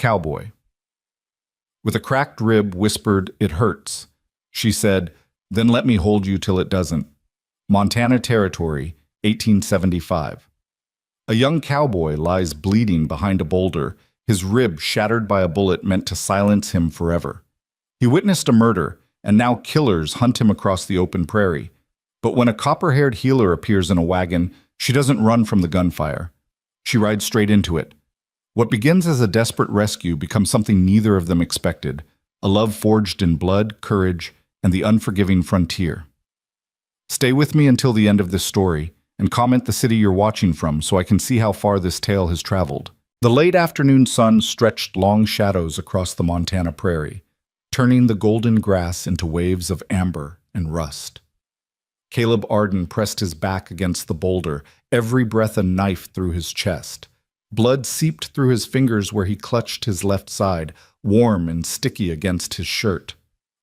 cowboy. With a cracked rib whispered, "It hurts." She said, "Then let me hold you till it doesn't." Montana Territory, 1875. A young cowboy lies bleeding behind a boulder, his rib shattered by a bullet meant to silence him forever. He witnessed a murder, and now killers hunt him across the open prairie. But when a copper-haired healer appears in a wagon, she doesn't run from the gunfire. She rides straight into it. What begins as a desperate rescue becomes something neither of them expected, a love forged in blood, courage, and the unforgiving frontier. Stay with me until the end of this story, and comment the city you're watching from so I can see how far this tale has traveled. The late afternoon sun stretched long shadows across the Montana prairie, turning the golden grass into waves of amber and rust. Caleb Arden pressed his back against the boulder, every breath a knife through his chest. Blood seeped through his fingers where he clutched his left side, warm and sticky against his shirt.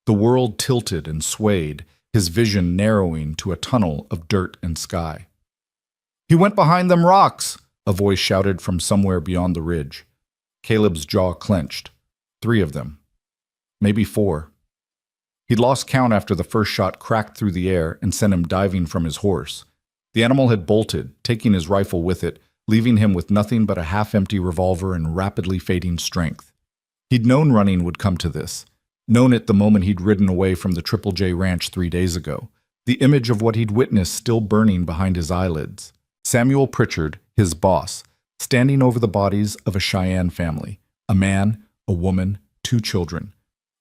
The world tilted and swayed, his vision narrowing to a tunnel of dirt and sky. "He went behind them rocks!" a voice shouted from somewhere beyond the ridge. Caleb's jaw clenched. 3 of them. Maybe 4. He'd lost count after the first shot cracked through the air and sent him diving from his horse. The animal had bolted, taking his rifle with it, leaving him with nothing but a half-empty revolver and rapidly fading strength. He'd known running would come to this, known it the moment he'd ridden away from the Triple J Ranch 3 days ago, the image of what he'd witnessed still burning behind his eyelids. Samuel Pritchard, his boss, standing over the bodies of a Cheyenne family, a man, a woman, 2 children,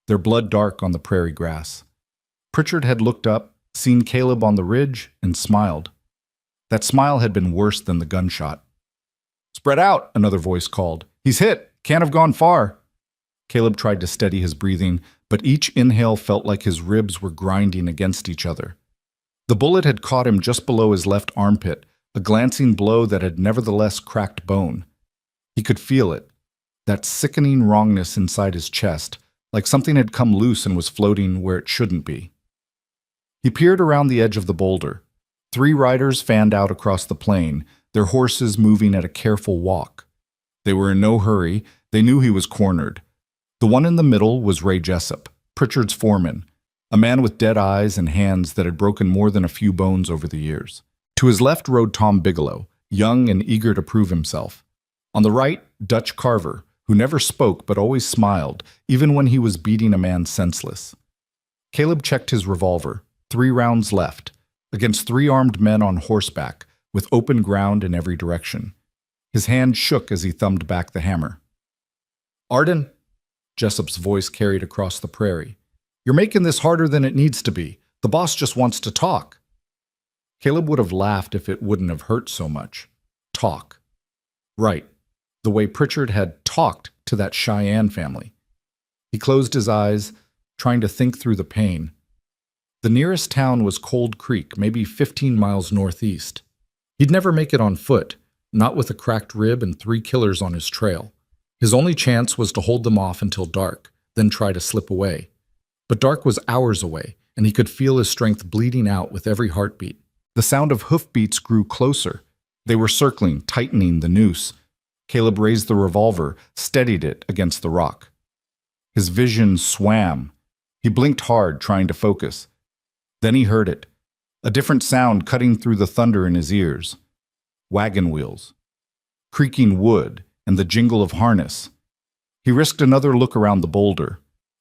their blood dark on the prairie grass. Pritchard had looked up, seen Caleb on the ridge, and smiled. That smile had been worse than the gunshot. "Spread out," another voice called. "He's hit. Can't have gone far." Caleb tried to steady his breathing, but each inhale felt like his ribs were grinding against each other. The bullet had caught him just below his left armpit, a glancing blow that had nevertheless cracked bone. He could feel it, that sickening wrongness inside his chest, like something had come loose and was floating where it shouldn't be. He peered around the edge of the boulder. 3 riders fanned out across the plain, their horses moving at a careful walk. They were in no hurry. They knew he was cornered. The one in the middle was Ray Jessup, Pritchard's foreman, a man with dead eyes and hands that had broken more than a few bones over the years. To his left rode Tom Bigelow, young and eager to prove himself. On the right, Dutch Carver, who never spoke but always smiled, even when he was beating a man senseless. Caleb checked his revolver, 3 rounds left, against 3 armed men on horseback, with open ground in every direction. His hand shook as he thumbed back the hammer. "Arden," Jessup's voice carried across the prairie, "you're making this harder than it needs to be. The boss just wants to talk." Caleb would have laughed if it wouldn't have hurt so much. Talk. Right. The way Pritchard had talked to that Cheyenne family. He closed his eyes, trying to think through the pain. The nearest town was Cold Creek, maybe 15 miles northeast. He'd never make it on foot, not with a cracked rib and 3 killers on his trail. His only chance was to hold them off until dark, then try to slip away. But dark was hours away, and he could feel his strength bleeding out with every heartbeat. The sound of hoofbeats grew closer. They were circling, tightening the noose. Caleb raised the revolver, steadied it against the rock. His vision swam. He blinked hard, trying to focus. Then he heard it, a different sound cutting through the thunder in his ears. Wagon wheels, creaking wood, and the jingle of harness. He risked another look around the boulder.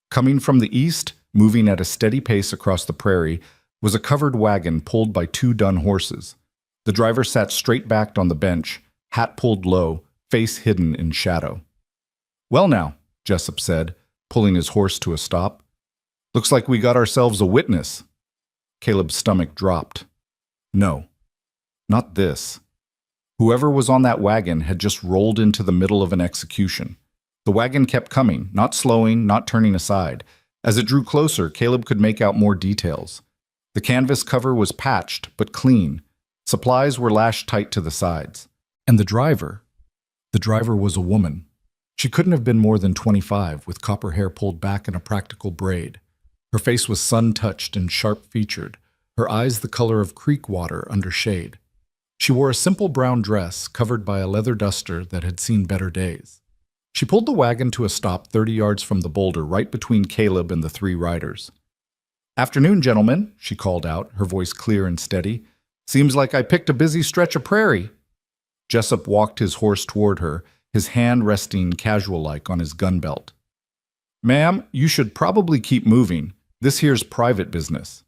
Coming from the east, moving at a steady pace across the prairie, was a covered wagon pulled by 2 dun horses. The driver sat straight-backed on the bench, hat pulled low, face hidden in shadow. "Well now," Jessup said, pulling his horse to a stop. "Looks like we got ourselves a witness." Caleb's stomach dropped. No, not this. Whoever was on that wagon had just rolled into the middle of an execution. The wagon kept coming, not slowing, not turning aside. As it drew closer, Caleb could make out more details. The canvas cover was patched, but clean. Supplies were lashed tight to the sides. And the driver was a woman. She couldn't have been more than 25, with copper hair pulled back in a practical braid. Her face was sun-touched and sharp-featured, her eyes the color of creek water under shade. She wore a simple brown dress covered by a leather duster that had seen better days. She pulled the wagon to a stop 30 yards from the boulder, right between Caleb and the three riders. "Afternoon, gentlemen," she called out, her voice clear and steady. "Seems like I picked a busy stretch of prairie." Jessup walked his horse toward her, his hand resting casual-like on his gun belt. "Ma'am, you should probably keep moving. This here's private business."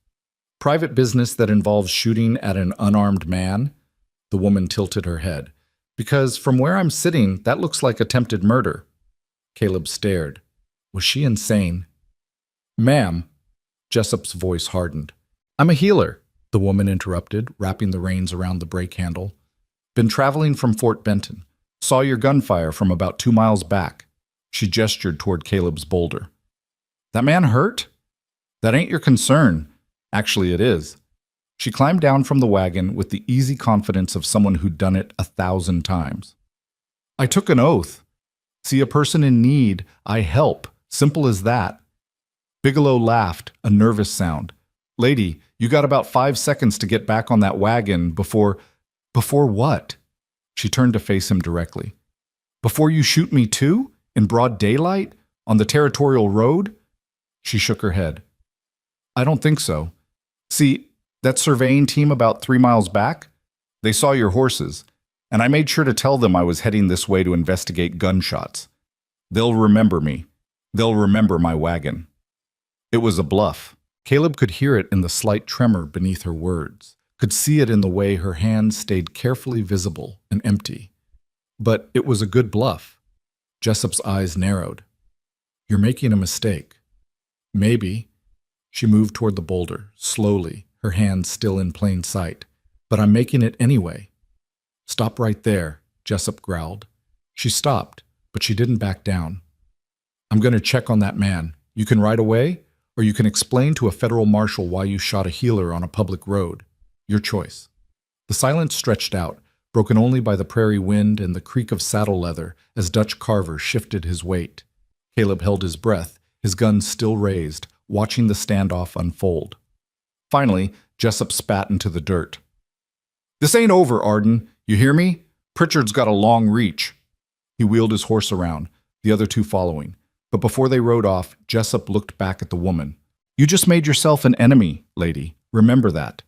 "Private business that involves shooting at an unarmed man?" The woman tilted her head. "Because from where I'm sitting, that looks like attempted murder." Caleb stared. Was she insane? "Ma'am," Jessup's voice hardened. "I'm a healer," the woman interrupted, wrapping the reins around the brake handle. "Been traveling from Fort Benton. Saw your gunfire from about 2 miles back." She gestured toward Caleb's boulder. "That man hurt?" "That ain't your concern. Actually, it is." She climbed down from the wagon with the easy confidence of someone who'd done it 1,000 times. "I took an oath. See a person in need, I help. Simple as that." Bigelow laughed, a nervous sound. "Lady, you got about 5 seconds to get back on that wagon before..." "Before what?" She turned to face him directly. "Before you shoot me too? In broad daylight? On the territorial road?" She shook her head. "I don't think so. See, that surveying team about 3 miles back? They saw your horses, and I made sure to tell them I was heading this way to investigate gunshots. They'll remember me. They'll remember my wagon." It was a bluff. Caleb could hear it in the slight tremor beneath her words, could see it in the way her hands stayed carefully visible and empty. But it was a good bluff. Jessup's eyes narrowed. "You're making a mistake." "Maybe." She moved toward the boulder, slowly, her hands still in plain sight. "But I'm making it anyway." "Stop right there," Jessup growled. She stopped, but she didn't back down. "I'm going to check on that man. You can ride away, or you can explain to a federal marshal why you shot a healer on a public road. Your choice." The silence stretched out, broken only by the prairie wind and the creak of saddle leather as Dutch Carver shifted his weight. Caleb held his breath, his gun still raised, watching the standoff unfold. Finally, Jessup spat into the dirt. "This ain't over, Arden. You hear me? Pritchard's got a long reach." He wheeled his horse around, the other two following. But before they rode off, Jessup looked back at the woman. "You just made yourself an enemy, lady. Remember that."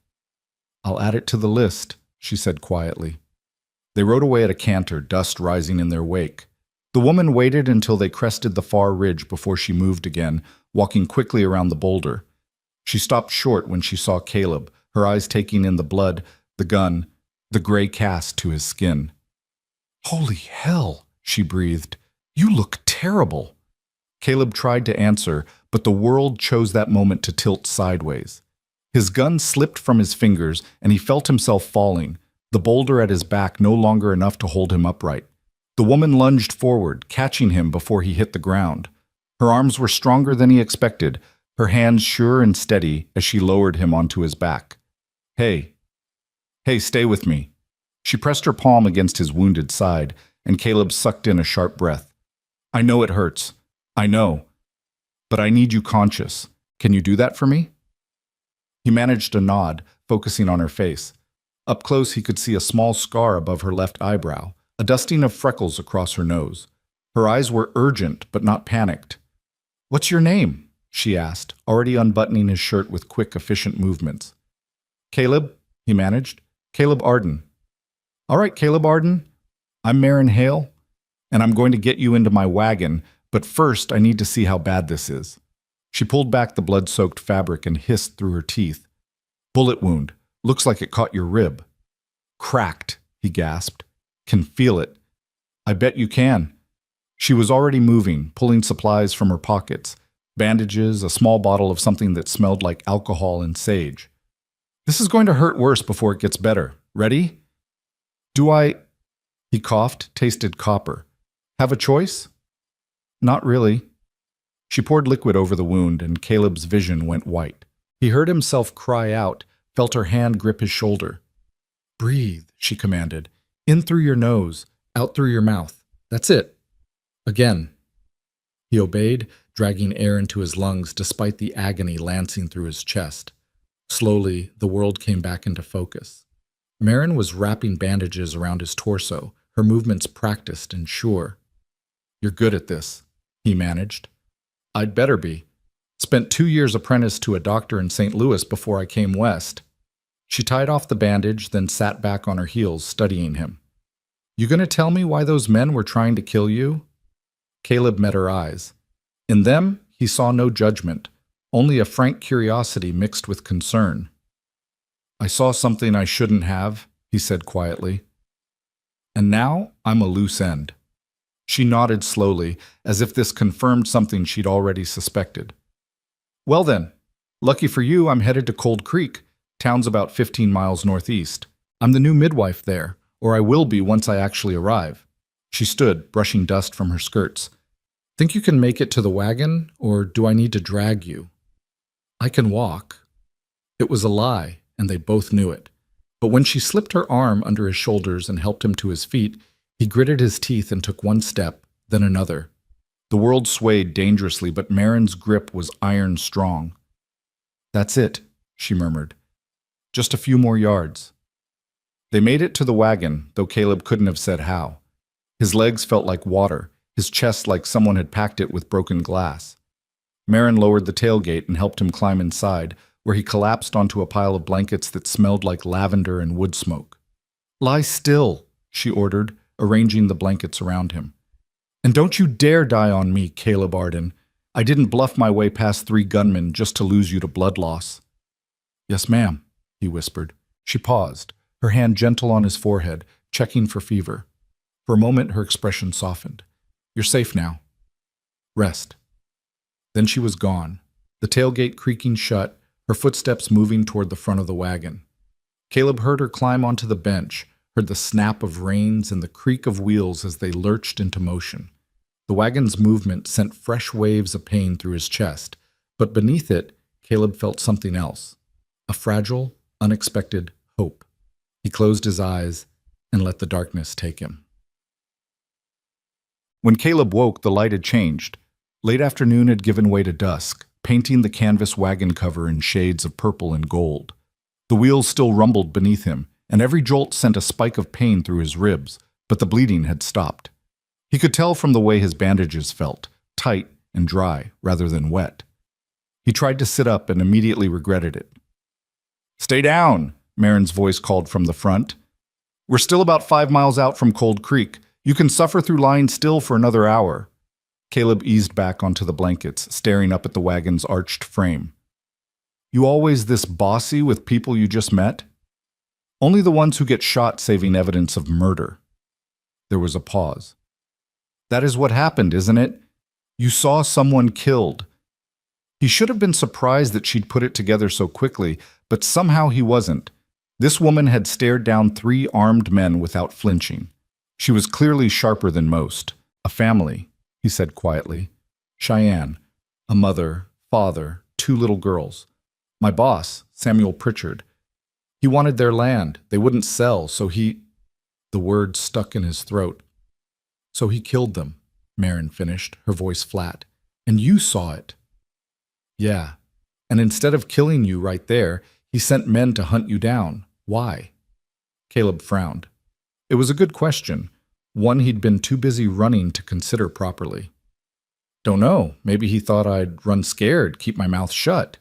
"I'll add it to the list," she said quietly. They rode away at a canter, dust rising in their wake. The woman waited until they crested the far ridge before she moved again, walking quickly around the boulder. She stopped short when she saw Caleb, her eyes taking in the blood, the gun, the gray cast to his skin. "Holy hell," she breathed. "You look terrible." Caleb tried to answer, but the world chose that moment to tilt sideways. His gun slipped from his fingers, and he felt himself falling, the boulder at his back no longer enough to hold him upright. The woman lunged forward, catching him before he hit the ground. Her arms were stronger than he expected, her hands sure and steady as she lowered him onto his back. Hey, stay with me." She pressed her palm against his wounded side, and Caleb sucked in a sharp breath. "I know it hurts. I know. But I need you conscious. Can you do that for me?" He managed a nod, focusing on her face. Up close, he could see a small scar above her left eyebrow, a dusting of freckles across her nose. Her eyes were urgent, but not panicked. "What's your name?" she asked, already unbuttoning his shirt with quick, efficient movements. "Caleb," he managed. "Caleb Arden." "All right, Caleb Arden. I'm Marin Hale, and I'm going to get you into my wagon, but first I need to see how bad this is." She pulled back the blood-soaked fabric and hissed through her teeth. "Bullet wound. Looks like it caught your rib." "Cracked," he gasped. "Can feel it." "I bet you can." She was already moving, pulling supplies from her pockets. Bandages, a small bottle of something that smelled like alcohol and sage. "This is going to hurt worse before it gets better. Ready?" "Do I..." He coughed, tasted copper. "Have a choice?" "Not really." She poured liquid over the wound, and Caleb's vision went white. He heard himself cry out, felt her hand grip his shoulder. "Breathe," she commanded. "In through your nose, out through your mouth. That's it. Again." He obeyed, dragging air into his lungs despite the agony lancing through his chest. Slowly, the world came back into focus. Marin was wrapping bandages around his torso, her movements practiced and sure. You're good at this, he managed. I'd better be. Spent 2 years apprentice to a doctor in St. Louis before I came west. She tied off the bandage, then sat back on her heels, studying him. You gonna tell me why those men were trying to kill you? Caleb met her eyes. In them, he saw no judgment, only a frank curiosity mixed with concern. I saw something I shouldn't have, he said quietly. And now I'm a loose end. She nodded slowly, as if this confirmed something she'd already suspected. Well then, lucky for you, I'm headed to Cold Creek. Town's about 15 miles northeast. I'm the new midwife there, or I will be once I actually arrive. She stood, brushing dust from her skirts. Think you can make it to the wagon, or do I need to drag you? I can walk. It was a lie, and they both knew it. But when she slipped her arm under his shoulders and helped him to his feet, he gritted his teeth and took one step, then another. The world swayed dangerously, but Marin's grip was iron strong. That's it, she murmured. Just a few more yards. They made it to the wagon, though Caleb couldn't have said how. His legs felt like water, his chest like someone had packed it with broken glass. Marin lowered the tailgate and helped him climb inside, where he collapsed onto a pile of blankets that smelled like lavender and wood smoke. Lie still, she ordered, arranging the blankets around him. And don't you dare die on me, Caleb Arden. I didn't bluff my way past 3 gunmen just to lose you to blood loss. Yes, ma'am, he whispered. She paused, her hand gentle on his forehead, checking for fever. For a moment, her expression softened. You're safe now. Rest. Then she was gone, the tailgate creaking shut, her footsteps moving toward the front of the wagon. Caleb heard her climb onto the bench, heard the snap of reins and the creak of wheels as they lurched into motion. The wagon's movement sent fresh waves of pain through his chest, but beneath it, Caleb felt something else, a fragile, unexpected hope. He closed his eyes and let the darkness take him. When Caleb woke, the light had changed. Late afternoon had given way to dusk, painting the canvas wagon cover in shades of purple and gold. The wheels still rumbled beneath him, and every jolt sent a spike of pain through his ribs, but the bleeding had stopped. He could tell from the way his bandages felt, tight and dry rather than wet. He tried to sit up and immediately regretted it. Stay down, Marin's voice called from the front. We're still about 5 miles out from Cold Creek. You can suffer through lying still for another hour. Caleb eased back onto the blankets, staring up at the wagon's arched frame. You always this bossy with people you just met? Only the ones who get shot saving evidence of murder. There was a pause. That is what happened, isn't it? You saw someone killed. He should have been surprised that she'd put it together so quickly, but somehow he wasn't. This woman had stared down 3 armed men without flinching. She was clearly sharper than most. A family, he said quietly. Cheyenne, a mother, father, 2 little girls. My boss, Samuel Pritchard. He wanted their land. They wouldn't sell, so he... The word stuck in his throat. So he killed them, Marin finished, her voice flat. And you saw it. Yeah. And instead of killing you right there, he sent men to hunt you down. Why? Caleb frowned. It was a good question, one he'd been too busy running to consider properly. Don't know, maybe he thought I'd run scared, keep my mouth shut.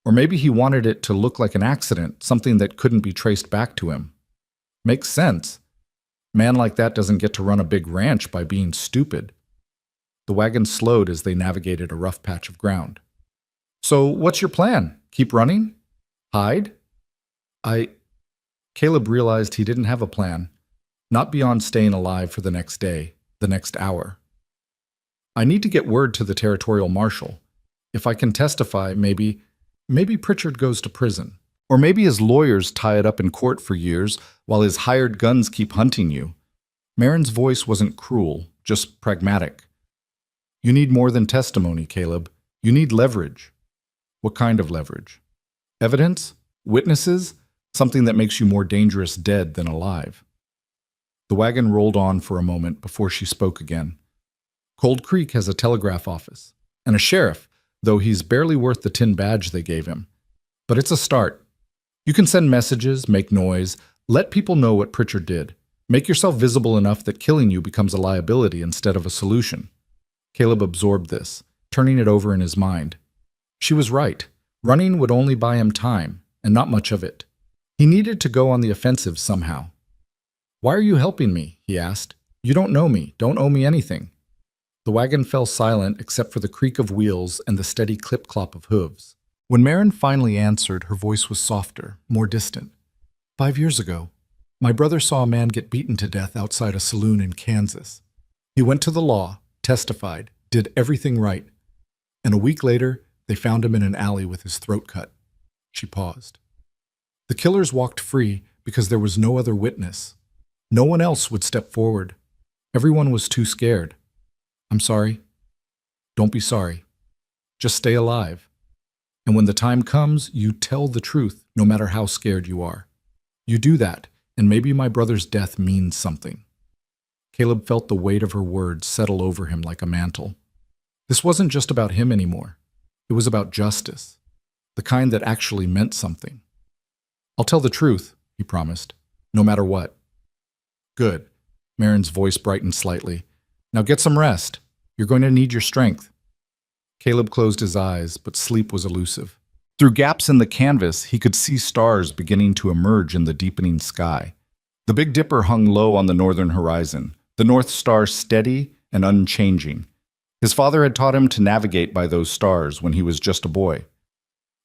Or maybe he wanted it to look like an accident, something that couldn't be traced back to him. Makes sense. Man like that doesn't get to run a big ranch by being stupid. The wagon slowed as they navigated a rough patch of ground. So what's your plan? Keep running? Hide? Caleb realized he didn't have a plan. Not beyond staying alive for the next day, the next hour. I need to get word to the territorial marshal. If I can testify, maybe Pritchard goes to prison. Or maybe his lawyers tie it up in court for years while his hired guns keep hunting you. Marin's voice wasn't cruel, just pragmatic. You need more than testimony, Caleb. You need leverage. What kind of leverage? Evidence? Witnesses? Something that makes you more dangerous dead than alive. The wagon rolled on for a moment before she spoke again. Cold Creek has a telegraph office, and a sheriff, though he's barely worth the tin badge they gave him. But it's a start. You can send messages, make noise, let people know what Pritchard did. Make yourself visible enough that killing you becomes a liability instead of a solution. Caleb absorbed this, turning it over in his mind. She was right. Running would only buy him time, and not much of it. He needed to go on the offensive somehow. "Why are you helping me?" he asked. "You don't know me, don't owe me anything." The wagon fell silent except for the creak of wheels and the steady clip-clop of hooves. When Marin finally answered, her voice was softer, more distant. 5 years ago, my brother saw a man get beaten to death outside a saloon in Kansas. He went to the law, testified, did everything right, and a week later, they found him in an alley with his throat cut. She paused. The killers walked free because there was no other witness. No one else would step forward. Everyone was too scared. "I'm sorry." "Don't be sorry. Just stay alive. And when the time comes, you tell the truth, no matter how scared you are. You do that, and maybe my brother's death means something." Caleb felt the weight of her words settle over him like a mantle. This wasn't just about him anymore. It was about justice, the kind that actually meant something. "I'll tell the truth," he promised, "no matter what." "Good." Marin's voice brightened slightly. "Now get some rest. You're going to need your strength." Caleb closed his eyes, but sleep was elusive. Through gaps in the canvas, he could see stars beginning to emerge in the deepening sky. The Big Dipper hung low on the northern horizon, the North Star steady and unchanging. His father had taught him to navigate by those stars when he was just a boy.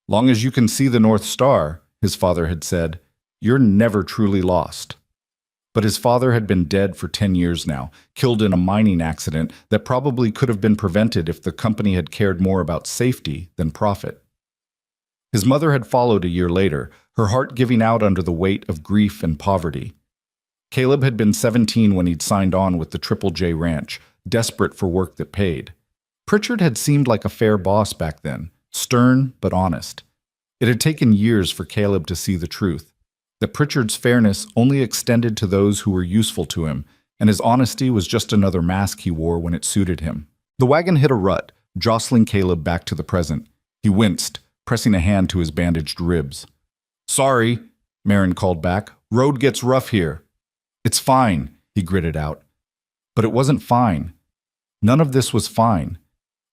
"Long as you can see the North Star," his father had said, "you're never truly lost." But his father had been dead for 10 years now, killed in a mining accident that probably could have been prevented if the company had cared more about safety than profit. His mother had followed a year later, her heart giving out under the weight of grief and poverty. Caleb had been 17 when he'd signed on with the Triple J Ranch, desperate for work that paid. Pritchard had seemed like a fair boss back then, stern but honest. It had taken years for Caleb to see the truth, that Pritchard's fairness only extended to those who were useful to him, and his honesty was just another mask he wore when it suited him. The wagon hit a rut, jostling Caleb back to the present. He winced, pressing a hand to his bandaged ribs. "Sorry," Marin called back. "Road gets rough here." "It's fine," he gritted out. But it wasn't fine. None of this was fine.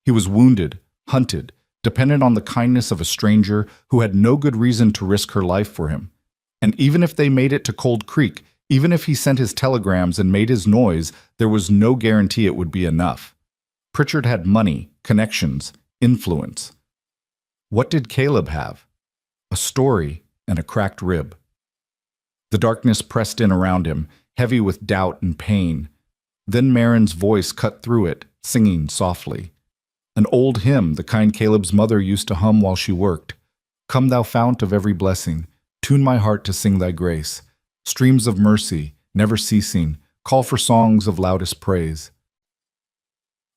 He was wounded, hunted, dependent on the kindness of a stranger who had no good reason to risk her life for him. And even if they made it to Cold Creek, even if he sent his telegrams and made his noise, there was no guarantee it would be enough. Pritchard had money, connections, influence. What did Caleb have? A story and a cracked rib. The darkness pressed in around him, heavy with doubt and pain. Then Marin's voice cut through it, singing softly. An old hymn, the kind Caleb's mother used to hum while she worked. "Come thou fount of every blessing, tune my heart to sing thy grace. Streams of mercy, never ceasing, call for songs of loudest praise."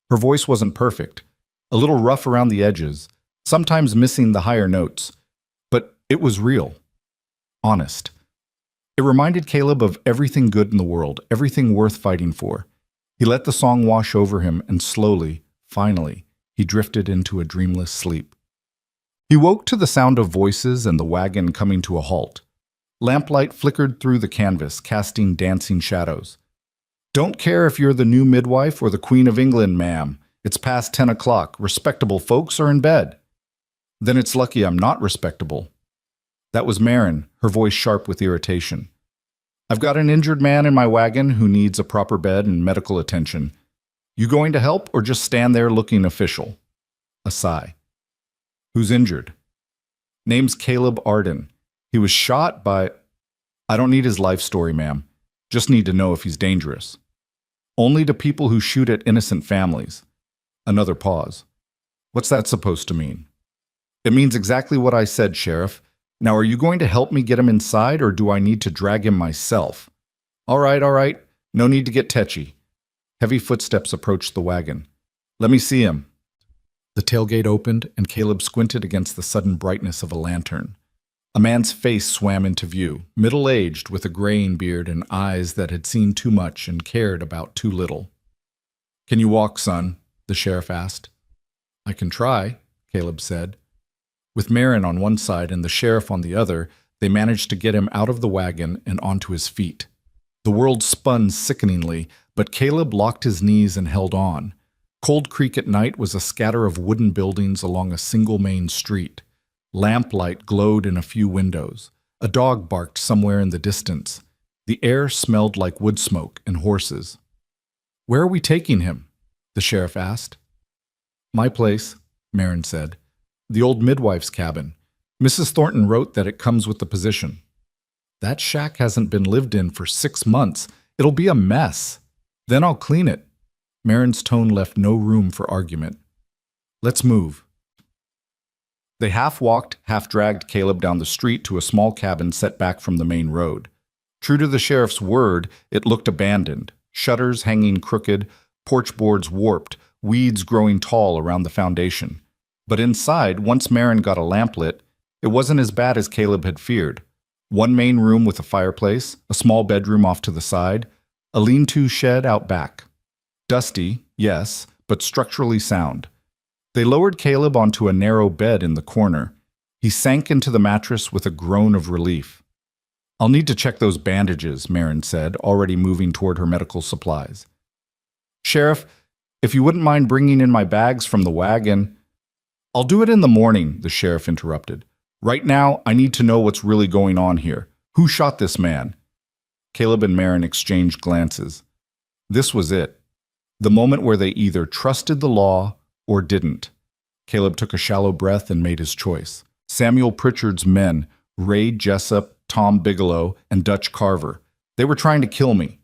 Her voice wasn't perfect, a little rough around the edges, sometimes missing the higher notes, but it was real, honest. It reminded Caleb of everything good in the world, everything worth fighting for. He let the song wash over him, and slowly, finally, he drifted into a dreamless sleep. He woke to the sound of voices and the wagon coming to a halt. Lamplight flickered through the canvas, casting dancing shadows. "Don't care if you're the new midwife or the Queen of England, ma'am. It's past 10 o'clock. Respectable folks are in bed." "Then it's lucky I'm not respectable." That was Marin, her voice sharp with irritation. "I've got an injured man in my wagon who needs a proper bed and medical attention. You going to help or just stand there looking official?" A sigh. "Who's injured?" "Name's Caleb Arden. He was shot by—" "I don't need his life story, ma'am. Just need to know if he's dangerous." "Only to people who shoot at innocent families." Another pause. "What's that supposed to mean?" "It means exactly what I said, Sheriff. Now, are you going to help me get him inside, or do I need to drag him myself?" All right. No need to get tetchy." Heavy footsteps approached the wagon. "Let me see him." The tailgate opened, and Caleb squinted against the sudden brightness of a lantern. A man's face swam into view, middle-aged, with a graying beard and eyes that had seen too much and cared about too little. "Can you walk, son?" the sheriff asked. "I can try," Caleb said. With Marin on one side and the sheriff on the other, they managed to get him out of the wagon and onto his feet. The world spun sickeningly, but Caleb locked his knees and held on. Cold Creek at night was a scatter of wooden buildings along a single main street. Lamplight glowed in a few windows. A dog barked somewhere in the distance. The air smelled like wood smoke and horses. "Where are we taking him?" the sheriff asked. "My place," Marin said. "The old midwife's cabin. Mrs. Thornton wrote that it comes with the position." "That shack hasn't been lived in for 6 months. It'll be a mess. Then I'll clean it." Marin's tone left no room for argument. "Let's move." They half-walked, half-dragged Caleb down the street to a small cabin set back from the main road. True to the sheriff's word, it looked abandoned. Shutters hanging crooked, porch boards warped, weeds growing tall around the foundation. But inside, once Marin got a lamp lit, it wasn't as bad as Caleb had feared. One main room with a fireplace, a small bedroom off to the side, a lean-to shed out back. Dusty, yes, but structurally sound. They lowered Caleb onto a narrow bed in the corner. He sank into the mattress with a groan of relief. "I'll need to check those bandages," Marin said, already moving toward her medical supplies. "Sheriff, if you wouldn't mind bringing in my bags from the wagon—" "I'll do it in the morning," the sheriff interrupted. "Right now, I need to know what's really going on here. Who shot this man?" Caleb and Marin exchanged glances. This was it. The moment where they either trusted the law or didn't. Caleb took a shallow breath and made his choice. Samuel Pritchard's men, Ray Jessup, Tom Bigelow, and Dutch Carver. They were trying to kill me.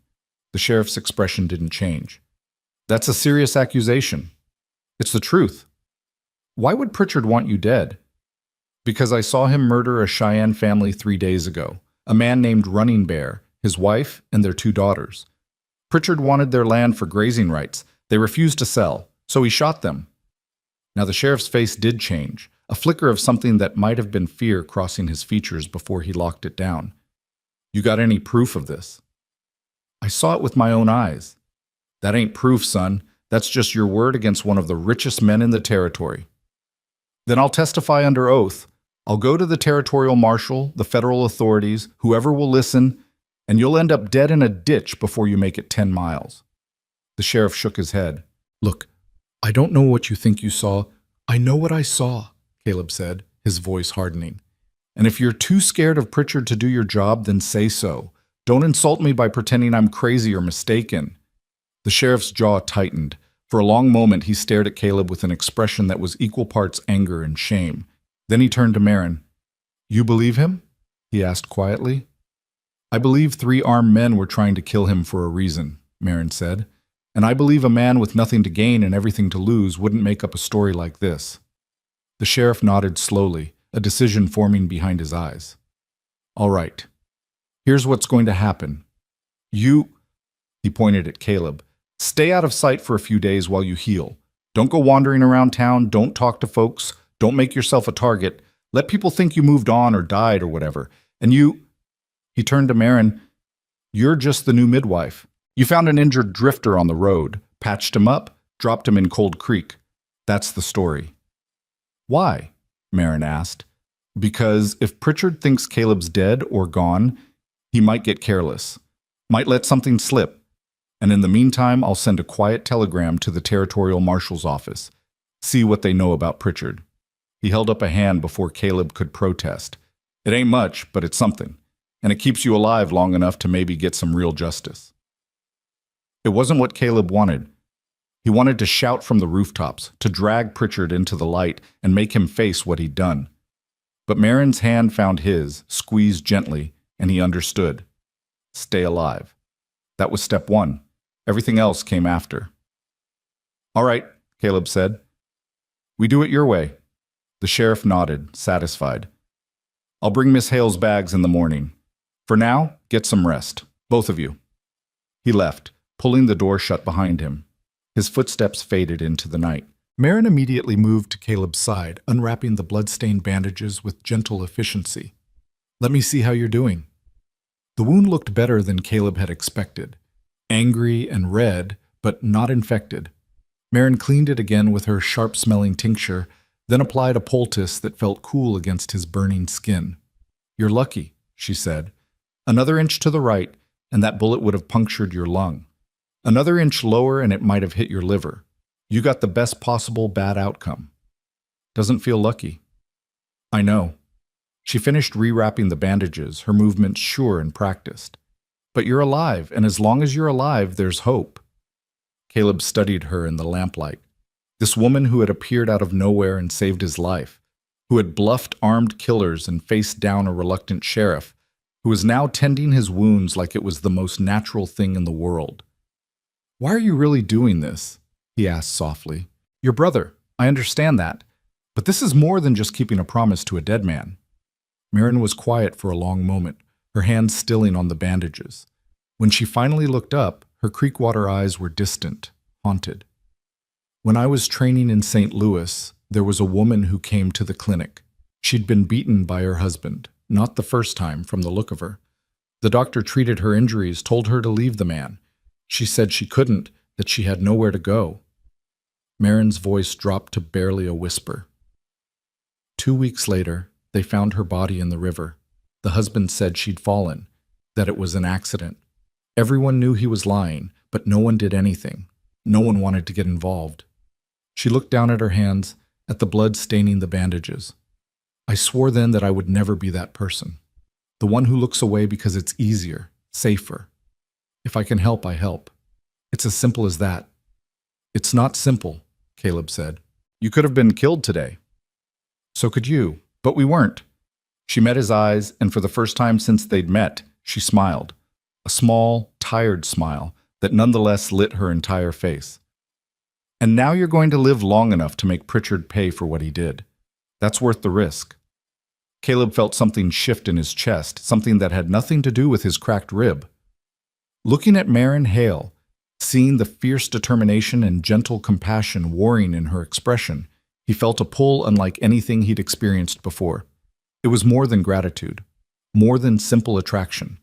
The sheriff's expression didn't change. "That's a serious accusation." "It's the truth." "Why would Pritchard want you dead?" "Because I saw him murder a Cheyenne family 3 days ago. A man named Running Bear, his wife, and their 2 daughters. Pritchard wanted their land for grazing rights. They refused to sell, so he shot them." Now the sheriff's face did change, a flicker of something that might have been fear crossing his features before he locked it down. "You got any proof of this?" "I saw it with my own eyes." "That ain't proof, son. That's just your word against one of the richest men in the territory." "Then I'll testify under oath. I'll go to the territorial marshal, the federal authorities, whoever will listen, and you'll end up dead in a ditch before you make it 10 miles. The sheriff shook his head. "Look, I don't know what you think you saw. I know what I saw," Caleb said, his voice hardening. "And if you're too scared of Pritchard to do your job, then say so. Don't insult me by pretending I'm crazy or mistaken." The sheriff's jaw tightened. For a long moment, he stared at Caleb with an expression that was equal parts anger and shame. Then he turned to Marin. "You believe him?" he asked quietly. "I believe 3 armed men were trying to kill him for a reason," Marin said. "And I believe a man with nothing to gain and everything to lose wouldn't make up a story like this." The sheriff nodded slowly, a decision forming behind his eyes. "All right. Here's what's going to happen. You," he pointed at Caleb, "stay out of sight for a few days while you heal. Don't go wandering around town, don't talk to folks, don't make yourself a target. Let people think you moved on or died or whatever. And you," he turned to Marin, "you're just the new midwife. You found an injured drifter on the road, patched him up, dropped him in Cold Creek. That's the story." "Why?" Marin asked. "Because if Pritchard thinks Caleb's dead or gone, he might get careless, might let something slip. And in the meantime, I'll send a quiet telegram to the territorial marshal's office. See what they know about Pritchard." He held up a hand before Caleb could protest. "It ain't much, but it's something. And it keeps you alive long enough to maybe get some real justice." It wasn't what Caleb wanted. He wanted to shout from the rooftops, to drag Pritchard into the light and make him face what he'd done. But Marin's hand found his, squeezed gently, and he understood. Stay alive. That was step 1. Everything else came after. "All right," Caleb said. "We do it your way." The sheriff nodded, satisfied. "I'll bring Miss Hale's bags in the morning. For now, get some rest, both of you." He left, pulling the door shut behind him. His footsteps faded into the night. Marin immediately moved to Caleb's side, unwrapping the blood-stained bandages with gentle efficiency. "Let me see how you're doing." The wound looked better than Caleb had expected. Angry and red, but not infected. Marin cleaned it again with her sharp-smelling tincture, then applied a poultice that felt cool against his burning skin. "You're lucky," she said. "Another inch to the right, and that bullet would have punctured your lung. Another inch lower and it might have hit your liver. You got the best possible bad outcome. Doesn't feel lucky. I know. She finished rewrapping the bandages, her movements sure and practiced. But you're alive, and as long as you're alive, there's hope. Caleb studied her in the lamplight. This woman who had appeared out of nowhere and saved his life, who had bluffed armed killers and faced down a reluctant sheriff, who was now tending his wounds like it was the most natural thing in the world. Why are you really doing this? He asked softly. Your brother, I understand that. But this is more than just keeping a promise to a dead man. Marin was quiet for a long moment, her hands stilling on the bandages. When she finally looked up, her creekwater eyes were distant, haunted. When I was training in St. Louis, there was a woman who came to the clinic. She'd been beaten by her husband, not the first time from the look of her. The doctor treated her injuries, told her to leave the man. She said she couldn't, that she had nowhere to go. Marin's voice dropped to barely a whisper. 2 weeks later, they found her body in the river. The husband said she'd fallen, that it was an accident. Everyone knew he was lying, but no one did anything. No one wanted to get involved. She looked down at her hands, at the blood staining the bandages. I swore then that I would never be that person. The one who looks away because it's easier, safer. If I can help, I help. It's as simple as that. It's not simple, Caleb said. You could have been killed today. So could you, but we weren't. She met his eyes, and for the first time since they'd met, she smiled. A small, tired smile that nonetheless lit her entire face. And now you're going to live long enough to make Pritchard pay for what he did. That's worth the risk. Caleb felt something shift in his chest, something that had nothing to do with his cracked rib. Looking at Marin Hale, seeing the fierce determination and gentle compassion warring in her expression, he felt a pull unlike anything he'd experienced before. It was more than gratitude, more than simple attraction.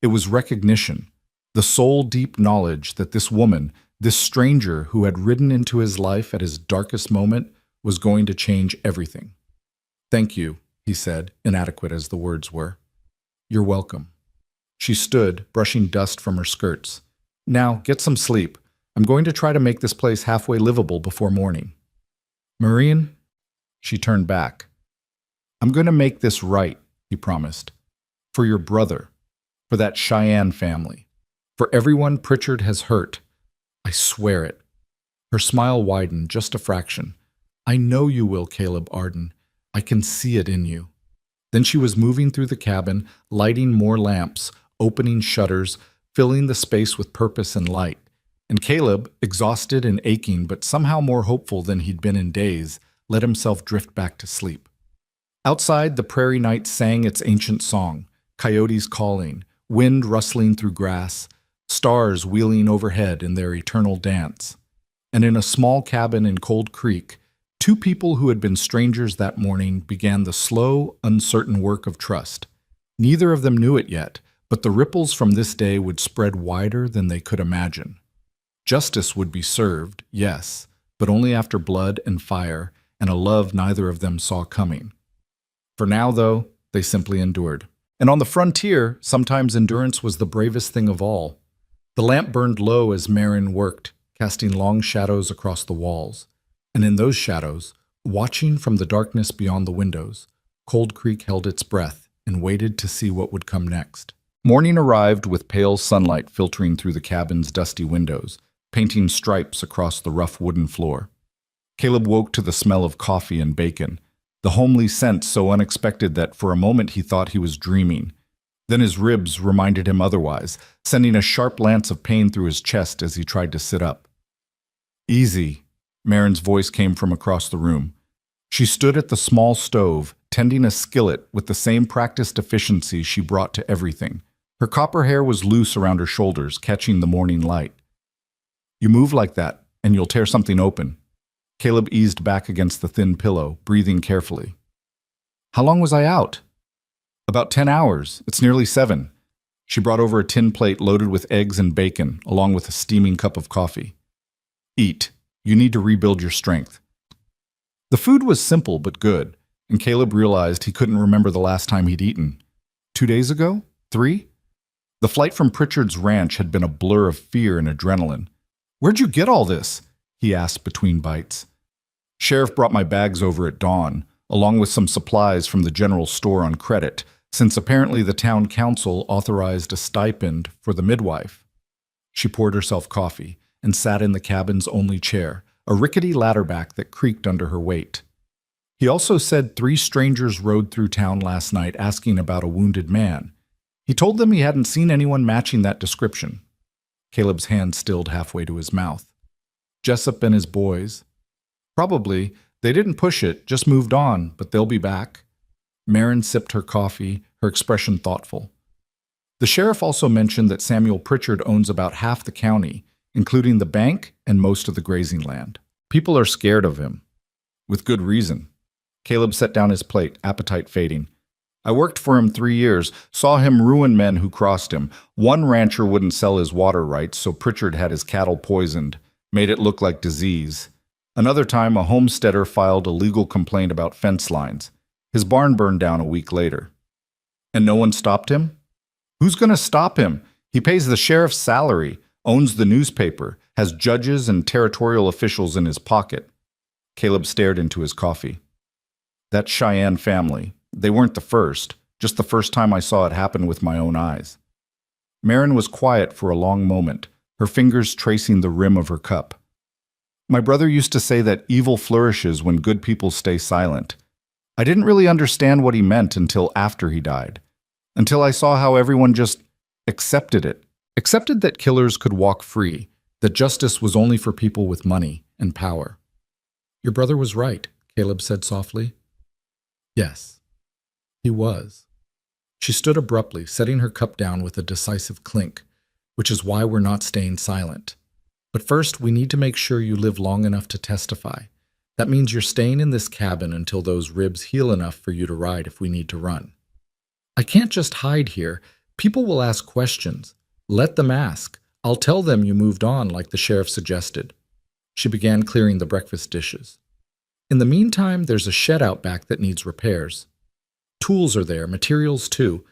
It was recognition, the soul-deep knowledge that this woman, this stranger who had ridden into his life at his darkest moment, was going to change everything. Thank you, he said, inadequate as the words were. You're welcome. She stood, brushing dust from her skirts. Now, get some sleep. I'm going to try to make this place halfway livable before morning. Marine? She turned back. I'm going to make this right, he promised. For your brother. For that Cheyenne family. For everyone Pritchard has hurt. I swear it. Her smile widened just a fraction. I know you will, Caleb Arden. I can see it in you. Then she was moving through the cabin, lighting more lamps, opening shutters, filling the space with purpose and light. And Caleb, exhausted and aching but somehow more hopeful than he'd been in days, let himself drift back to sleep. Outside, the prairie night sang its ancient song, coyotes calling, wind rustling through grass, stars wheeling overhead in their eternal dance. And in a small cabin in Cold Creek, two people who had been strangers that morning began the slow, uncertain work of trust. Neither of them knew it yet, but the ripples from this day would spread wider than they could imagine. Justice would be served, yes, but only after blood and fire and a love neither of them saw coming. For now, though, they simply endured. And on the frontier, sometimes endurance was the bravest thing of all. The lamp burned low as Marin worked, casting long shadows across the walls. And in those shadows, watching from the darkness beyond the windows, Cold Creek held its breath and waited to see what would come next. Morning arrived with pale sunlight filtering through the cabin's dusty windows, painting stripes across the rough wooden floor. Caleb woke to the smell of coffee and bacon, the homely scent so unexpected that for a moment he thought he was dreaming. Then his ribs reminded him otherwise, sending a sharp lance of pain through his chest as he tried to sit up. Easy, Marin's voice came from across the room. She stood at the small stove, tending a skillet with the same practiced efficiency she brought to everything. Her copper hair was loose around her shoulders, catching the morning light. You move like that, and you'll tear something open. Caleb eased back against the thin pillow, breathing carefully. How long was I out? About 10 hours. It's nearly 7. She brought over a tin plate loaded with eggs and bacon, along with a steaming cup of coffee. Eat. You need to rebuild your strength. The food was simple but good, and Caleb realized he couldn't remember the last time he'd eaten. 2 days ago? 3? The flight from Pritchard's ranch had been a blur of fear and adrenaline. Where'd you get all this? he asked between bites. Sheriff brought my bags over at dawn, along with some supplies from the general store on credit, since apparently the town council authorized a stipend for the midwife. She poured herself coffee and sat in the cabin's only chair, a rickety ladderback that creaked under her weight. He also said 3 strangers rode through town last night asking about a wounded man. He told them he hadn't seen anyone matching that description. Caleb's hand stilled halfway to his mouth. Jessup and his boys. Probably. They didn't push it, just moved on, but they'll be back. Marin sipped her coffee, her expression thoughtful. The sheriff also mentioned that Samuel Pritchard owns about half the county, including the bank and most of the grazing land. People are scared of him. With good reason. Caleb set down his plate, appetite fading. I worked for him 3 years, saw him ruin men who crossed him. One rancher wouldn't sell his water rights, so Pritchard had his cattle poisoned, made it look like disease. Another time, a homesteader filed a legal complaint about fence lines. His barn burned down a week later. And no one stopped him? Who's going to stop him? He pays the sheriff's salary, owns the newspaper, has judges and territorial officials in his pocket. Caleb stared into his coffee. That Cheyenne family, they weren't the first, just the first time I saw it happen with my own eyes. Marin was quiet for a long moment, her fingers tracing the rim of her cup. My brother used to say that evil flourishes when good people stay silent. I didn't really understand what he meant until after he died. Until I saw how everyone just accepted it. Accepted that killers could walk free, that justice was only for people with money and power. Your brother was right, Caleb said softly. Yes, he was. She stood abruptly, setting her cup down with a decisive clink, which is why we're not staying silent. But first, we need to make sure you live long enough to testify. That means you're staying in this cabin until those ribs heal enough for you to ride if we need to run. I can't just hide here. People will ask questions. Let them ask. I'll tell them you moved on, like the sheriff suggested. She began clearing the breakfast dishes. In the meantime, there's a shed out back that needs repairs. Tools are there, materials too.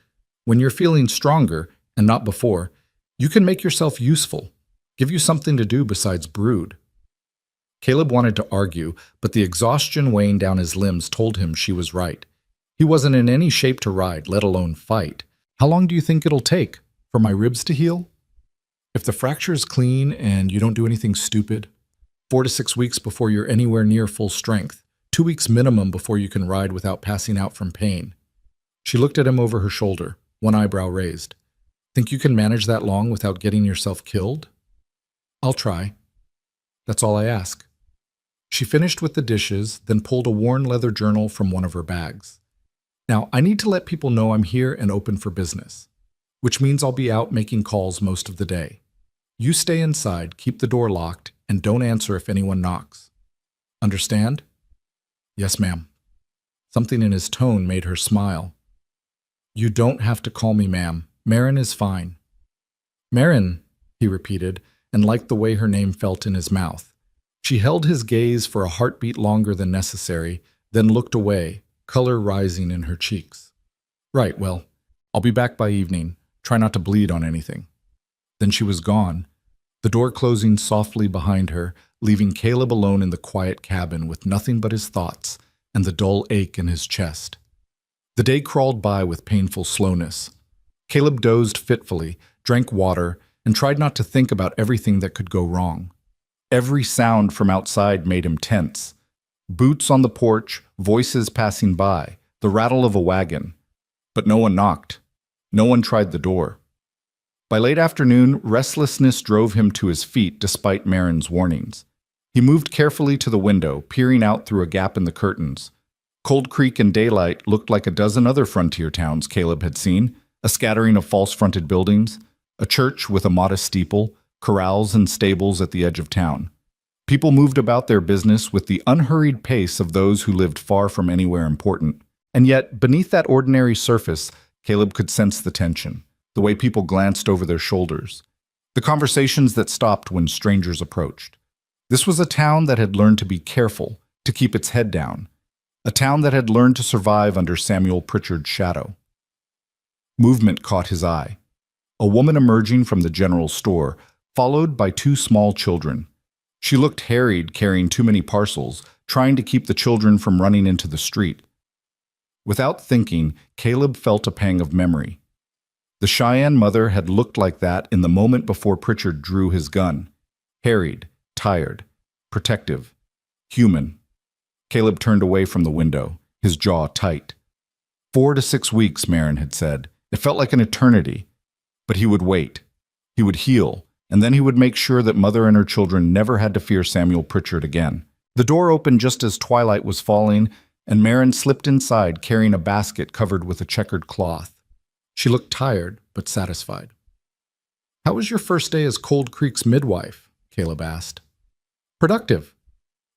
When you're feeling stronger, and not before, you can make yourself useful. Give you something to do besides brood. Caleb wanted to argue, but the exhaustion weighing down his limbs told him she was right. He wasn't in any shape to ride, let alone fight. How long do you think it'll take for my ribs to heal? If the fracture is clean and you don't do anything stupid, 4 to 6 weeks before you're anywhere near full strength, 2 weeks minimum before you can ride without passing out from pain. She looked at him over her shoulder, one eyebrow raised. Think you can manage that long without getting yourself killed? I'll try. That's all I ask. She finished with the dishes, then pulled a worn leather journal from one of her bags. Now, I need to let people know I'm here and open for business, which means I'll be out making calls most of the day. You stay inside, keep the door locked, and don't answer if anyone knocks. Understand? Yes, ma'am. Something in his tone made her smile. You don't have to call me ma'am. Marin is fine. Marin, he repeated, and liked the way her name felt in his mouth. She held his gaze for a heartbeat longer than necessary, then looked away, color rising in her cheeks. Right, well, I'll be back by evening. Try not to bleed on anything. Then she was gone, the door closing softly behind her, leaving Caleb alone in the quiet cabin with nothing but his thoughts and the dull ache in his chest. The day crawled by with painful slowness. Caleb dozed fitfully, drank water, and tried not to think about everything that could go wrong. Every sound from outside made him tense. Boots on the porch, voices passing by, the rattle of a wagon. But no one knocked. No one tried the door. By late afternoon, restlessness drove him to his feet despite Marin's warnings. He moved carefully to the window, peering out through a gap in the curtains. Cold Creek in daylight looked like a dozen other frontier towns Caleb had seen, a scattering of false-fronted buildings, a church with a modest steeple, corrals and stables at the edge of town. People moved about their business with the unhurried pace of those who lived far from anywhere important. And yet, beneath that ordinary surface, Caleb could sense the tension, the way people glanced over their shoulders, the conversations that stopped when strangers approached. This was a town that had learned to be careful, to keep its head down, a town that had learned to survive under Samuel Pritchard's shadow. Movement caught his eye. A woman emerging from the general store, followed by 2 small children. She looked harried, carrying too many parcels, trying to keep the children from running into the street. Without thinking, Caleb felt a pang of memory. The Cheyenne mother had looked like that in the moment before Pritchard drew his gun. Harried, tired, protective, human. Caleb turned away from the window, his jaw tight. 4 to 6 weeks, Marin had said. It felt like an eternity. But he would wait. He would heal, and then he would make sure that Mother and her children never had to fear Samuel Pritchard again. The door opened just as twilight was falling, and Marin slipped inside carrying a basket covered with a checkered cloth. She looked tired, but satisfied. "How was your first day as Cold Creek's midwife?" Caleb asked. "Productive.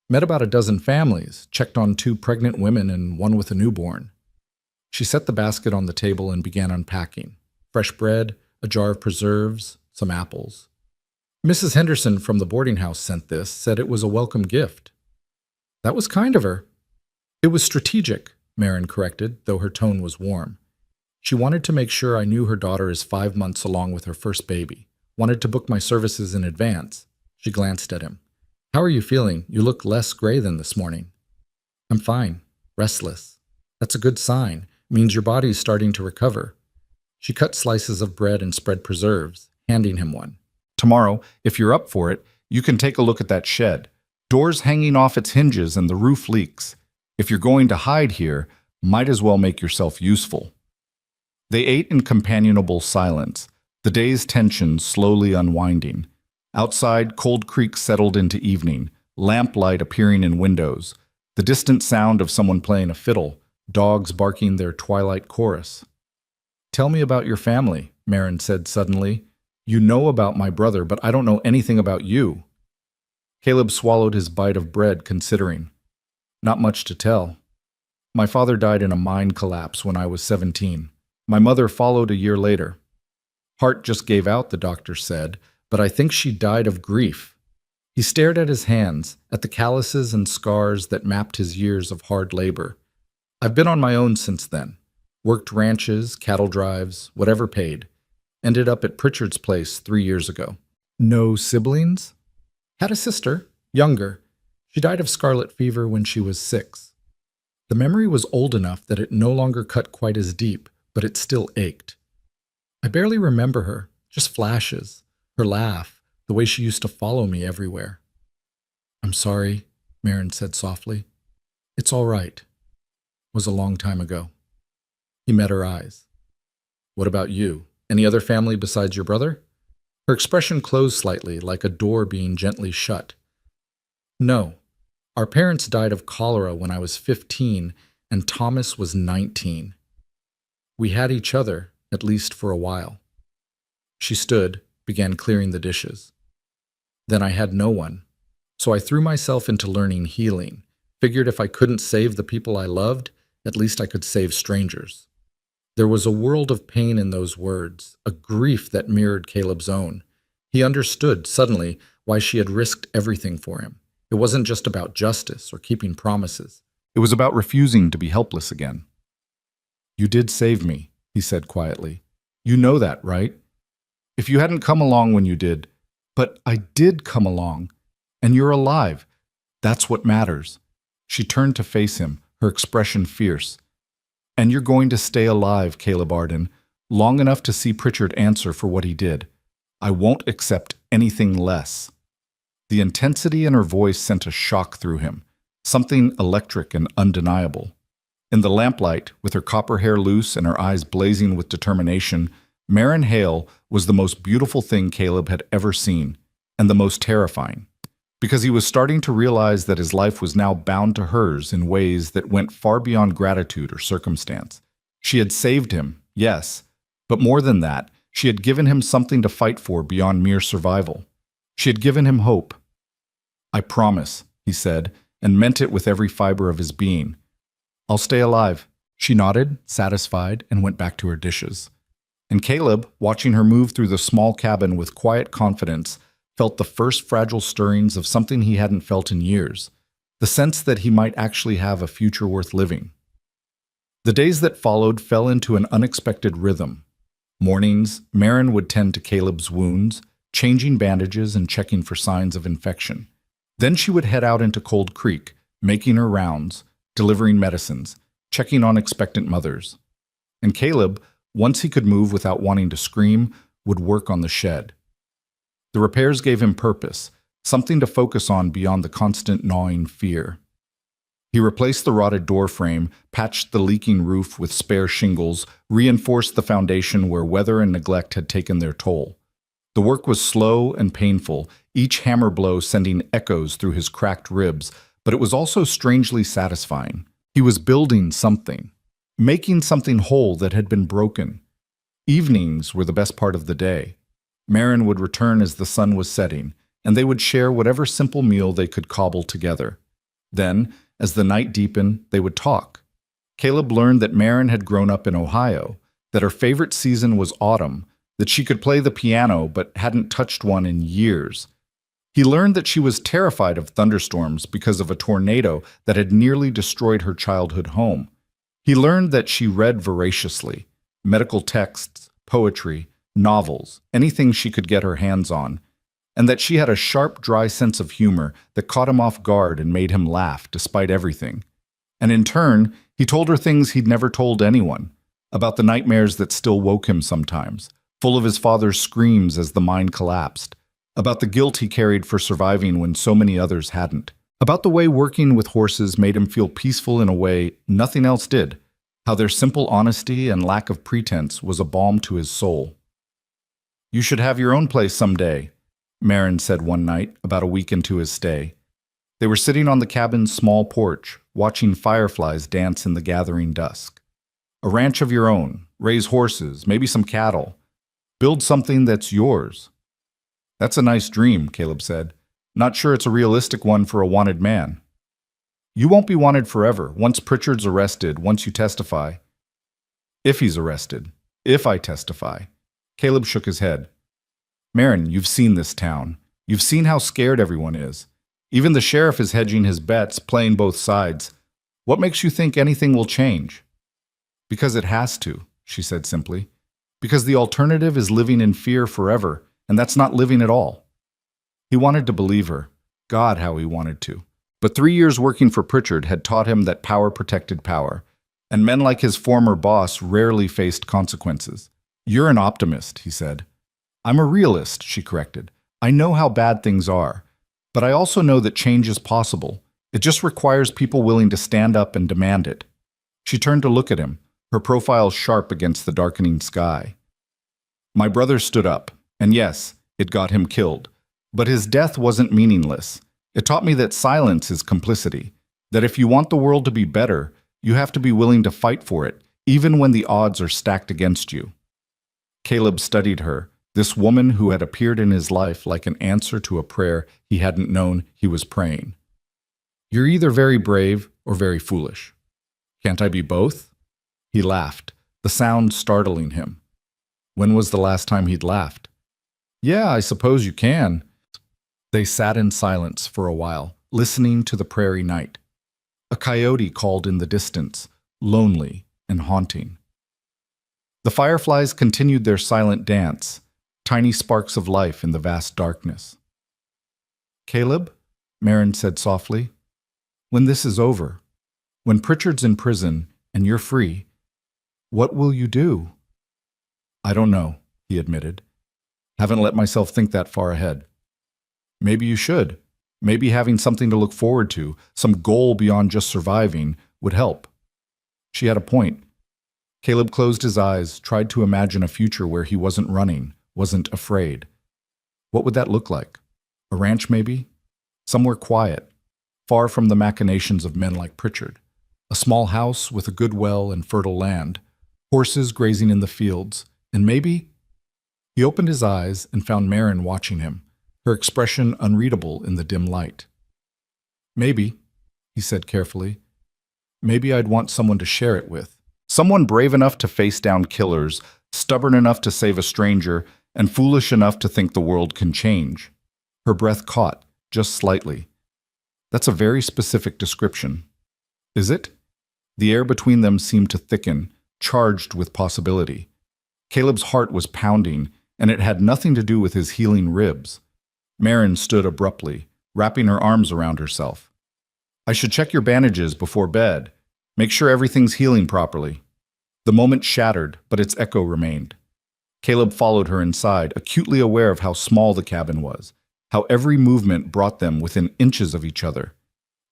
Met about a dozen families, checked on 2 pregnant women and 1 with a newborn." She set the basket on the table and began unpacking. Fresh bread, a jar of preserves, some apples. "Mrs. Henderson from the boarding house sent this, said it was a welcome gift." "That was kind of her." "It was strategic," Marin corrected, though her tone was warm. "She wanted to make sure I knew her daughter is 5 months along with her first baby. Wanted to book my services in advance." She glanced at him. "How are you feeling? You look less gray than this morning." "I'm fine. Restless." "That's a good sign. Means your body's starting to recover." She cut slices of bread and spread preserves, handing him one. "Tomorrow, if you're up for it, you can take a look at that shed. Doors hanging off its hinges and the roof leaks. If you're going to hide here, might as well make yourself useful." They ate in companionable silence, the day's tension slowly unwinding. Outside, Cold Creek settled into evening, lamplight appearing in windows, the distant sound of someone playing a fiddle, dogs barking their twilight chorus. "Tell me about your family," Marin said suddenly. "You know about my brother, but I don't know anything about you." Caleb swallowed his bite of bread, considering. "Not much to tell. My father died in a mine collapse when I was 17. My mother followed a year later. Heart just gave out, the doctor said, but I think she died of grief." He stared at his hands, at the calluses and scars that mapped his years of hard labor. "I've been on my own since then. Worked ranches, cattle drives, whatever paid. Ended up at Pritchard's place 3 years ago." "No siblings?" "Had a sister, younger. She died of scarlet fever when she was 6. The memory was old enough that it no longer cut quite as deep, but it still ached. I barely remember her, just flashes, her laugh, the way she used to follow me everywhere." "I'm sorry," Marin said softly. "It's all right. Was a long time ago." He met her eyes. "What about you? Any other family besides your brother?" Her expression closed slightly, like a door being gently shut. "No. Our parents died of cholera when I was 15, and Thomas was 19. We had each other, at least for a while." She stood, began clearing the dishes. "Then I had no one. So I threw myself into learning healing. Figured if I couldn't save the people I loved, at least I could save strangers." There was a world of pain in those words, a grief that mirrored Caleb's own. He understood, suddenly, why she had risked everything for him. It wasn't just about justice or keeping promises. It was about refusing to be helpless again. "You did save me," he said quietly. "You know that, right? If you hadn't come along when you did, but I did come along, and you're alive. That's what matters." She turned to face him, her expression fierce. "And you're going to stay alive, Caleb Arden, long enough to see Pritchard answer for what he did. I won't accept anything less." The intensity in her voice sent a shock through him, something electric and undeniable. In the lamplight, with her copper hair loose and her eyes blazing with determination, Marin Hale was the most beautiful thing Caleb had ever seen, and the most terrifying, because he was starting to realize that his life was now bound to hers in ways that went far beyond gratitude or circumstance. She had saved him, yes, but more than that, she had given him something to fight for beyond mere survival. She had given him hope. "I promise," he said, and meant it with every fiber of his being. "I'll stay alive." She nodded, satisfied, and went back to her dishes. And Caleb, watching her move through the small cabin with quiet confidence, felt the first fragile stirrings of something he hadn't felt in years, the sense that he might actually have a future worth living. The days that followed fell into an unexpected rhythm. Mornings, Marin would tend to Caleb's wounds, changing bandages and checking for signs of infection. Then she would head out into Cold Creek, making her rounds, delivering medicines, checking on expectant mothers. And Caleb, once he could move without wanting to scream, would work on the shed. The repairs gave him purpose, something to focus on beyond the constant gnawing fear. He replaced the rotted door frame, patched the leaking roof with spare shingles, reinforced the foundation where weather and neglect had taken their toll. The work was slow and painful, each hammer blow sending echoes through his cracked ribs, but it was also strangely satisfying. He was building something, making something whole that had been broken. Evenings were the best part of the day. Marin would return as the sun was setting, and they would share whatever simple meal they could cobble together. Then, as the night deepened, they would talk. Caleb learned that Marin had grown up in Ohio, that her favorite season was autumn, that she could play the piano but hadn't touched one in years. He learned that she was terrified of thunderstorms because of a tornado that had nearly destroyed her childhood home. He learned that she read voraciously, medical texts, poetry, novels, anything she could get her hands on, and that she had a sharp, dry sense of humor that caught him off guard and made him laugh despite everything. And in turn, he told her things he'd never told anyone, about the nightmares that still woke him sometimes, full of his father's screams as the mine collapsed, about the guilt he carried for surviving when so many others hadn't, about the way working with horses made him feel peaceful in a way nothing else did, how their simple honesty and lack of pretense was a balm to his soul. "You should have your own place someday," Marin said one night, about a week into his stay. They were sitting on the cabin's small porch, watching fireflies dance in the gathering dusk. "A ranch of your own, raise horses, maybe some cattle. Build something that's yours." "That's a nice dream," Caleb said. "Not sure it's a realistic one for a wanted man." "You won't be wanted forever, once Pritchard's arrested, once you testify." "If he's arrested. If I testify." Caleb shook his head. "Marin, you've seen this town. You've seen how scared everyone is. Even the sheriff is hedging his bets, playing both sides. What makes you think anything will change?" "Because it has to," she said simply. "Because the alternative is living in fear forever, and that's not living at all." He wanted to believe her. God, how he wanted to. But 3 years working for Pritchard had taught him that power protected power, and men like his former boss rarely faced consequences. "You're an optimist," he said. "I'm a realist," she corrected. "I know how bad things are, but I also know that change is possible. It just requires people willing to stand up and demand it." She turned to look at him, her profile sharp against the darkening sky. "My brother stood up, and yes, it got him killed. But his death wasn't meaningless. It taught me that silence is complicity, that if you want the world to be better, you have to be willing to fight for it, even when the odds are stacked against you." Caleb studied her, this woman who had appeared in his life like an answer to a prayer he hadn't known he was praying. "You're either very brave or very foolish. Can't I be both?" He laughed, the sound startling him. When was the last time he'd laughed? "Yeah, I suppose you can." They sat in silence for a while, listening to the prairie night. A coyote called in the distance, lonely and haunting. The fireflies continued their silent dance, tiny sparks of life in the vast darkness. "Caleb," Marin said softly, "when this is over, when Pritchard's in prison and you're free, what will you do?" "I don't know," he admitted. "Haven't let myself think that far ahead." "Maybe you should. Maybe having something to look forward to, some goal beyond just surviving, would help." She had a point. Caleb closed his eyes, tried to imagine a future where he wasn't running, wasn't afraid. What would that look like? A ranch, maybe? Somewhere quiet, far from the machinations of men like Pritchard. A small house with a good well and fertile land, horses grazing in the fields, and maybe... He opened his eyes and found Marin watching him, her expression unreadable in the dim light. "Maybe," he said carefully, "maybe I'd want someone to share it with. Someone brave enough to face down killers, stubborn enough to save a stranger, and foolish enough to think the world can change." Her breath caught, just slightly. "That's a very specific description." "Is it?" The air between them seemed to thicken, charged with possibility. Caleb's heart was pounding, and it had nothing to do with his healing ribs. Marin stood abruptly, wrapping her arms around herself. I should check your bandages before bed. Make sure everything's healing properly. The moment shattered, but its echo remained. Caleb followed her inside, acutely aware of how small the cabin was, how every movement brought them within inches of each other.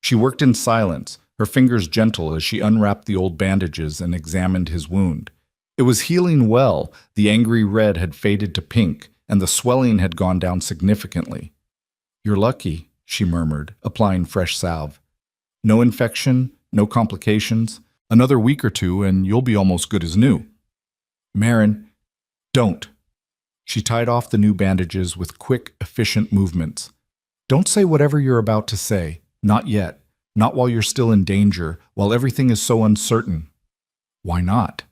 She worked in silence, her fingers gentle as she unwrapped the old bandages and examined his wound. It was healing well. The angry red had faded to pink, and the swelling had gone down significantly. "You're lucky," she murmured, applying fresh salve. "No infection, no complications. Another week or two, and you'll be almost good as new." "Marin, don't." She tied off the new bandages with quick, efficient movements. "Don't say whatever you're about to say. Not yet. Not while you're still in danger, while everything is so uncertain." "Why not?"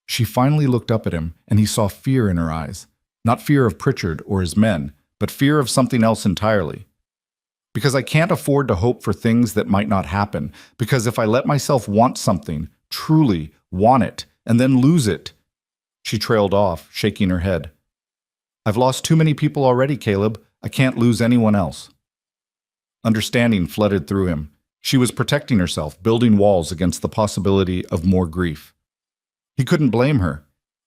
She finally looked up at him, and he saw fear in her eyes. Not fear of Pritchard or his men, but fear of something else entirely. "Because I can't afford to hope for things that might not happen. Because if I let myself want something, truly want it, and then lose it..." She trailed off, shaking her head. "I've lost too many people already, Caleb. I can't lose anyone else." Understanding flooded through him. She was protecting herself, building walls against the possibility of more grief. He couldn't blame her.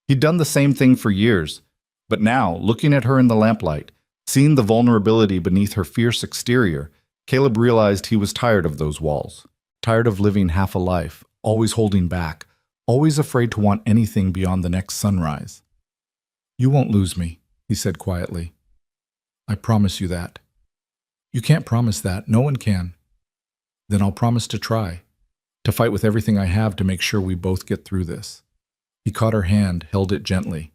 He'd done the same thing for years. But now, looking at her in the lamplight, seeing the vulnerability beneath her fierce exterior, Caleb realized he was tired of those walls. Tired of living half a life, always holding back, always afraid to want anything beyond the next sunrise. "You won't lose me," he said quietly. "I promise you that." "You can't promise that. No one can." "Then I'll promise to try. To fight with everything I have to make sure we both get through this." He caught her hand, held it gently.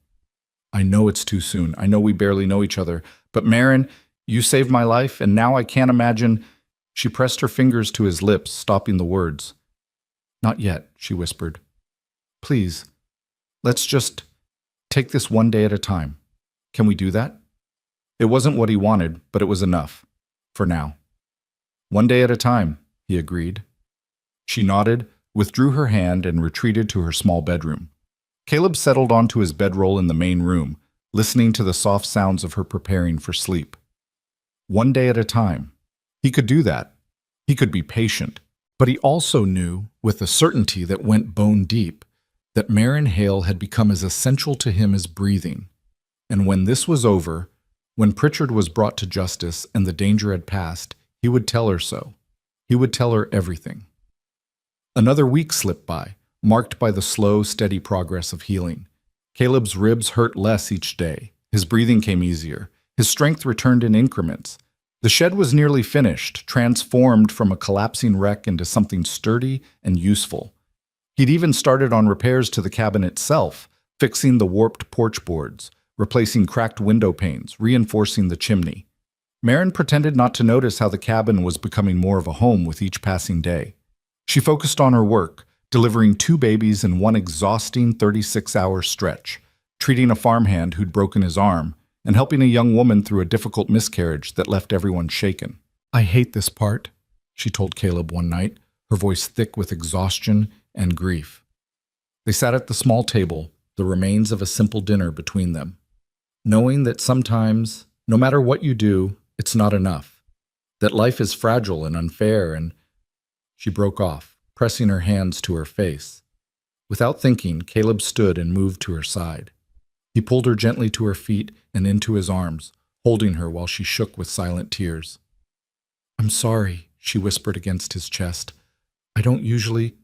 "I know it's too soon. I know we barely know each other. But Marin, you saved my life, and now I can't imagine..." She pressed her fingers to his lips, stopping the words. "Not yet," she whispered. "Please, let's just take this one day at a time. Can we do that?" It wasn't what he wanted, but it was enough. For now. "One day at a time," he agreed. She nodded, withdrew her hand, and retreated to her small bedroom. Caleb settled onto his bedroll in the main room, listening to the soft sounds of her preparing for sleep. One day at a time. He could do that. He could be patient. But he also knew, with a certainty that went bone deep, that Marin Hale had become as essential to him as breathing. And when this was over, when Pritchard was brought to justice and the danger had passed, he would tell her so. He would tell her everything. Another week slipped by, marked by the slow, steady progress of healing. Caleb's ribs hurt less each day. His breathing came easier. His strength returned in increments. The shed was nearly finished, transformed from a collapsing wreck into something sturdy and useful. He'd even started on repairs to the cabin itself, fixing the warped porch boards, replacing cracked window panes, reinforcing the chimney. Marin pretended not to notice how the cabin was becoming more of a home with each passing day. She focused on her work, delivering 2 babies in one exhausting 36-hour stretch, treating a farmhand who'd broken his arm, and helping a young woman through a difficult miscarriage that left everyone shaken. "I hate this part," she told Caleb one night, her voice thick with exhaustion and grief. They sat at the small table, the remains of a simple dinner between them, knowing that sometimes, no matter what you do, it's not enough, that life is fragile and unfair, and... She broke off, pressing her hands to her face. Without thinking, Caleb stood and moved to her side. He pulled her gently to her feet and into his arms, holding her while she shook with silent tears. "I'm sorry," she whispered against his chest. "I don't usually..."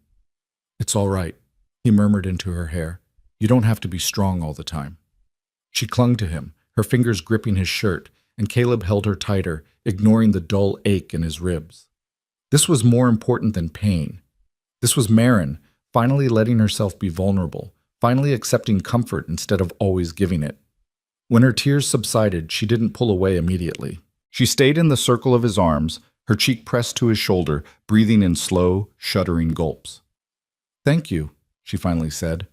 "It's all right," he murmured into her hair. "You don't have to be strong all the time." She clung to him, her fingers gripping his shirt, and Caleb held her tighter, ignoring the dull ache in his ribs. This was more important than pain. This was Marin, finally letting herself be vulnerable, finally accepting comfort instead of always giving it. When her tears subsided, she didn't pull away immediately. She stayed in the circle of his arms, her cheek pressed to his shoulder, breathing in slow, shuddering gulps. "Thank you," she finally said.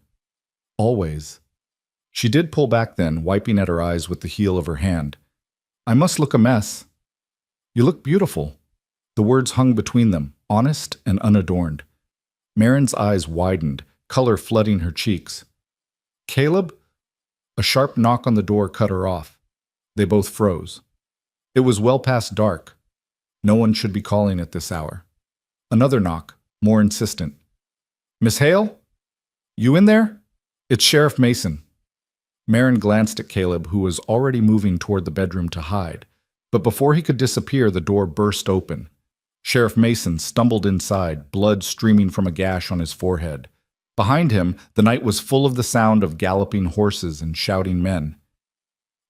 "Always." She did pull back then, wiping at her eyes with the heel of her hand. "I must look a mess." "You look beautiful." The words hung between them, honest and unadorned. Marin's eyes widened, color flooding her cheeks. "Caleb?" A sharp knock on the door cut her off. They both froze. It was well past dark. No one should be calling at this hour. Another knock, more insistent. Miss Hale? You in there? It's Sheriff Mason. Marin glanced at Caleb, who was already moving toward the bedroom to hide. But before he could disappear, the door burst open. Sheriff Mason stumbled inside, blood streaming from a gash on his forehead. Behind him, the night was full of the sound of galloping horses and shouting men.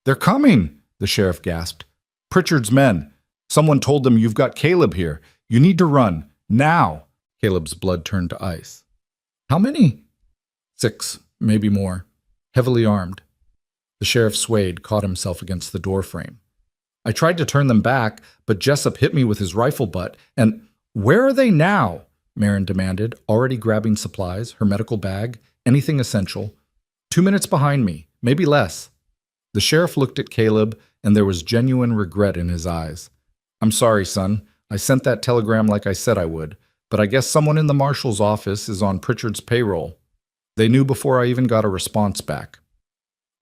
They're coming, the sheriff gasped. Pritchard's men. Someone told them you've got Caleb here. You need to run. Now. Caleb's blood turned to ice. How many? 6, maybe more. Heavily armed. The sheriff swayed, caught himself against the doorframe. I tried to turn them back, but Jessup hit me with his rifle butt, and where are they now? Marin demanded, already grabbing supplies, her medical bag, anything essential. 2 minutes behind me, maybe less. The sheriff looked at Caleb, and there was genuine regret in his eyes. I'm sorry, son. I sent that telegram like I said I would, but I guess someone in the marshal's office is on Pritchard's payroll. They knew before I even got a response back.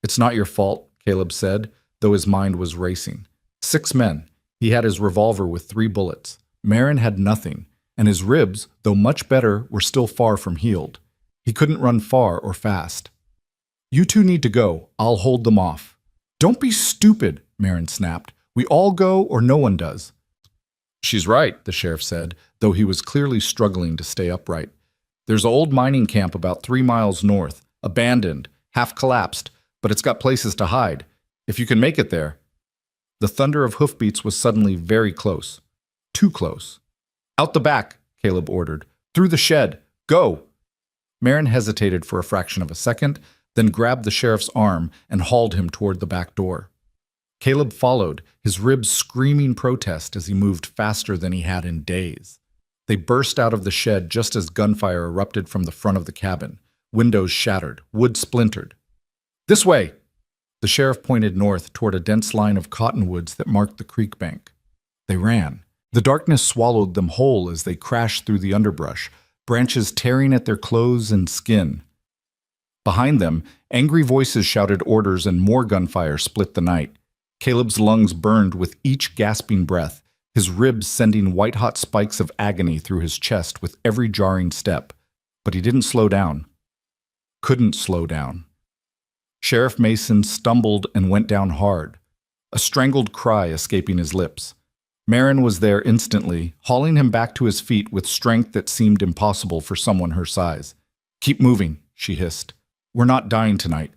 It's not your fault, Caleb said, though his mind was racing. 6 men. He had his revolver with 3 bullets. Marin had nothing, and his ribs, though much better, were still far from healed. He couldn't run far or fast. You two need to go. I'll hold them off. Don't be stupid, Marin snapped. We all go or no one does. She's right, the sheriff said, though he was clearly struggling to stay upright. There's an old mining camp about 3 miles north, abandoned, half collapsed, but it's got places to hide. If you can make it there. The thunder of hoofbeats was suddenly very close. Too close. Out the back, Caleb ordered. Through the shed. Go! Marin hesitated for a fraction of a second, then grabbed the sheriff's arm and hauled him toward the back door. Caleb followed, his ribs screaming protest as he moved faster than he had in days. They burst out of the shed just as gunfire erupted from the front of the cabin. Windows shattered, wood splintered. This way! The sheriff pointed north toward a dense line of cottonwoods that marked the creek bank. They ran. The darkness swallowed them whole as they crashed through the underbrush, branches tearing at their clothes and skin. Behind them, angry voices shouted orders and more gunfire split the night. Caleb's lungs burned with each gasping breath, his ribs sending white-hot spikes of agony through his chest with every jarring step. But he didn't slow down. Couldn't slow down. Sheriff Mason stumbled and went down hard, a strangled cry escaping his lips. Marin was there instantly, hauling him back to his feet with strength that seemed impossible for someone her size. Keep moving, she hissed. We're not dying tonight.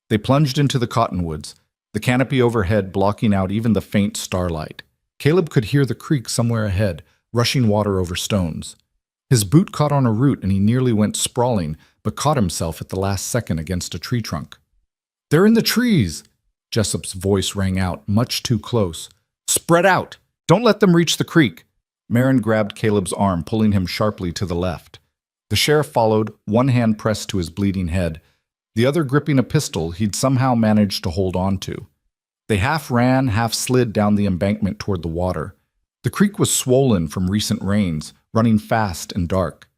They plunged into the cottonwoods, the canopy overhead blocking out even the faint starlight. Caleb could hear the creek somewhere ahead, rushing water over stones. His boot caught on a root and he nearly went sprawling, but caught himself at the last second against a tree trunk. They're in the trees! Jessup's voice rang out, much too close. Spread out! Don't let them reach the creek! Marin grabbed Caleb's arm, pulling him sharply to the left. The sheriff followed, one hand pressed to his bleeding head, the other gripping a pistol he'd somehow managed to hold on to. They half ran, half slid down the embankment toward the water. The creek was swollen from recent rains, running fast and dark.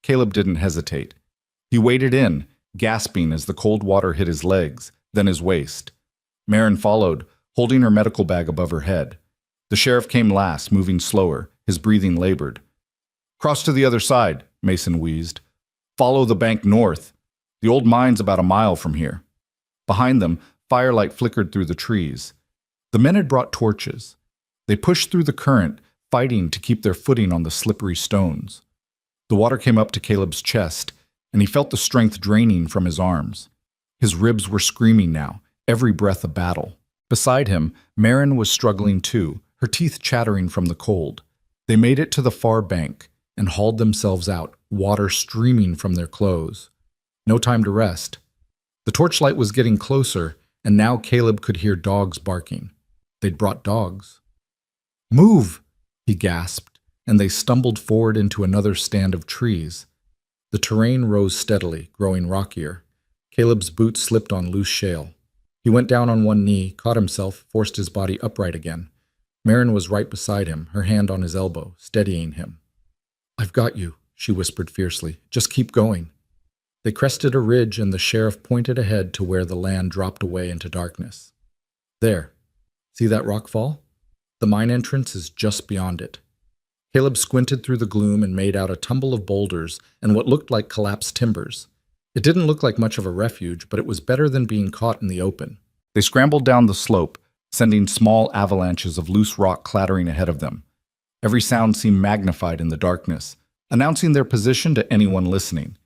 Caleb didn't hesitate. He waded in, gasping as the cold water hit his legs, then his waist. Marin followed, holding her medical bag above her head. The sheriff came last, moving slower, his breathing labored. Cross to the other side, Mason wheezed. Follow the bank north. The old mine's about a mile from here. Behind them, firelight flickered through the trees. The men had brought torches. They pushed through the current, fighting to keep their footing on the slippery stones. The water came up to Caleb's chest, and he felt the strength draining from his arms. His ribs were screaming now, every breath a battle. Beside him, Marin was struggling too, her teeth chattering from the cold. They made it to the far bank and hauled themselves out, water streaming from their clothes. No time to rest. The torchlight was getting closer, and now Caleb could hear dogs barking. They'd brought dogs. Move, he gasped, and they stumbled forward into another stand of trees. The terrain rose steadily, growing rockier. Caleb's boots slipped on loose shale. He went down on one knee, caught himself, forced his body upright again. Marin was right beside him, her hand on his elbow, steadying him. I've got you, she whispered fiercely. Just keep going. They crested a ridge, and the sheriff pointed ahead to where the land dropped away into darkness. There. See that rock fall? The mine entrance is just beyond it. Caleb squinted through the gloom and made out a tumble of boulders and what looked like collapsed timbers. It didn't look like much of a refuge, but it was better than being caught in the open. They scrambled down the slope, sending small avalanches of loose rock clattering ahead of them. Every sound seemed magnified in the darkness, announcing their position to anyone listening.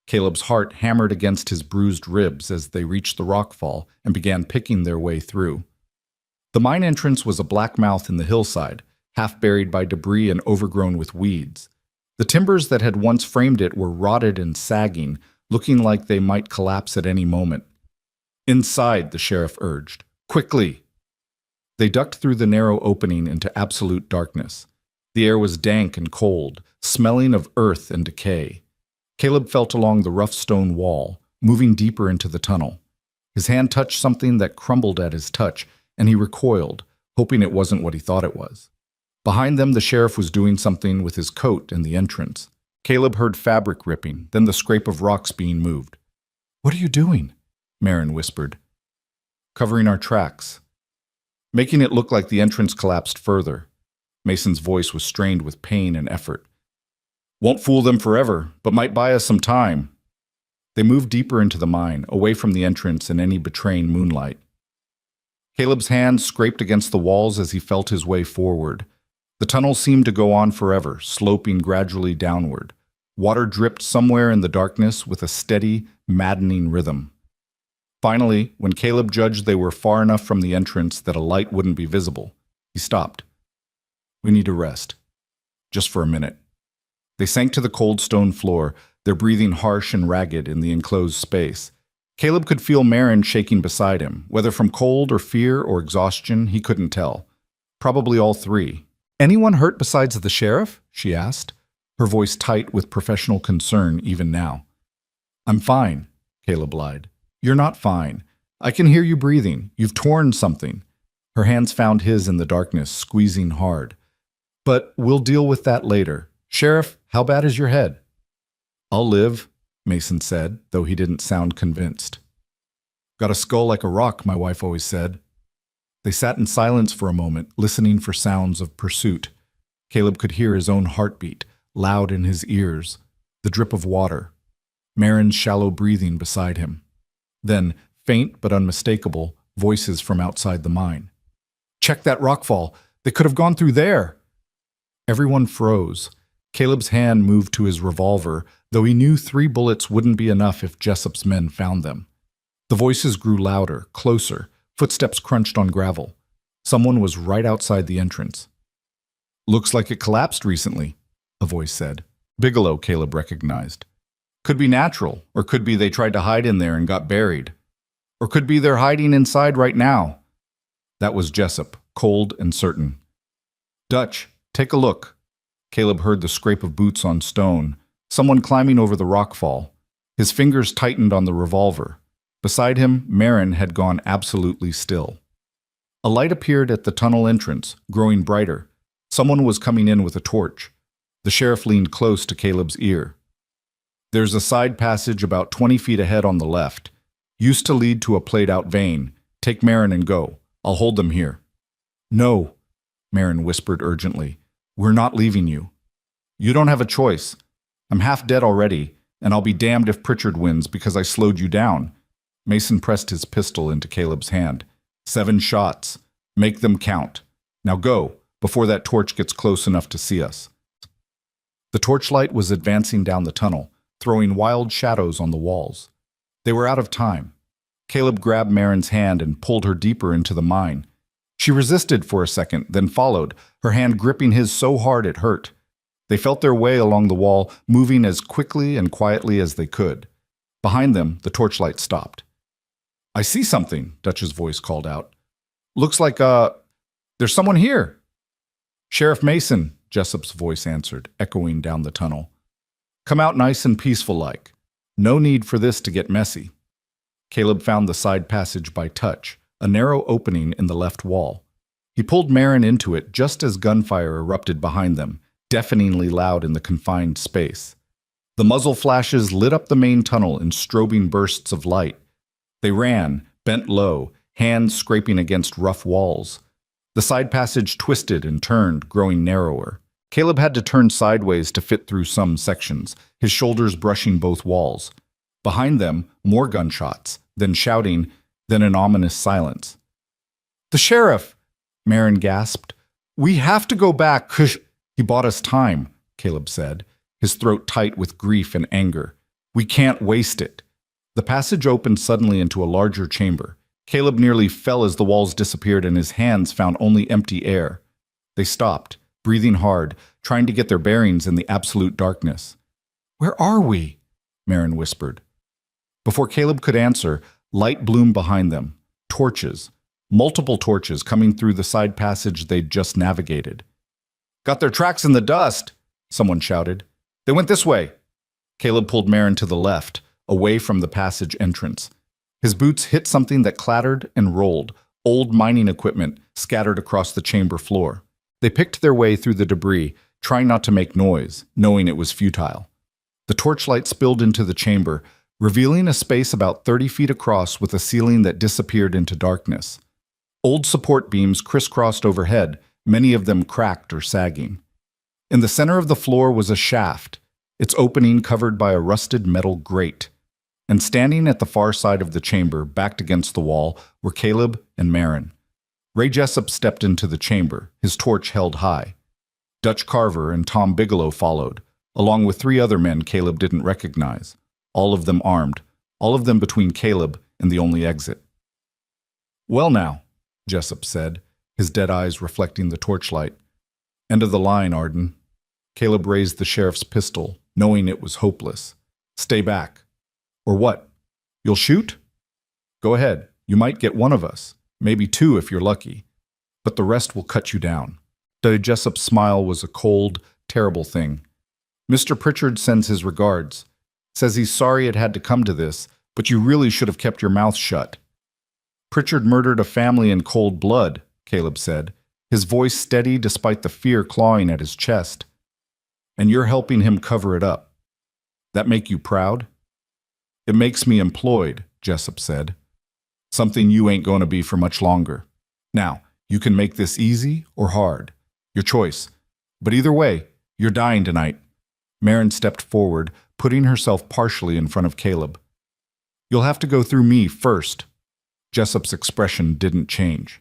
Caleb's heart hammered against his bruised ribs as they reached the rockfall and began picking their way through. The mine entrance was a black mouth in the hillside, half buried by debris and overgrown with weeds. The timbers that had once framed it were rotted and sagging, looking like they might collapse at any moment. "Inside," the sheriff urged. "Quickly!" They ducked through the narrow opening into absolute darkness. The air was dank and cold, smelling of earth and decay. Caleb felt along the rough stone wall, moving deeper into the tunnel. His hand touched something that crumbled at his touch, and he recoiled, hoping it wasn't what he thought it was. Behind them, the sheriff was doing something with his coat in the entrance. Caleb heard fabric ripping, then the scrape of rocks being moved. "What are you doing?" Marin whispered. "Covering our tracks. Making it look like the entrance collapsed further." Mason's voice was strained with pain and effort. "Won't fool them forever, but might buy us some time." They moved deeper into the mine, away from the entrance and any betraying moonlight. Caleb's hand scraped against the walls as he felt his way forward. The tunnel seemed to go on forever, sloping gradually downward. Water dripped somewhere in the darkness with a steady, maddening rhythm. Finally, when Caleb judged they were far enough from the entrance that a light wouldn't be visible, he stopped. "We need to rest. Just for a minute." They sank to the cold stone floor, their breathing harsh and ragged in the enclosed space. Caleb could feel Marin shaking beside him, whether from cold or fear or exhaustion, he couldn't tell. Probably all three. "Anyone hurt besides the sheriff?" she asked, her voice tight with professional concern even now. "I'm fine," Caleb lied. "You're not fine. I can hear you breathing. You've torn something." Her hands found his in the darkness, squeezing hard. "But we'll deal with that later. Sheriff, how bad is your head?" "I'll live," Mason said, though he didn't sound convinced. "Got a skull like a rock," my wife always said. They sat in silence for a moment, listening for sounds of pursuit. Caleb could hear his own heartbeat, loud in his ears, the drip of water, Marin's shallow breathing beside him. Then, faint but unmistakable, voices from outside the mine. "Check that rockfall! They could have gone through there!" Everyone froze. Caleb's hand moved to his revolver, though he knew 3 bullets wouldn't be enough if Jessup's men found them. The voices grew louder, closer. Footsteps crunched on gravel. Someone was right outside the entrance. "Looks like it collapsed recently," a voice said. Bigelow, Caleb recognized. Could be natural, or could be they tried to hide in there and got buried. Or could be they're hiding inside right now. That was Jessup, cold and certain. "Dutch, take a look." Caleb heard the scrape of boots on stone, someone climbing over the rockfall. His fingers tightened on the revolver. Beside him, Marin had gone absolutely still. A light appeared at the tunnel entrance, growing brighter. Someone was coming in with a torch. The sheriff leaned close to Caleb's ear. "There's a side passage about 20 feet ahead on the left. Used to lead to a played-out vein. Take Marin and go. I'll hold them here." "No," Marin whispered urgently. "We're not leaving you. You don't have a choice. I'm half dead already, and I'll be damned if Pritchard wins because I slowed you down." Mason pressed his pistol into Caleb's hand. 7 shots. Make them count. Now go, before that torch gets close enough to see us. The torchlight was advancing down the tunnel, throwing wild shadows on the walls. They were out of time. Caleb grabbed Marin's hand and pulled her deeper into the mine. She resisted for a second, then followed, her hand gripping his so hard it hurt. They felt their way along the wall, moving as quickly and quietly as they could. Behind them, the torchlight stopped. "I see something," Dutch's voice called out. "Looks like, there's someone here." "Sheriff Mason," Jessup's voice answered, echoing down the tunnel. "Come out nice and peaceful-like. No need for this to get messy." Caleb found the side passage by touch, a narrow opening in the left wall. He pulled Marin into it just as gunfire erupted behind them, deafeningly loud in the confined space. The muzzle flashes lit up the main tunnel in strobing bursts of light. They ran, bent low, hands scraping against rough walls. The side passage twisted and turned, growing narrower. Caleb had to turn sideways to fit through some sections, his shoulders brushing both walls. Behind them, more gunshots, then shouting, then an ominous silence. "The sheriff!" Marin gasped. "We have to go back. He bought us time," Caleb said, his throat tight with grief and anger. "We can't waste it." The passage opened suddenly into a larger chamber. Caleb nearly fell as the walls disappeared and his hands found only empty air. They stopped, breathing hard, trying to get their bearings in the absolute darkness. "Where are we?" Marin whispered. Before Caleb could answer, light bloomed behind them. Torches. Multiple torches coming through the side passage they'd just navigated. "Got their tracks in the dust," someone shouted. "They went this way." Caleb pulled Marin to the left, away from the passage entrance. His boots hit something that clattered and rolled, old mining equipment scattered across the chamber floor. They picked their way through the debris, trying not to make noise, knowing it was futile. The torchlight spilled into the chamber, revealing a space about 30 feet across with a ceiling that disappeared into darkness. Old support beams crisscrossed overhead, many of them cracked or sagging. In the center of the floor was a shaft, its opening covered by a rusted metal grate. And standing at the far side of the chamber, backed against the wall, were Caleb and Marin. Ray Jessup stepped into the chamber, his torch held high. Dutch Carver and Tom Bigelow followed, along with 3 other men Caleb didn't recognize, all of them armed, all of them between Caleb and the only exit. "Well now," Jessup said, his dead eyes reflecting the torchlight. "End of the line, Arden." Caleb raised the sheriff's pistol, knowing it was hopeless. "Stay back." "Or what? You'll shoot?" "Go ahead. You might get one of us, maybe 2 if you're lucky. But the rest will cut you down." Jessup's smile was a cold, terrible thing. "Mr. Pritchard sends his regards. Says he's sorry it had to come to this, but you really should have kept your mouth shut." "Pritchard murdered a family in cold blood," Caleb said, his voice steady despite the fear clawing at his chest. "And you're helping him cover it up. That make you proud?" "It makes me employed," Jessup said. "Something you ain't going to be for much longer. Now, you can make this easy or hard. Your choice. But either way, you're dying tonight." Marin stepped forward, putting herself partially in front of Caleb. "You'll have to go through me first." Jessup's expression didn't change.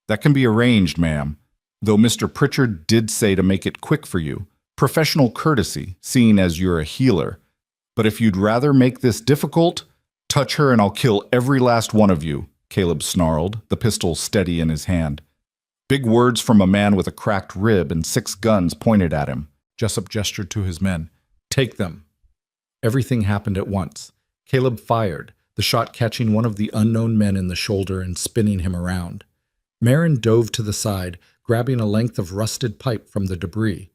"That can be arranged, ma'am, though Mr. Pritchard did say to make it quick for you. Professional courtesy, seeing as you're a healer. But if you'd rather make this difficult, touch her and I'll kill every last one of you," Caleb snarled, the pistol steady in his hand. Big words from a man with a cracked rib and 6 guns pointed at him. Jessup gestured to his men. "Take them." Everything happened at once. Caleb fired, the shot catching one of the unknown men in the shoulder and spinning him around. Marin dove to the side, grabbing a length of rusted pipe from the debris.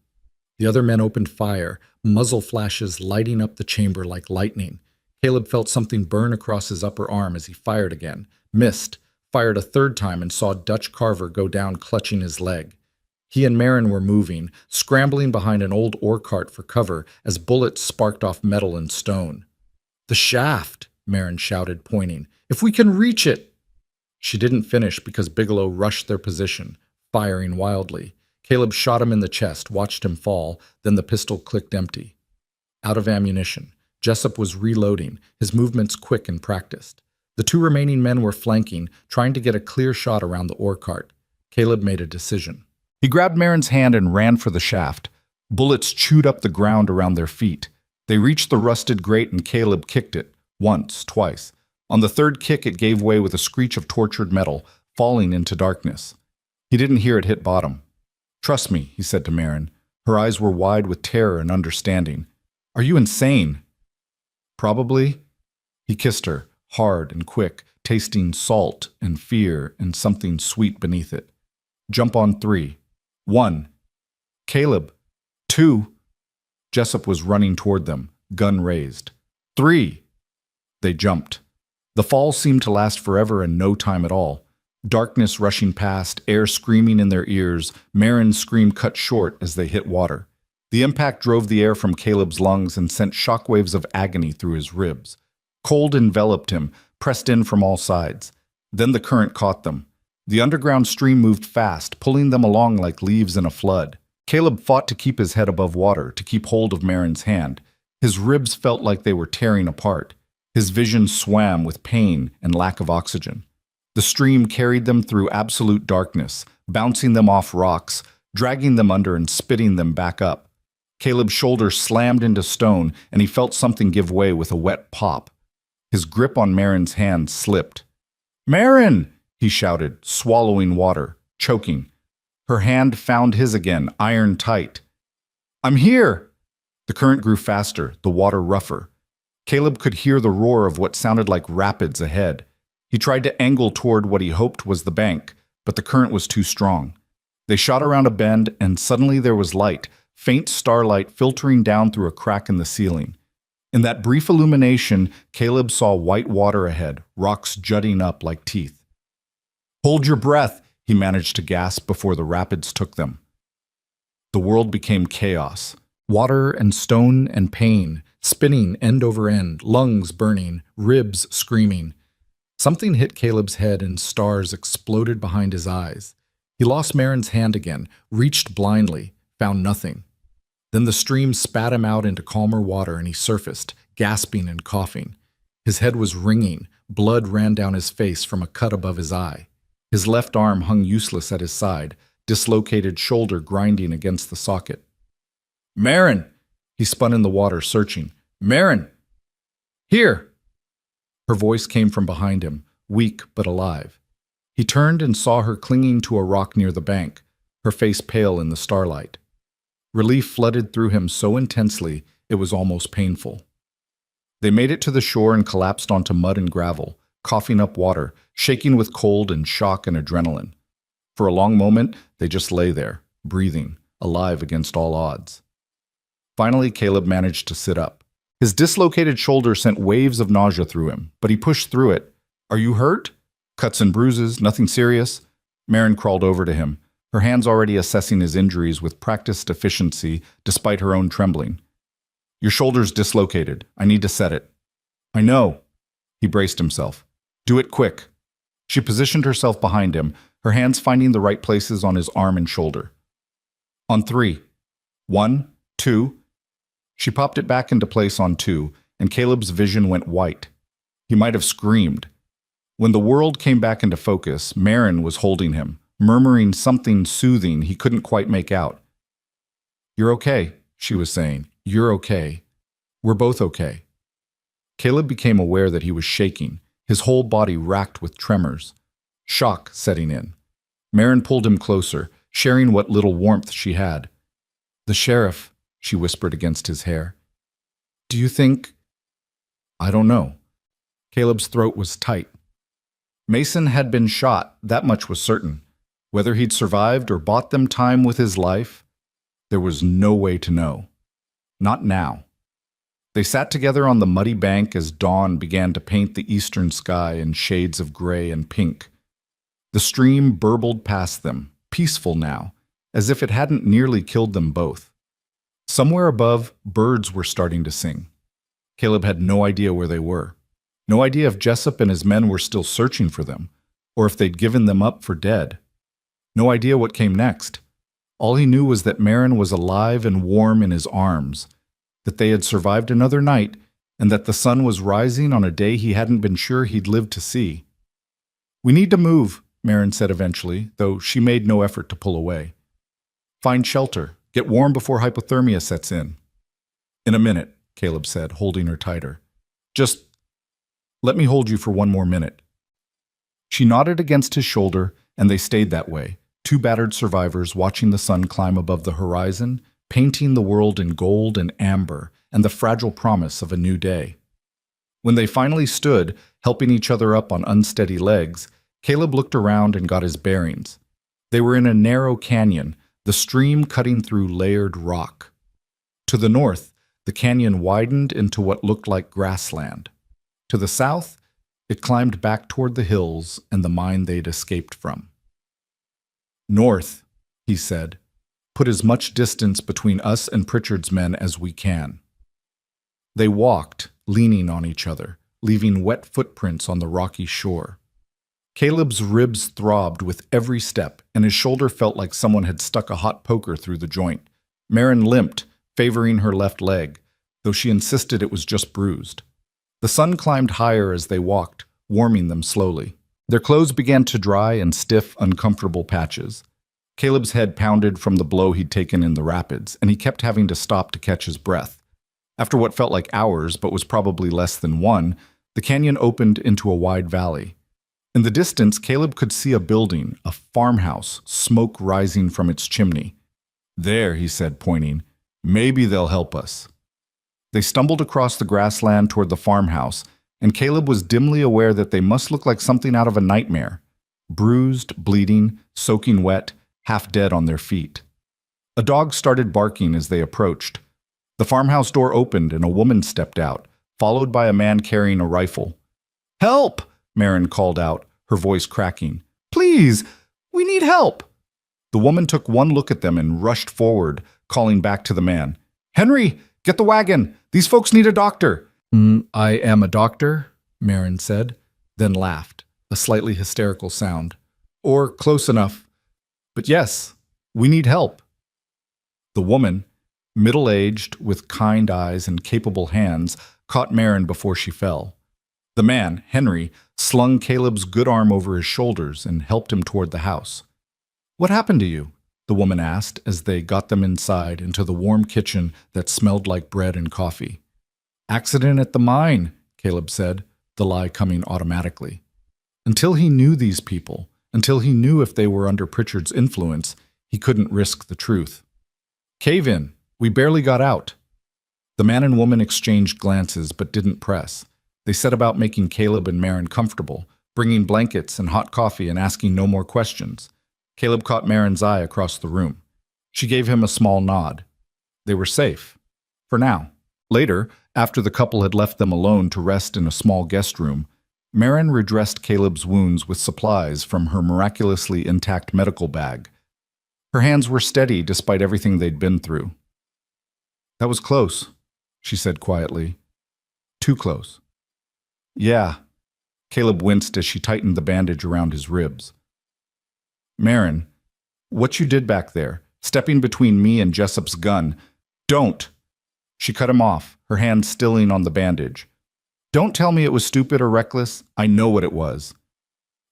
The other men opened fire, muzzle flashes lighting up the chamber like lightning. Caleb felt something burn across his upper arm as he fired again, missed, fired a 3rd time and saw Dutch Carver go down clutching his leg. He and Marin were moving, scrambling behind an old ore cart for cover as bullets sparked off metal and stone. "The shaft!" Marin shouted, pointing. "If we can reach it!" She didn't finish because Bigelow rushed their position, firing wildly. Caleb shot him in the chest, watched him fall, then the pistol clicked empty. Out of ammunition. Jessup was reloading, his movements quick and practiced. The 2 remaining men were flanking, trying to get a clear shot around the ore cart. Caleb made a decision. He grabbed Marin's hand and ran for the shaft. Bullets chewed up the ground around their feet. They reached the rusted grate and Caleb kicked it, once, twice. On the 3rd kick it gave way with a screech of tortured metal, falling into darkness. He didn't hear it hit bottom. "Trust me," he said to Marin. Her eyes were wide with terror and understanding. "Are you insane?" "Probably." He kissed her, hard and quick, tasting salt and fear and something sweet beneath it. "Jump on 3. 1. Caleb. 2. Jessup was running toward them, gun raised. 3. They jumped. The fall seemed to last forever and no time at all. Darkness rushing past, air screaming in their ears, Marin's scream cut short as they hit water. The impact drove the air from Caleb's lungs and sent shockwaves of agony through his ribs. Cold enveloped him, pressed in from all sides. Then the current caught them. The underground stream moved fast, pulling them along like leaves in a flood. Caleb fought to keep his head above water, to keep hold of Marin's hand. His ribs felt like they were tearing apart. His vision swam with pain and lack of oxygen. The stream carried them through absolute darkness, bouncing them off rocks, dragging them under and spitting them back up. Caleb's shoulder slammed into stone, and he felt something give way with a wet pop. His grip on Marin's hand slipped. "Marin!" he shouted, swallowing water, choking. Her hand found his again, iron tight. "I'm here!" The current grew faster, the water rougher. Caleb could hear the roar of what sounded like rapids ahead. He tried to angle toward what he hoped was the bank, but the current was too strong. They shot around a bend, and suddenly there was light, faint starlight filtering down through a crack in the ceiling. In that brief illumination, Caleb saw white water ahead, rocks jutting up like teeth. "Hold your breath," he managed to gasp before the rapids took them. The world became chaos. Water and stone and pain, spinning end over end, lungs burning, ribs screaming. Something hit Caleb's head and stars exploded behind his eyes. He lost Marin's hand again, reached blindly, found nothing. Then the stream spat him out into calmer water and he surfaced, gasping and coughing. His head was ringing, blood ran down his face from a cut above his eye. His left arm hung useless at his side, dislocated shoulder grinding against the socket. "Marin!" He spun in the water, searching. "Marin! Here!" Her voice came from behind him, weak but alive. He turned and saw her clinging to a rock near the bank, her face pale in the starlight. Relief flooded through him so intensely it was almost painful. They made it to the shore and collapsed onto mud and gravel, coughing up water, shaking with cold and shock and adrenaline. For a long moment, they just lay there, breathing, alive against all odds. Finally, Caleb managed to sit up. His dislocated shoulder sent waves of nausea through him, but he pushed through it. "Are you hurt?" "Cuts and bruises, nothing serious." Marin crawled over to him, her hands already assessing his injuries with practiced efficiency despite her own trembling. "Your shoulder's dislocated. I need to set it." "I know." He braced himself. "Do it quick." She positioned herself behind him, her hands finding the right places on his arm and shoulder. "On 3. 1, 2. She popped it back into place on 2, and Caleb's vision went white. He might have screamed. When the world came back into focus, Marin was holding him, murmuring something soothing he couldn't quite make out. "You're okay," she was saying. "You're okay. We're both okay." Caleb became aware that he was shaking, his whole body racked with tremors. Shock setting in. Marin pulled him closer, sharing what little warmth she had. "The sheriff," she whispered against his hair. "Do you think—" "I don't know." Caleb's throat was tight. Mason had been shot, that much was certain. Whether he'd survived or bought them time with his life, there was no way to know. Not now. They sat together on the muddy bank as dawn began to paint the eastern sky in shades of gray and pink. The stream burbled past them, peaceful now, as if it hadn't nearly killed them both. Somewhere above, birds were starting to sing. Caleb had no idea where they were. No idea if Jessup and his men were still searching for them, or if they'd given them up for dead. No idea what came next. All he knew was that Marin was alive and warm in his arms, that they had survived another night, and that the sun was rising on a day he hadn't been sure he'd live to see. "We need to move," Marin said eventually, though she made no effort to pull away. "Find shelter. Get warm before hypothermia sets in." "In a minute," Caleb said, holding her tighter. "Just let me hold you for one more minute." She nodded against his shoulder, and they stayed that way, two battered survivors watching the sun climb above the horizon, painting the world in gold and amber and the fragile promise of a new day. When they finally stood, helping each other up on unsteady legs, Caleb looked around and got his bearings. They were in a narrow canyon, the stream cutting through layered rock. To the north, the canyon widened into what looked like grassland. To the south, it climbed back toward the hills and the mine they'd escaped from. "North," he said. "Put as much distance between us and Pritchard's men as we can." They walked, leaning on each other, leaving wet footprints on the rocky shore. Caleb's ribs throbbed with every step, and his shoulder felt like someone had stuck a hot poker through the joint. Marin limped, favoring her left leg, though she insisted it was just bruised. The sun climbed higher as they walked, warming them slowly. Their clothes began to dry in stiff, uncomfortable patches. Caleb's head pounded from the blow he'd taken in the rapids, and he kept having to stop to catch his breath. After what felt like hours, but was probably less than one, the canyon opened into a wide valley. In the distance, Caleb could see a building, a farmhouse, smoke rising from its chimney. "There," he said, pointing. "Maybe they'll help us." They stumbled across the grassland toward the farmhouse, and Caleb was dimly aware that they must look like something out of a nightmare. Bruised, bleeding, soaking wet, half dead on their feet. A dog started barking as they approached. The farmhouse door opened and a woman stepped out, followed by a man carrying a rifle. "Help!" Marin called out, her voice cracking. "Please, we need help!" The woman took one look at them and rushed forward, calling back to the man. "Henry, get the wagon! These folks need a doctor!" "I am a doctor," Marin said, then laughed, a slightly hysterical sound. "Or close enough. But yes, we need help." The woman, middle-aged, with kind eyes and capable hands, caught Marin before she fell. The man, Henry, slung Caleb's good arm over his shoulders and helped him toward the house. "What happened to you?" the woman asked as they got them inside into the warm kitchen that smelled like bread and coffee. "Accident at the mine," Caleb said, the lie coming automatically. Until he knew these people, until he knew if they were under Pritchard's influence, he couldn't risk the truth. "Cave in. We barely got out." The man and woman exchanged glances but didn't press. They set about making Caleb and Marin comfortable, bringing blankets and hot coffee and asking no more questions. Caleb caught Marin's eye across the room. She gave him a small nod. They were safe. For now. Later, after the couple had left them alone to rest in a small guest room, Marin redressed Caleb's wounds with supplies from her miraculously intact medical bag. Her hands were steady despite everything they'd been through. "That was close," she said quietly. "Too close." "Yeah." Caleb winced as she tightened the bandage around his ribs. "Marin, what you did back there, stepping between me and Jessup's gun, don't!" She cut him off, her hand stilling on the bandage. "Don't tell me it was stupid or reckless. I know what it was.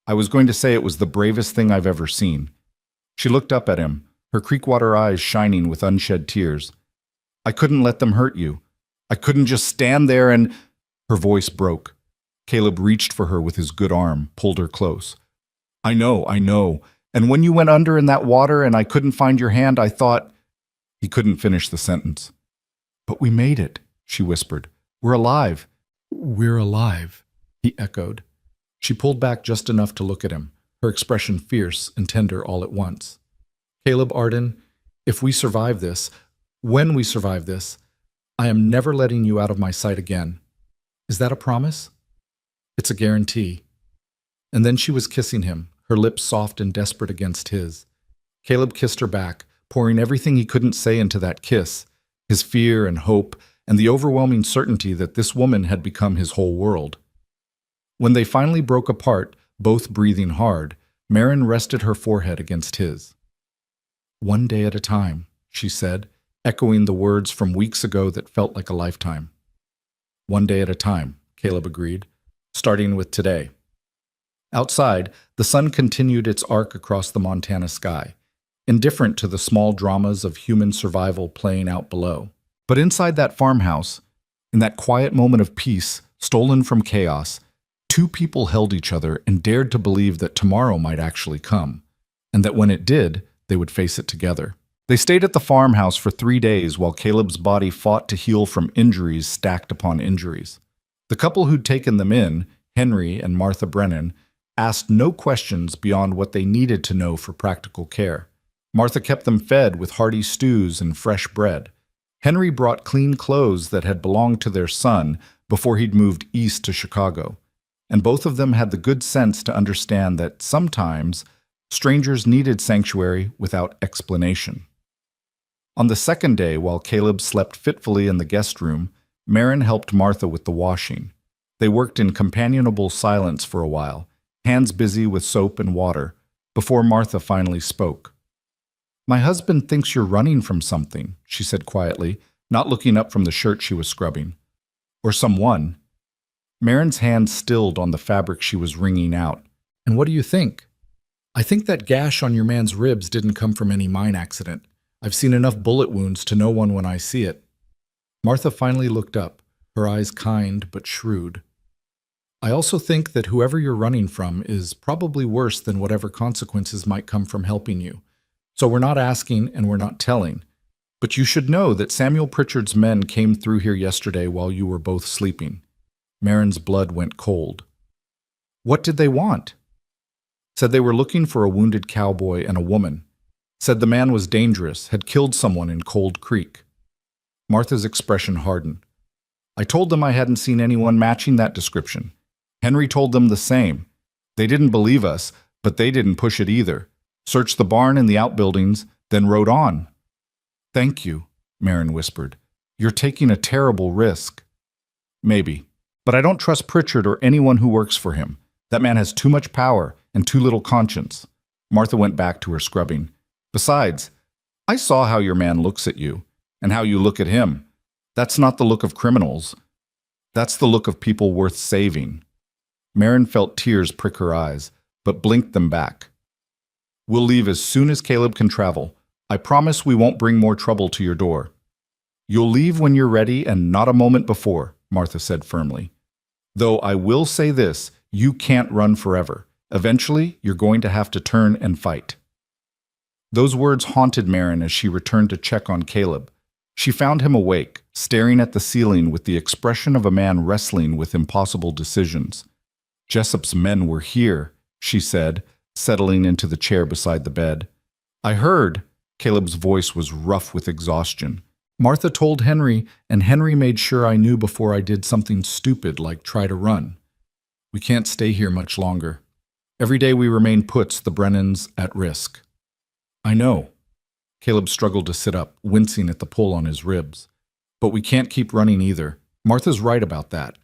I was going to say it was the bravest thing I've ever seen." She looked up at him, her creekwater eyes shining with unshed tears. "I couldn't let them hurt you. I couldn't just stand there and—" Her voice broke. Caleb reached for her with his good arm, pulled her close. I know. And when you went under in that water and I couldn't find your hand, I thought—" He couldn't finish the sentence. "But we made it," she whispered. "We're alive." "We're alive," he echoed. She pulled back just enough to look at him, her expression fierce and tender all at once. "Caleb Arden, if we survive this, when we survive this, I am never letting you out of my sight again. Is that a promise?" "It's a guarantee." And then she was kissing him, her lips soft and desperate against his. Caleb kissed her back, pouring everything he couldn't say into that kiss, his fear and hope, and the overwhelming certainty that this woman had become his whole world. When they finally broke apart, both breathing hard, Marin rested her forehead against his. "One day at a time," she said, echoing the words from weeks ago that felt like a lifetime. "One day at a time," Caleb agreed, "starting with today." Outside, the sun continued its arc across the Montana sky, indifferent to the small dramas of human survival playing out below. But inside that farmhouse, in that quiet moment of peace, stolen from chaos, two people held each other and dared to believe that tomorrow might actually come, and that when it did, they would face it together. They stayed at the farmhouse for 3 days while Caleb's body fought to heal from injuries stacked upon injuries. The couple who'd taken them in, Henry and Martha Brennan, asked no questions beyond what they needed to know for practical care. Martha kept them fed with hearty stews and fresh bread. Henry brought clean clothes that had belonged to their son before he'd moved east to Chicago. And both of them had the good sense to understand that sometimes strangers needed sanctuary without explanation. On the second day, while Caleb slept fitfully in the guest room, Marin helped Martha with the washing. They worked in companionable silence for a while, hands busy with soap and water, before Martha finally spoke. "My husband thinks you're running from something," she said quietly, not looking up from the shirt she was scrubbing. "Or someone." Marin's hand stilled on the fabric she was wringing out. "And what do you think?" "I think that gash on your man's ribs didn't come from any mine accident. I've seen enough bullet wounds to know one when I see it." Martha finally looked up, her eyes kind but shrewd. "I also think that whoever you're running from is probably worse than whatever consequences might come from helping you. So we're not asking and we're not telling. But you should know that Samuel Pritchard's men came through here yesterday while you were both sleeping." Marin's blood went cold. "What did they want?" "Said they were looking for a wounded cowboy and a woman. Said the man was dangerous, had killed someone in Cold Creek." Martha's expression hardened. "I told them I hadn't seen anyone matching that description. Henry told them the same. They didn't believe us, but they didn't push it either. Searched the barn and the outbuildings, then rode on." "Thank you," Marin whispered. "You're taking a terrible risk." "Maybe. But I don't trust Pritchard or anyone who works for him. That man has too much power and too little conscience." Martha went back to her scrubbing. "Besides, I saw how your man looks at you, and how you look at him. That's not the look of criminals. That's the look of people worth saving." Marin felt tears prick her eyes, but blinked them back. "We'll leave as soon as Caleb can travel. I promise we won't bring more trouble to your door." "You'll leave when you're ready and not a moment before," Martha said firmly. "Though I will say this, you can't run forever. Eventually, you're going to have to turn and fight." Those words haunted Marin as she returned to check on Caleb. She found him awake, staring at the ceiling with the expression of a man wrestling with impossible decisions. "Jessup's men were here," she said, settling into the chair beside the bed. "I heard." Caleb's voice was rough with exhaustion. "Martha told Henry, and Henry made sure I knew before I did something stupid like try to run. We can't stay here much longer. Every day we remain puts the Brennans at risk." "I know." Caleb struggled to sit up, wincing at the pull on his ribs. "But we can't keep running either. Martha's right about that.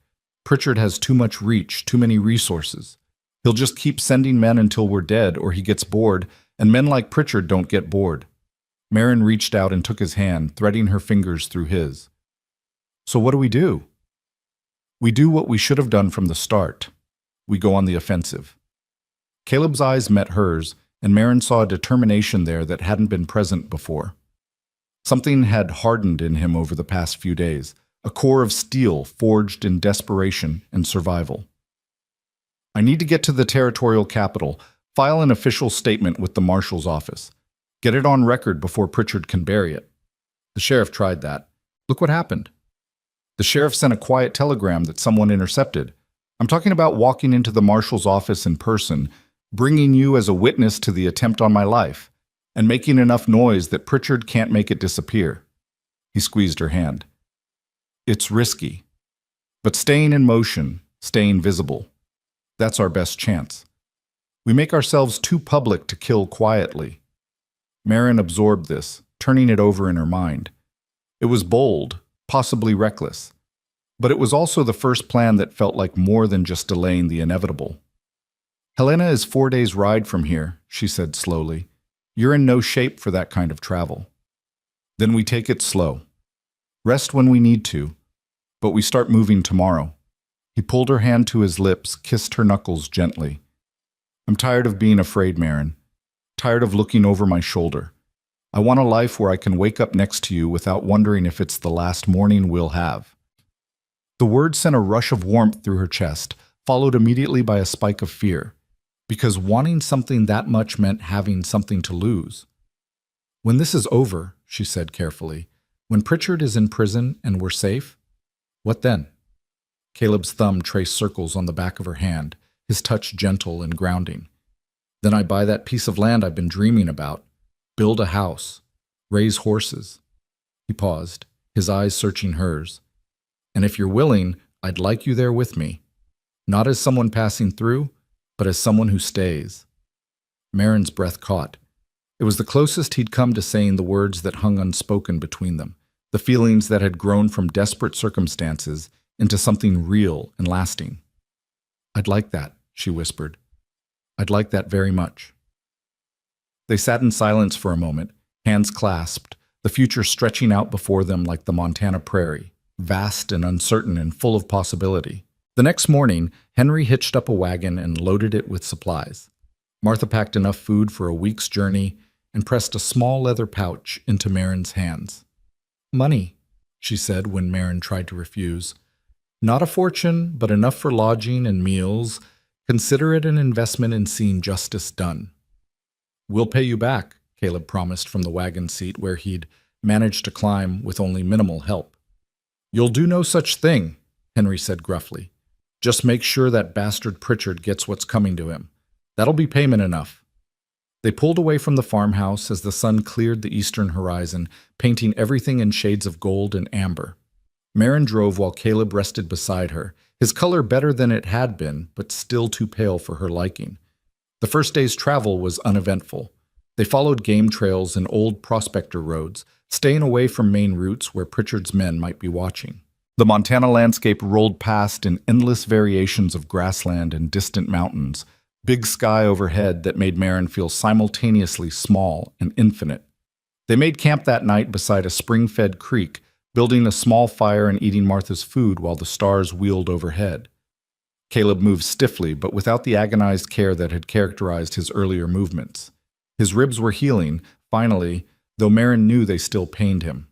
Pritchard has too much reach, too many resources. He'll just keep sending men until we're dead or he gets bored, and men like Pritchard don't get bored." Marin reached out and took his hand, threading her fingers through his. "So what do we do?" "We do what we should have done from the start. We go on the offensive." Caleb's eyes met hers, and Marin saw a determination there that hadn't been present before. Something had hardened in him over the past few days, a core of steel forged in desperation and survival. "I need to get to the territorial capital, file an official statement with the marshal's office. Get it on record before Pritchard can bury it." The sheriff tried that. Look what happened. The sheriff sent a quiet telegram that someone intercepted. I'm talking about walking into the marshal's office in person, bringing you as a witness to the attempt on my life, and making enough noise that Pritchard can't make it disappear. He squeezed her hand. "It's risky. But staying in motion, staying visible, that's our best chance. We make ourselves too public to kill quietly." Marin absorbed this, turning it over in her mind. It was bold, possibly reckless, but it was also the first plan that felt like more than just delaying the inevitable. "Helena is 4 days' ride from here," she said slowly. "You're in no shape for that kind of travel. Then we take it slow. Rest when we need to, but we start moving tomorrow." He pulled her hand to his lips, kissed her knuckles gently. "I'm tired of being afraid, Marin. Tired of looking over my shoulder. I want a life where I can wake up next to you without wondering if it's the last morning we'll have." The word sent a rush of warmth through her chest, followed immediately by a spike of fear, because wanting something that much meant having something to lose. "When this is over," she said carefully, "when Pritchard is in prison and we're safe, what then?" Caleb's thumb traced circles on the back of her hand, his touch gentle and grounding. "Then I buy that piece of land I've been dreaming about, build a house, raise horses." He paused, his eyes searching hers. "And if you're willing, I'd like you there with me. Not as someone passing through, but as someone who stays." Marin's breath caught. It was the closest he'd come to saying the words that hung unspoken between them, the feelings that had grown from desperate circumstances into something real and lasting. "I'd like that," she whispered. I'd like that very much. They sat in silence for a moment, hands clasped, the future stretching out before them like the Montana prairie, vast and uncertain and full of possibility. The next morning, Henry hitched up a wagon and loaded it with supplies. Martha packed enough food for a week's journey and pressed a small leather pouch into Marin's hands. "Money," she said when Marin tried to refuse. "Not a fortune, but enough for lodging and meals. Consider it an investment in seeing justice done." "We'll pay you back," Caleb promised from the wagon seat where he'd managed to climb with only minimal help. "You'll do no such thing," Henry said gruffly. "Just make sure that bastard Pritchard gets what's coming to him. That'll be payment enough." They pulled away from the farmhouse as the sun cleared the eastern horizon, painting everything in shades of gold and amber. Marin drove while Caleb rested beside her, his color better than it had been, but still too pale for her liking. The first day's travel was uneventful. They followed game trails and old prospector roads, staying away from main routes where Pritchard's men might be watching. The Montana landscape rolled past in endless variations of grassland and distant mountains, big sky overhead that made Marin feel simultaneously small and infinite. They made camp that night beside a spring-fed creek, building a small fire and eating Martha's food while the stars wheeled overhead. Caleb moved stiffly, but without the agonized care that had characterized his earlier movements. His ribs were healing, finally, though Marin knew they still pained him.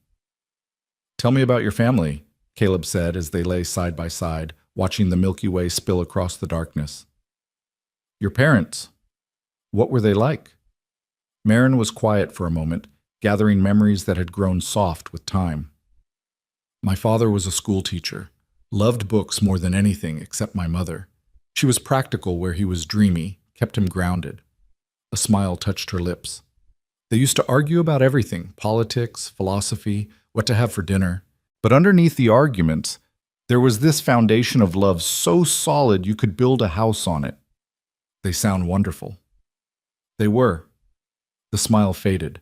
"Tell me about your family," Caleb said as they lay side by side, watching the Milky Way spill across the darkness. "Your parents, what were they like?" Marin was quiet for a moment, gathering memories that had grown soft with time. "My father was a school teacher, loved books more than anything except my mother. She was practical where he was dreamy, kept him grounded." A smile touched her lips. "They used to argue about everything, politics, philosophy, what to have for dinner. But underneath the arguments, there was this foundation of love so solid you could build a house on it." "They sound wonderful." They were. The smile faded.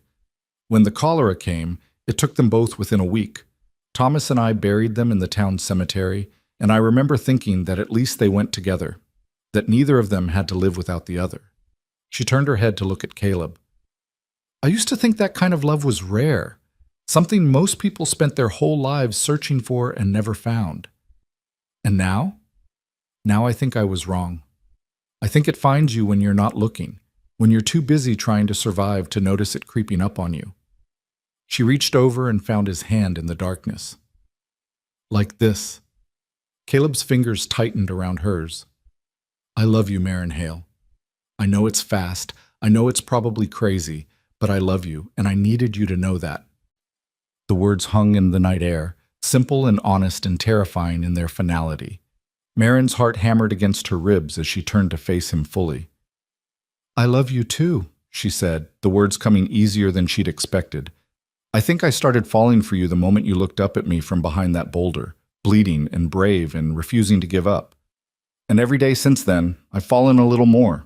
When the cholera came, it took them both within a week. Thomas and I buried them in the town cemetery, and I remember thinking that at least they went together, that neither of them had to live without the other. She turned her head to look at Caleb. "I used to think that kind of love was rare, something most people spent their whole lives searching for and never found. And now? Now I think I was wrong. I think it finds you when you're not looking, when you're too busy trying to survive to notice it creeping up on you." She reached over and found his hand in the darkness. "Like this." Caleb's fingers tightened around hers. "I love you, Marin Hale. I know it's fast, I know it's probably crazy, but I love you, and I needed you to know that." The words hung in the night air, simple and honest and terrifying in their finality. Marin's heart hammered against her ribs as she turned to face him fully. "I love you too," she said, the words coming easier than she'd expected. "I think I started falling for you the moment you looked up at me from behind that boulder, bleeding and brave and refusing to give up. And every day since then, I've fallen a little more."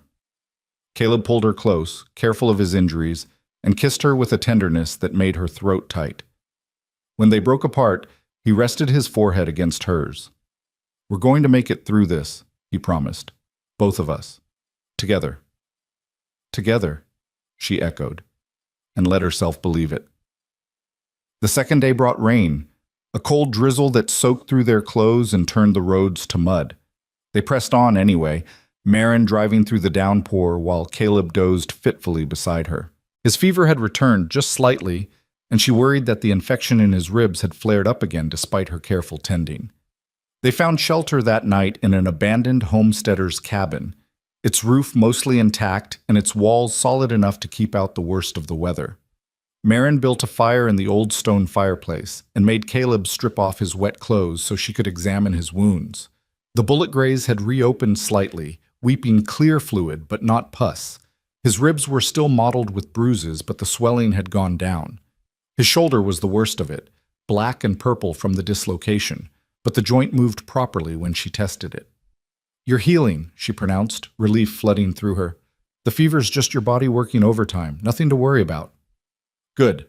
Caleb pulled her close, careful of his injuries, and kissed her with a tenderness that made her throat tight. When they broke apart, he rested his forehead against hers. "We're going to make it through this," he promised. "Both of us. Together." "Together," she echoed, and let herself believe it. The second day brought rain, a cold drizzle that soaked through their clothes and turned the roads to mud. They pressed on anyway, Marin driving through the downpour while Caleb dozed fitfully beside her. His fever had returned just slightly, and she worried that the infection in his ribs had flared up again despite her careful tending. They found shelter that night in an abandoned homesteader's cabin, its roof mostly intact and its walls solid enough to keep out the worst of the weather. Marin built a fire in the old stone fireplace and made Caleb strip off his wet clothes so she could examine his wounds. The bullet graze had reopened slightly, weeping clear fluid but not pus. His ribs were still mottled with bruises, but the swelling had gone down. His shoulder was the worst of it, black and purple from the dislocation, but the joint moved properly when she tested it. "You're healing," she pronounced, relief flooding through her. "The fever's just your body working overtime, nothing to worry about." "Good."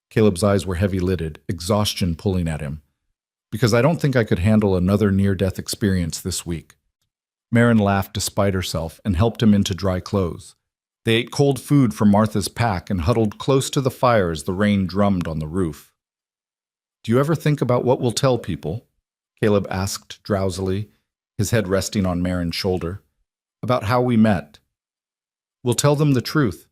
Caleb's eyes were heavy-lidded, exhaustion pulling at him. "Because I don't think I could handle another near-death experience this week." Marin laughed despite herself and helped him into dry clothes. They ate cold food from Martha's pack and huddled close to the fire as the rain drummed on the roof. "Do you ever think about what we'll tell people?" Caleb asked drowsily, his head resting on Marin's shoulder. "About how we met. We'll tell them the truth,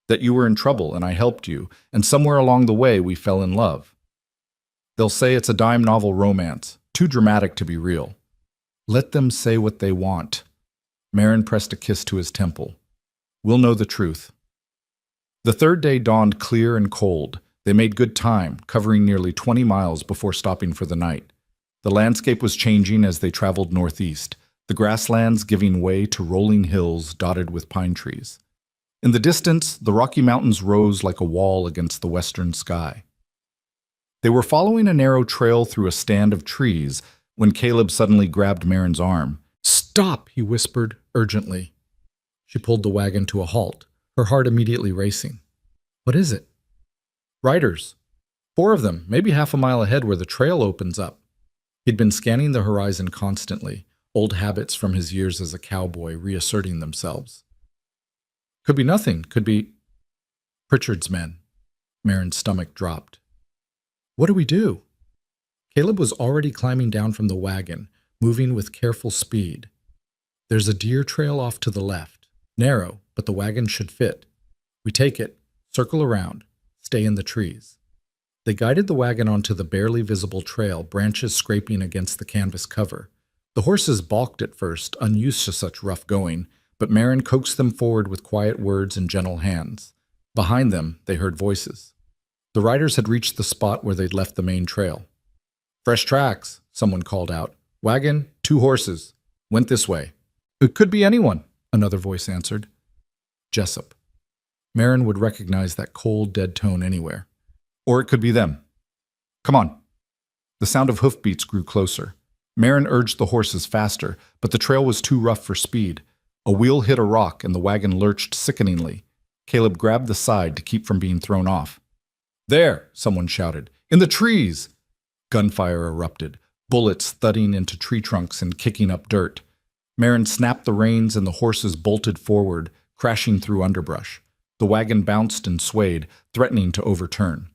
that you were in trouble and I helped you, and somewhere along the way we fell in love. They'll say it's a dime novel romance, too dramatic to be real. Let them say what they want." Marin pressed a kiss to his temple. "We'll know the truth." The third day dawned clear and cold. They made good time, covering nearly 20 miles before stopping for the night. The landscape was changing as they traveled northeast, the grasslands giving way to rolling hills dotted with pine trees. In the distance, the Rocky Mountains rose like a wall against the western sky. They were following a narrow trail through a stand of trees when Caleb suddenly grabbed Marin's arm. "Stop!" he whispered urgently. She pulled the wagon to a halt, her heart immediately racing. "What is it?" "Riders. 4 of them, maybe half a mile ahead where the trail opens up." He'd been scanning the horizon constantly, old habits from his years as a cowboy reasserting themselves. "Could be nothing, could be—" "Pritchard's men." Marin's stomach dropped. "What do we do?" Caleb was already climbing down from the wagon, moving with careful speed. "There's a deer trail off to the left. Narrow, but the wagon should fit. We take it, circle around, stay in the trees." They guided the wagon onto the barely visible trail, branches scraping against the canvas cover. The horses balked at first, unused to such rough going, but Marin coaxed them forward with quiet words and gentle hands. Behind them, they heard voices. The riders had reached the spot where they'd left the main trail. "Fresh tracks," someone called out. "Wagon, 2 horses. Went this way." "It could be anyone," another voice answered. Jessup. Marin would recognize that cold, dead tone anywhere. Or it could be them. "Come on." The sound of hoofbeats grew closer. Marin urged the horses faster, but the trail was too rough for speed. A wheel hit a rock and the wagon lurched sickeningly. Caleb grabbed the side to keep from being thrown off. "There!" someone shouted. "In the trees!" Gunfire erupted, bullets thudding into tree trunks and kicking up dirt. Marin snapped the reins and the horses bolted forward, crashing through underbrush. The wagon bounced and swayed, threatening to overturn.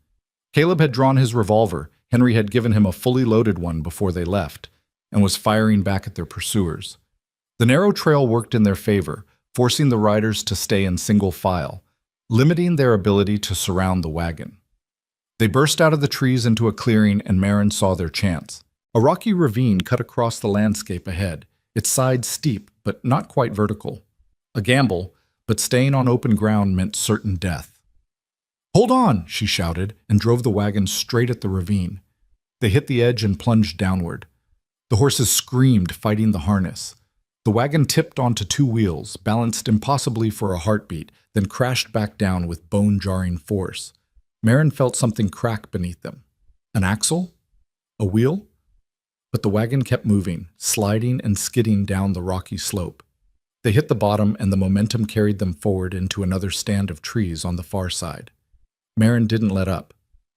Caleb had drawn his revolver. Henry had given him a fully loaded one before they left, and was firing back at their pursuers. The narrow trail worked in their favor, forcing the riders to stay in single file, limiting their ability to surround the wagon. They burst out of the trees into a clearing, and Marin saw their chance. A rocky ravine cut across the landscape ahead, its sides steep but not quite vertical. A gamble, but staying on open ground meant certain death. "Hold on!" she shouted, and drove the wagon straight at the ravine. They hit the edge and plunged downward. The horses screamed, fighting the harness. The wagon tipped onto 2 wheels, balanced impossibly for a heartbeat, then crashed back down with bone-jarring force. Marin felt something crack beneath them. An axle? A wheel? But the wagon kept moving, sliding and skidding down the rocky slope. They hit the bottom, and the momentum carried them forward into another stand of trees on the far side. Marin didn't let up,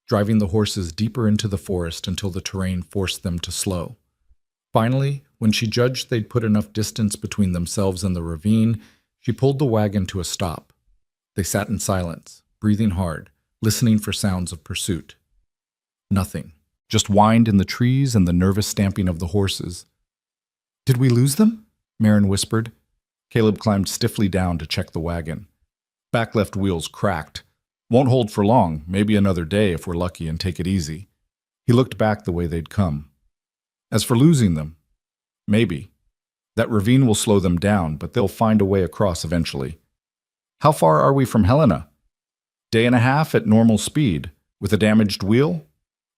driving the horses deeper into the forest until the terrain forced them to slow. Finally, when she judged they'd put enough distance between themselves and the ravine, she pulled the wagon to a stop. They sat in silence, breathing hard, listening for sounds of pursuit. Nothing. Just wind in the trees and the nervous stamping of the horses. "Did we lose them?" Marin whispered. Caleb climbed stiffly down to check the wagon. Back left wheels cracked. "Won't hold for long, maybe another day if we're lucky and take it easy." He looked back the way they'd come. "As for losing them, maybe. That ravine will slow them down, but they'll find a way across eventually." "How far are we from Helena?" "Day and a half at normal speed. With a damaged wheel?"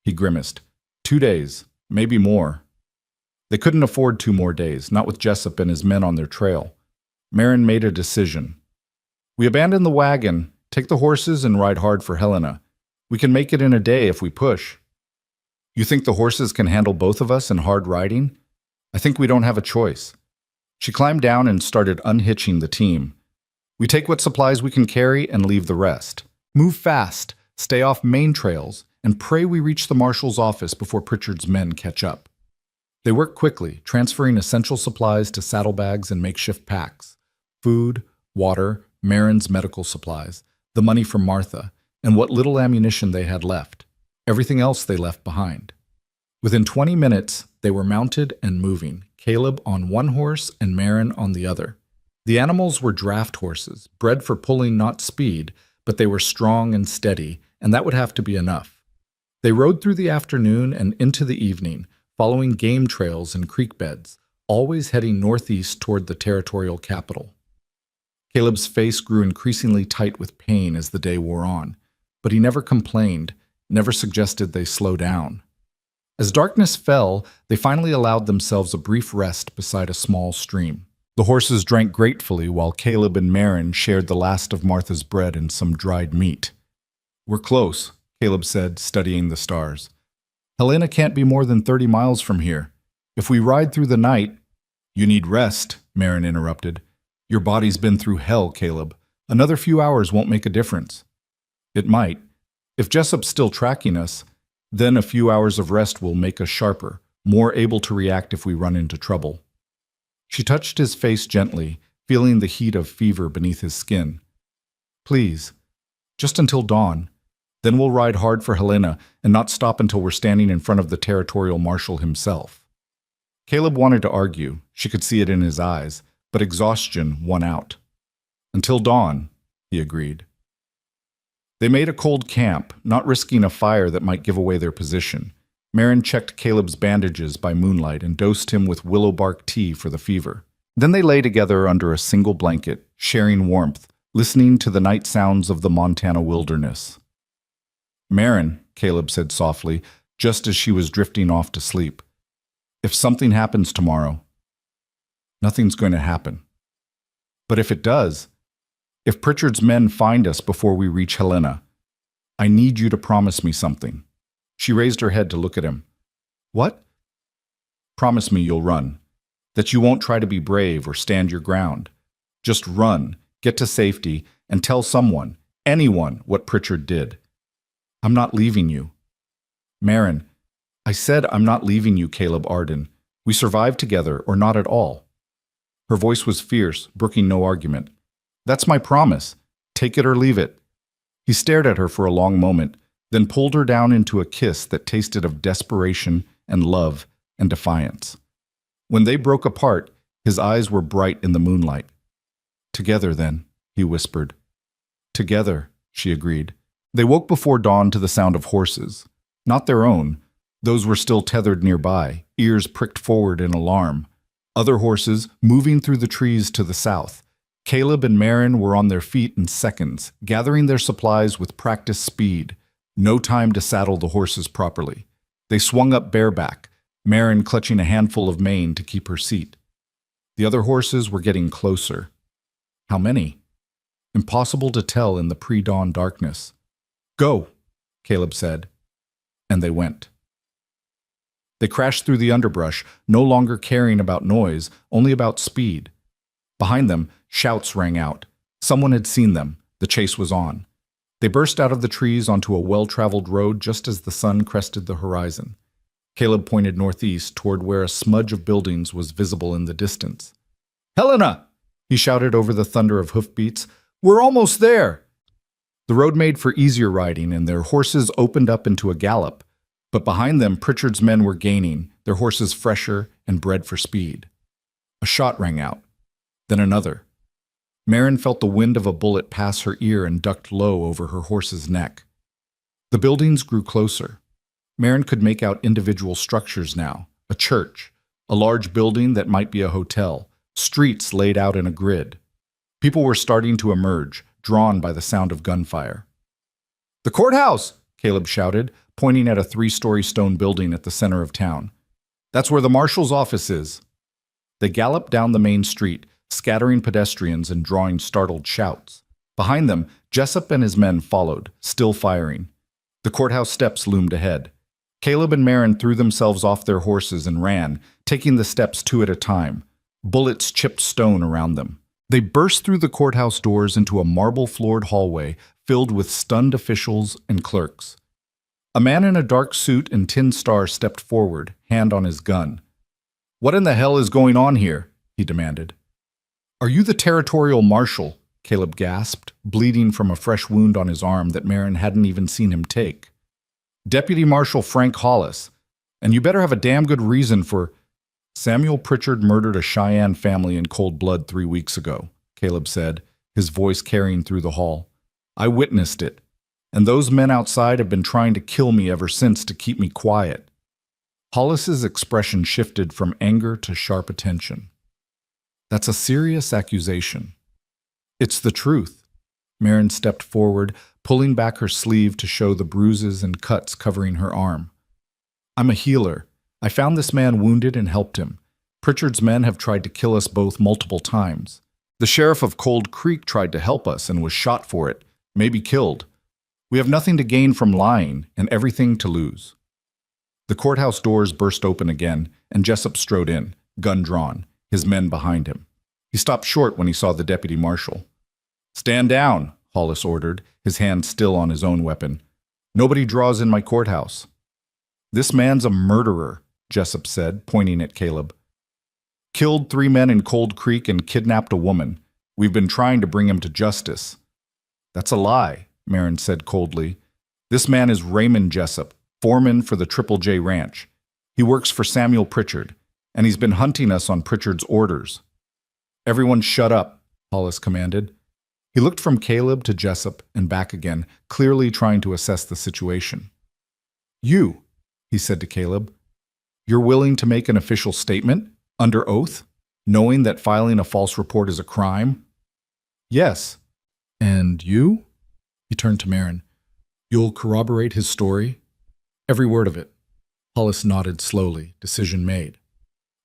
He grimaced. 2 days, maybe more." They couldn't afford 2 more days, not with Jessup and his men on their trail. Marin made a decision. "We abandon the wagon, take the horses, and ride hard for Helena. We can make it in a day if we push." "You think the horses can handle both of us in hard riding?" "I think we don't have a choice." She climbed down and started unhitching the team. "We take what supplies we can carry and leave the rest. Move fast, stay off main trails, and pray we reach the marshal's office before Pritchard's men catch up." They worked quickly, transferring essential supplies to saddlebags and makeshift packs. Food, water, Marin's medical supplies, the money from Martha, and what little ammunition they had left. Everything else they left behind. Within 20 minutes, they were mounted and moving, Caleb on one horse and Marin on the other. The animals were draft horses, bred for pulling, not speed, but they were strong and steady, and that would have to be enough. They rode through the afternoon and into the evening, following game trails and creek beds, always heading northeast toward the territorial capital. Caleb's face grew increasingly tight with pain as the day wore on, but he never complained, never suggested they slow down. As darkness fell, they finally allowed themselves a brief rest beside a small stream. The horses drank gratefully while Caleb and Marin shared the last of Martha's bread and some dried meat. "We're close," Caleb said, studying the stars. "Helena can't be more than 30 miles from here. If we ride through the night—" "You need rest," Marin interrupted. "Your body's been through hell, Caleb. Another few hours won't make a difference." "It might. If Jessup's still tracking us, then a few hours of rest will make us sharper, more able to react if we run into trouble." She touched his face gently, feeling the heat of fever beneath his skin. "Please, just until dawn. Then we'll ride hard for Helena and not stop until we're standing in front of the territorial marshal himself." Caleb wanted to argue. She could see it in his eyes, but exhaustion won out. "Until dawn," he agreed. They made a cold camp, not risking a fire that might give away their position. Marin checked Caleb's bandages by moonlight and dosed him with willow bark tea for the fever. Then they lay together under a single blanket, sharing warmth, listening to the night sounds of the Montana wilderness. "Marin," Caleb said softly, just as she was drifting off to sleep, "if something happens tomorrow—" "Nothing's going to happen." "But if it does, if Pritchard's men find us before we reach Helena, I need you to promise me something." She raised her head to look at him. "What?" "Promise me you'll run, that you won't try to be brave or stand your ground. Just run, get to safety, and tell someone, anyone, what Pritchard did." "I'm not leaving you." "Marin, I said I'm not leaving you, Caleb Arden. We survive together or not at all." Her voice was fierce, brooking no argument. "That's my promise. Take it or leave it." He stared at her for a long moment, then pulled her down into a kiss that tasted of desperation and love and defiance. When they broke apart, his eyes were bright in the moonlight. "Together, then," he whispered. "Together," she agreed. They woke before dawn to the sound of horses. Not their own. Those were still tethered nearby, ears pricked forward in alarm. Other horses, moving through the trees to the south. Caleb and Marin were on their feet in seconds, gathering their supplies with practiced speed. No time to saddle the horses properly. They swung up bareback, Marin clutching a handful of mane to keep her seat. The other horses were getting closer. How many? Impossible to tell in the pre-dawn darkness. "Go," Caleb said, and they went. They crashed through the underbrush, no longer caring about noise, only about speed. Behind them, shouts rang out. Someone had seen them. The chase was on. They burst out of the trees onto a well-traveled road just as the sun crested the horizon. Caleb pointed northeast toward where a smudge of buildings was visible in the distance. "Helena!" he shouted over the thunder of hoofbeats. "We're almost there!" The road made for easier riding, and their horses opened up into a gallop. But behind them, Pritchard's men were gaining, their horses fresher and bred for speed. A shot rang out, then another. Marin felt the wind of a bullet pass her ear and ducked low over her horse's neck. The buildings grew closer. Marin could make out individual structures now, a church, a large building that might be a hotel, streets laid out in a grid. People were starting to emerge, drawn by the sound of gunfire. "The courthouse!" Caleb shouted, pointing at a 3-story stone building at the center of town. "That's where the marshal's office is." They galloped down the main street, scattering pedestrians and drawing startled shouts. Behind them, Jessup and his men followed, still firing. The courthouse steps loomed ahead. Caleb and Marin threw themselves off their horses and ran, taking the steps 2 at a time. Bullets chipped stone around them. They burst through the courthouse doors into a marble-floored hallway filled with stunned officials and clerks. A man in a dark suit and tin star stepped forward, hand on his gun. What in the hell is going on here? He demanded. Are you the territorial marshal? Caleb gasped, bleeding from a fresh wound on his arm that Marin hadn't even seen him take. Deputy Marshal Frank Hollis, and you better have a damn good reason for— Samuel Pritchard murdered a Cheyenne family in cold blood 3 weeks ago, Caleb said, his voice carrying through the hall. I witnessed it, and those men outside have been trying to kill me ever since to keep me quiet. Hollis's expression shifted from anger to sharp attention. That's a serious accusation. It's the truth. Marin stepped forward, pulling back her sleeve to show the bruises and cuts covering her arm. I'm a healer. I found this man wounded and helped him. Pritchard's men have tried to kill us both multiple times. The sheriff of Cold Creek tried to help us and was shot for it, maybe killed. We have nothing to gain from lying and everything to lose. The courthouse doors burst open again, and Jessup strode in, gun drawn, his men behind him. He stopped short when he saw the deputy marshal. Stand down, Hollis ordered, his hand still on his own weapon. Nobody draws in my courthouse. This man's a murderer, Jessup said, pointing at Caleb. Killed 3 men in Cold Creek and kidnapped a woman. We've been trying to bring him to justice. That's a lie, Marin said coldly. This man is Raymond Jessup, foreman for the Triple J Ranch. He works for Samuel Pritchard, and he's been hunting us on Pritchard's orders. Everyone shut up, Hollis commanded. He looked from Caleb to Jessup and back again, clearly trying to assess the situation. You, he said to Caleb, you're willing to make an official statement, under oath, knowing that filing a false report is a crime? Yes. And you? He turned to Marin. You'll corroborate his story? Every word of it. Hollis nodded slowly, decision made.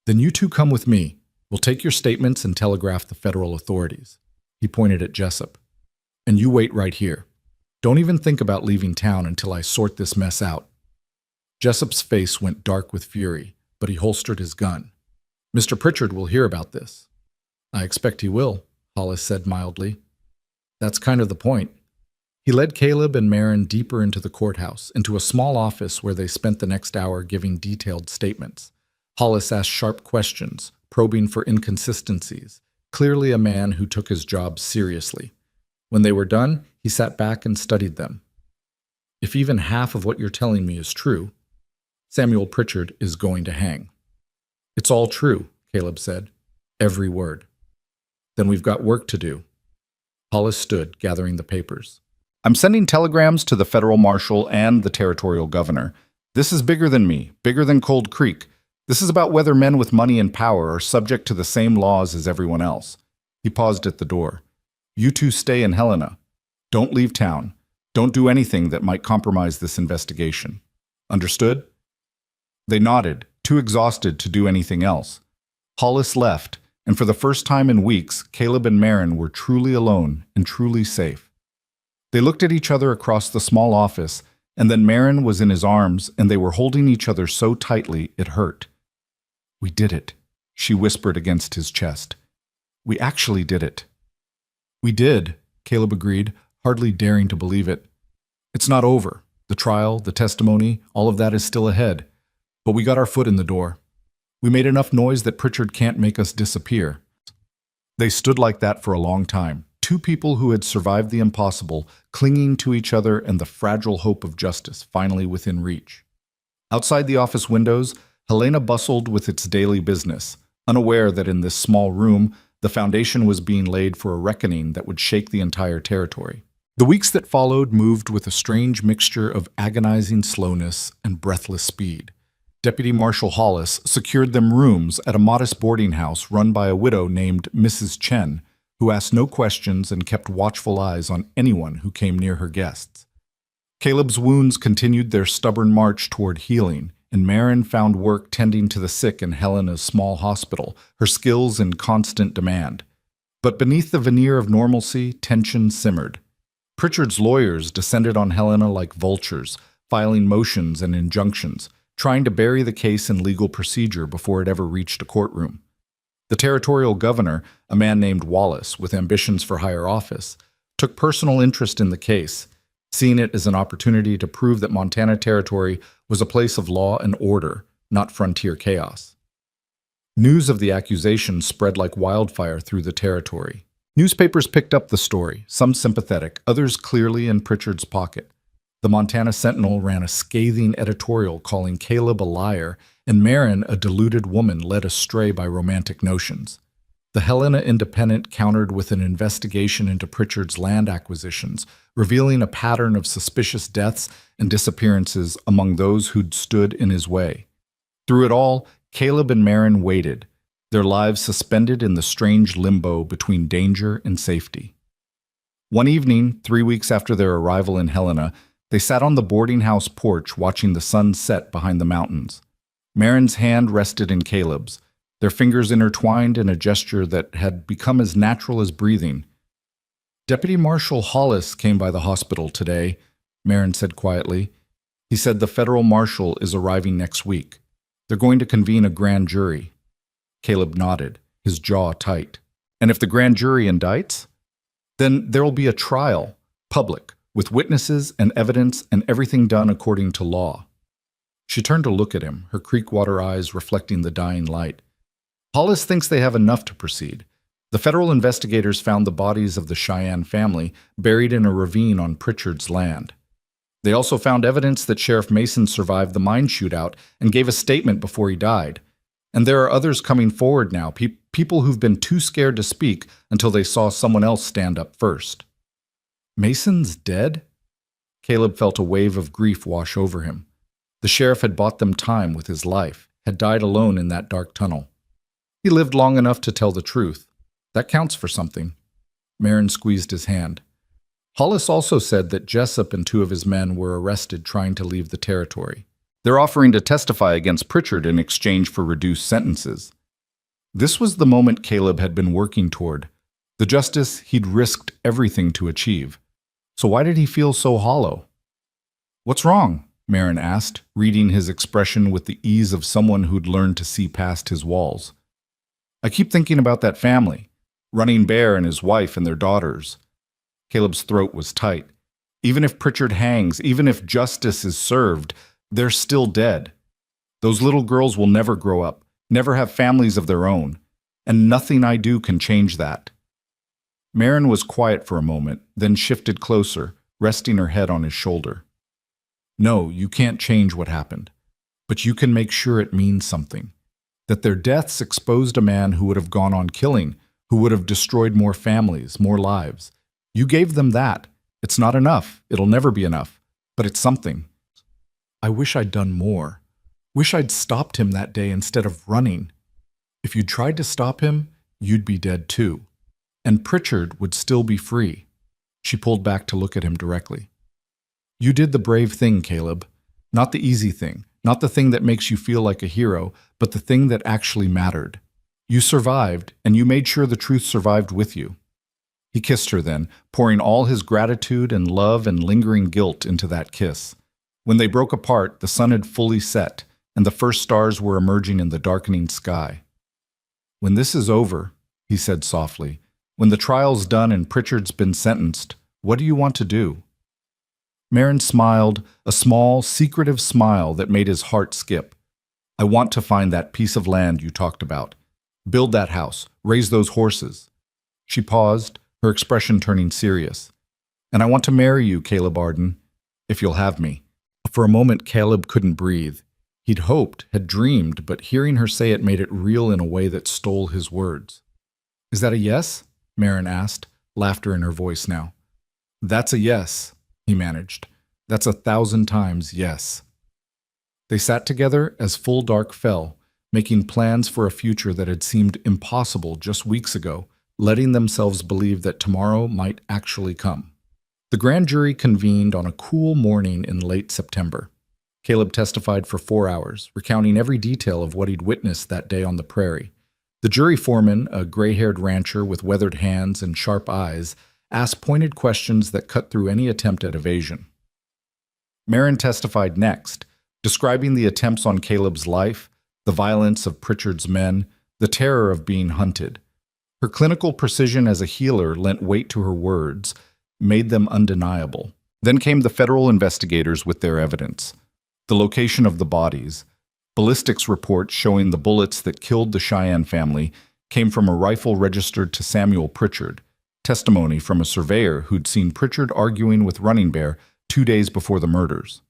Then you two come with me. We'll take your statements and telegraph the federal authorities. He pointed at Jessup. And you wait right here. Don't even think about leaving town until I sort this mess out. Jessup's face went dark with fury, but he holstered his gun. Mr. Pritchard will hear about this. I expect he will, Hollis said mildly. That's kind of the point. He led Caleb and Marin deeper into the courthouse, into a small office where they spent the next hour giving detailed statements. Hollis asked sharp questions, probing for inconsistencies, clearly a man who took his job seriously. When they were done, he sat back and studied them. If even half of what you're telling me is true, Samuel Pritchard is going to hang. It's all true, Caleb said. Every word. Then we've got work to do. Hollis stood, gathering the papers. I'm sending telegrams to the federal marshal and the territorial governor. This is bigger than me, bigger than Cold Creek. This is about whether men with money and power are subject to the same laws as everyone else. He paused at the door. You two stay in Helena. Don't leave town. Don't do anything that might compromise this investigation. Understood? They nodded, too exhausted to do anything else. Hollis left, and for the first time in weeks, Caleb and Marin were truly alone and truly safe. They looked at each other across the small office, and then Marin was in his arms, and they were holding each other so tightly it hurt. We did it, she whispered against his chest. We actually did it. We did, Caleb agreed, hardly daring to believe it. It's not over. The trial, the testimony, all of that is still ahead. But we got our foot in the door. We made enough noise that Pritchard can't make us disappear. They stood like that for a long time, two people who had survived the impossible, clinging to each other and the fragile hope of justice finally within reach. Outside the office windows, Helena bustled with its daily business, unaware that in this small room, the foundation was being laid for a reckoning that would shake the entire territory. The weeks that followed moved with a strange mixture of agonizing slowness and breathless speed. Deputy Marshal Hollis secured them rooms at a modest boarding house run by a widow named Mrs. Chen, who asked no questions and kept watchful eyes on anyone who came near her guests. Caleb's wounds continued their stubborn march toward healing, and Marin found work tending to the sick in Helena's small hospital, her skills in constant demand. But beneath the veneer of normalcy, tension simmered. Pritchard's lawyers descended on Helena like vultures, filing motions and injunctions, trying to bury the case in legal procedure before it ever reached a courtroom. The territorial governor, a man named Lawless with ambitions for higher office, took personal interest in the case, seeing it as an opportunity to prove that Montana Territory was a place of law and order, not frontier chaos. News of the accusation spread like wildfire through the territory. Newspapers picked up the story, some sympathetic, others clearly in Pritchard's pocket. The Montana Sentinel ran a scathing editorial calling Caleb a liar and Marin a deluded woman led astray by romantic notions. The Helena Independent countered with an investigation into Pritchard's land acquisitions, revealing a pattern of suspicious deaths and disappearances among those who'd stood in his way. Through it all, Caleb and Marin waited, their lives suspended in the strange limbo between danger and safety. One evening, 3 weeks after their arrival in Helena, they sat on the boarding house porch watching the sun set behind the mountains. Marin's hand rested in Caleb's, their fingers intertwined in a gesture that had become as natural as breathing. "Deputy Marshal Hollis came by the hospital today," Marin said quietly. "He said the federal marshal is arriving next week. They're going to convene a grand jury." Caleb nodded, his jaw tight. "And if the grand jury indicts? Then there'll be a trial, public, with witnesses and evidence and everything done according to law." She turned to look at him, her creekwater eyes reflecting the dying light. "Hollis thinks they have enough to proceed. The federal investigators found the bodies of the Cheyenne family buried in a ravine on Pritchard's land. They also found evidence that Sheriff Mason survived the mine shootout and gave a statement before he died. And there are others coming forward now, people who've been too scared to speak until they saw someone else stand up first." "Mason's dead?" Caleb felt a wave of grief wash over him. The sheriff had bought them time with his life, had died alone in that dark tunnel. He lived long enough to tell the truth. That counts for something. Marin squeezed his hand. Hollis also said that Jessup and 2 of his men were arrested trying to leave the territory. They're offering to testify against Pritchard in exchange for reduced sentences. This was the moment Caleb had been working toward, the justice he'd risked everything to achieve. So why did he feel so hollow? "What's wrong?" Marin asked, reading his expression with the ease of someone who'd learned to see past his walls. "I keep thinking about that family, Running Bear and his wife and their daughters." Caleb's throat was tight. Even if Pritchard hangs, even if justice is served, they're still dead. Those little girls will never grow up, never have families of their own, and nothing I do can change that. Marin was quiet for a moment, then shifted closer, resting her head on his shoulder. "No, you can't change what happened, but you can make sure it means something. That their deaths exposed a man who would have gone on killing, who would have destroyed more families, more lives. You gave them that. It's not enough. It'll never be enough. But it's something. I wish I'd done more. Wish I'd stopped him that day instead of running. If you'd tried to stop him, you'd be dead too. And Pritchard would still be free." She pulled back to look at him directly. "You did the brave thing, Caleb. Not the easy thing. Not the thing that makes you feel like a hero, but the thing that actually mattered. You survived, and you made sure the truth survived with you." He kissed her then, pouring all his gratitude and love and lingering guilt into that kiss. When they broke apart, the sun had fully set, and the first stars were emerging in the darkening sky. "When this is over," he said softly, "when the trial's done and Pritchard's been sentenced, what do you want to do?" Marin smiled, a small, secretive smile that made his heart skip. "I want to find that piece of land you talked about. Build that house, raise those horses." She paused, her expression turning serious. "And I want to marry you, Caleb Arden, if you'll have me." For a moment, Caleb couldn't breathe. He'd hoped, had dreamed, but hearing her say it made it real in a way that stole his words. "Is that a yes?" Marin asked, laughter in her voice now. "That's a yes," he managed. "That's 1,000 times yes." They sat together as full dark fell, making plans for a future that had seemed impossible just weeks ago, letting themselves believe that tomorrow might actually come. The grand jury convened on a cool morning in late September. Caleb testified for 4 hours, recounting every detail of what he'd witnessed that day on the prairie. The jury foreman, a gray-haired rancher with weathered hands and sharp eyes, asked pointed questions that cut through any attempt at evasion. Marin testified next, describing the attempts on Caleb's life, the violence of Pritchard's men, the terror of being hunted. Her clinical precision as a healer lent weight to her words, made them undeniable. Then came the federal investigators with their evidence. The location of the bodies, Ballistics reports showing the bullets that killed the Cheyenne family came from a rifle registered to Samuel Pritchard, testimony from a surveyor who'd seen Pritchard arguing with Running Bear 2 days before the murders.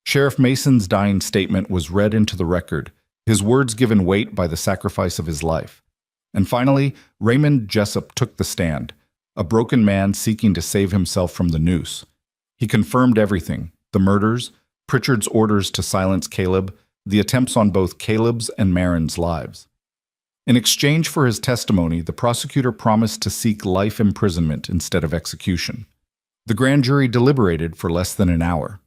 Sheriff Mason's dying statement was read into the record, his words given weight by the sacrifice of his life. And finally, Raymond Jessup took the stand, a broken man seeking to save himself from the noose. He confirmed everything: the murders, Pritchard's orders to silence Caleb, the attempts on both Caleb's and Marin's lives. In exchange for his testimony, the prosecutor promised to seek life imprisonment instead of execution. The grand jury deliberated for less than an hour.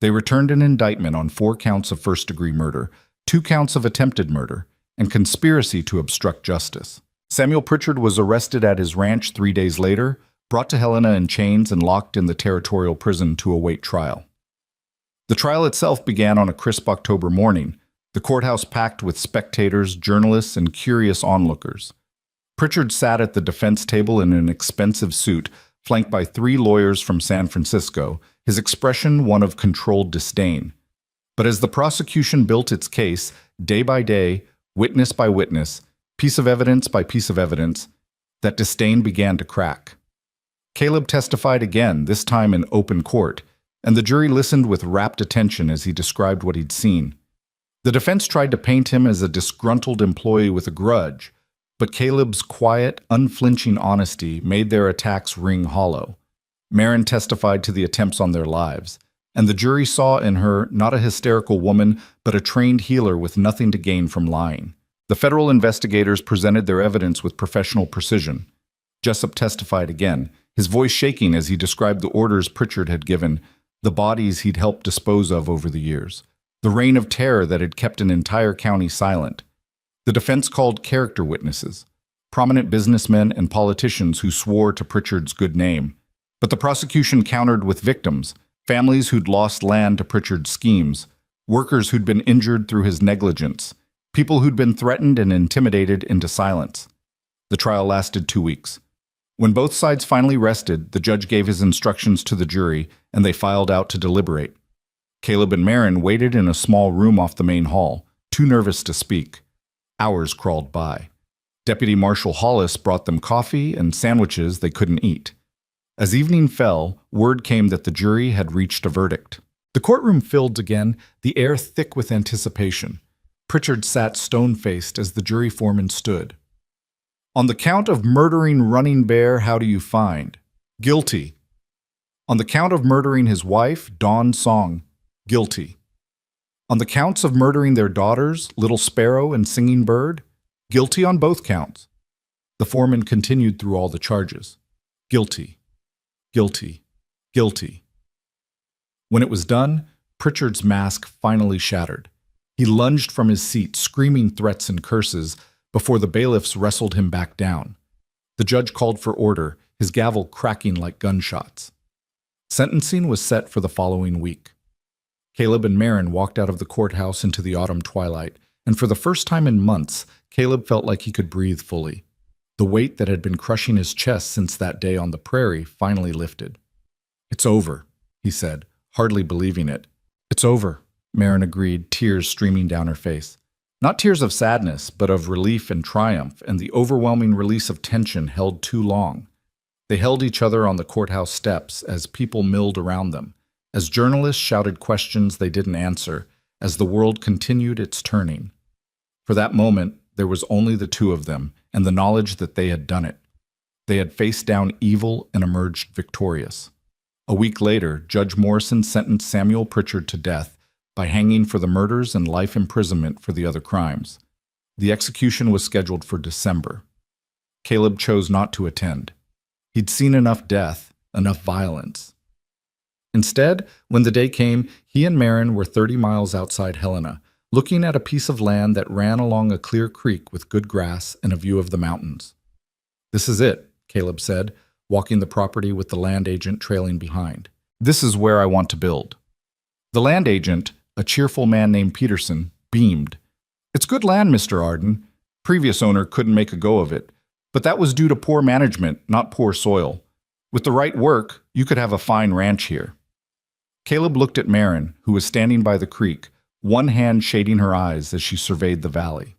They returned an indictment on 4 counts of first-degree murder, 2 counts of attempted murder, and conspiracy to obstruct justice. Samuel Pritchard was arrested at his ranch 3 days later, brought to Helena in chains, and locked in the territorial prison to await trial. The trial itself began on a crisp October morning, the courthouse packed with spectators, journalists, and curious onlookers. Pritchard sat at the defense table in an expensive suit, flanked by 3 lawyers from San Francisco, his expression one of controlled disdain. But as the prosecution built its case, day by day, witness by witness, piece of evidence by piece of evidence, that disdain began to crack. Caleb testified again, this time in open court, and the jury listened with rapt attention as he described what he'd seen. The defense tried to paint him as a disgruntled employee with a grudge, but Caleb's quiet, unflinching honesty made their attacks ring hollow. Marin testified to the attempts on their lives, and the jury saw in her not a hysterical woman, but a trained healer with nothing to gain from lying. The federal investigators presented their evidence with professional precision. Jessup testified again, his voice shaking as he described the orders Pritchard had given, the bodies he'd helped dispose of over the years, the reign of terror that had kept an entire county silent. The defense called character witnesses, prominent businessmen and politicians who swore to Pritchard's good name. But the prosecution countered with victims, families who'd lost land to Pritchard's schemes, workers who'd been injured through his negligence, people who'd been threatened and intimidated into silence. The trial lasted 2 weeks. When both sides finally rested, the judge gave his instructions to the jury, and they filed out to deliberate. Caleb and Marin waited in a small room off the main hall, too nervous to speak. Hours crawled by. Deputy Marshal Hollis brought them coffee and sandwiches they couldn't eat. As evening fell, word came that the jury had reached a verdict. The courtroom filled again, the air thick with anticipation. Pritchard sat stone-faced as the jury foreman stood. On the count of murdering Running Bear, how do you find? Guilty. On the count of murdering his wife, Dawn Song, guilty. On the counts of murdering their daughters, Little Sparrow and Singing Bird, guilty on both counts. The foreman continued through all the charges. Guilty. Guilty. Guilty. When it was done, Pritchard's mask finally shattered. He lunged from his seat, screaming threats and curses, before the bailiffs wrestled him back down. The judge called for order, his gavel cracking like gunshots. Sentencing was set for the following week. Caleb and Marin walked out of the courthouse into the autumn twilight, and for the first time in months, Caleb felt like he could breathe fully. The weight that had been crushing his chest since that day on the prairie finally lifted. "It's over," he said, hardly believing it. "It's over," Marin agreed, tears streaming down her face. Not tears of sadness, but of relief and triumph, and the overwhelming release of tension held too long. They held each other on the courthouse steps as people milled around them, as journalists shouted questions they didn't answer, as the world continued its turning. For that moment, there was only the two of them, and the knowledge that they had done it. They had faced down evil and emerged victorious. A week later, Judge Morrison sentenced Samuel Pritchard to death by hanging for the murders and life imprisonment for the other crimes. The execution was scheduled for December. Caleb chose not to attend. He'd seen enough death, enough violence. Instead, when the day came, he and Marin were 30 miles outside Helena, looking at a piece of land that ran along a clear creek with good grass and a view of the mountains. "This is it," Caleb said, walking the property with the land agent trailing behind. "This is where I want to build." The land agent, a cheerful man named Peterson, beamed. "It's good land, Mr. Arden. Previous owner couldn't make a go of it, but that was due to poor management, not poor soil. With the right work, you could have a fine ranch here." Caleb looked at Marin, who was standing by the creek, one hand shading her eyes as she surveyed the valley.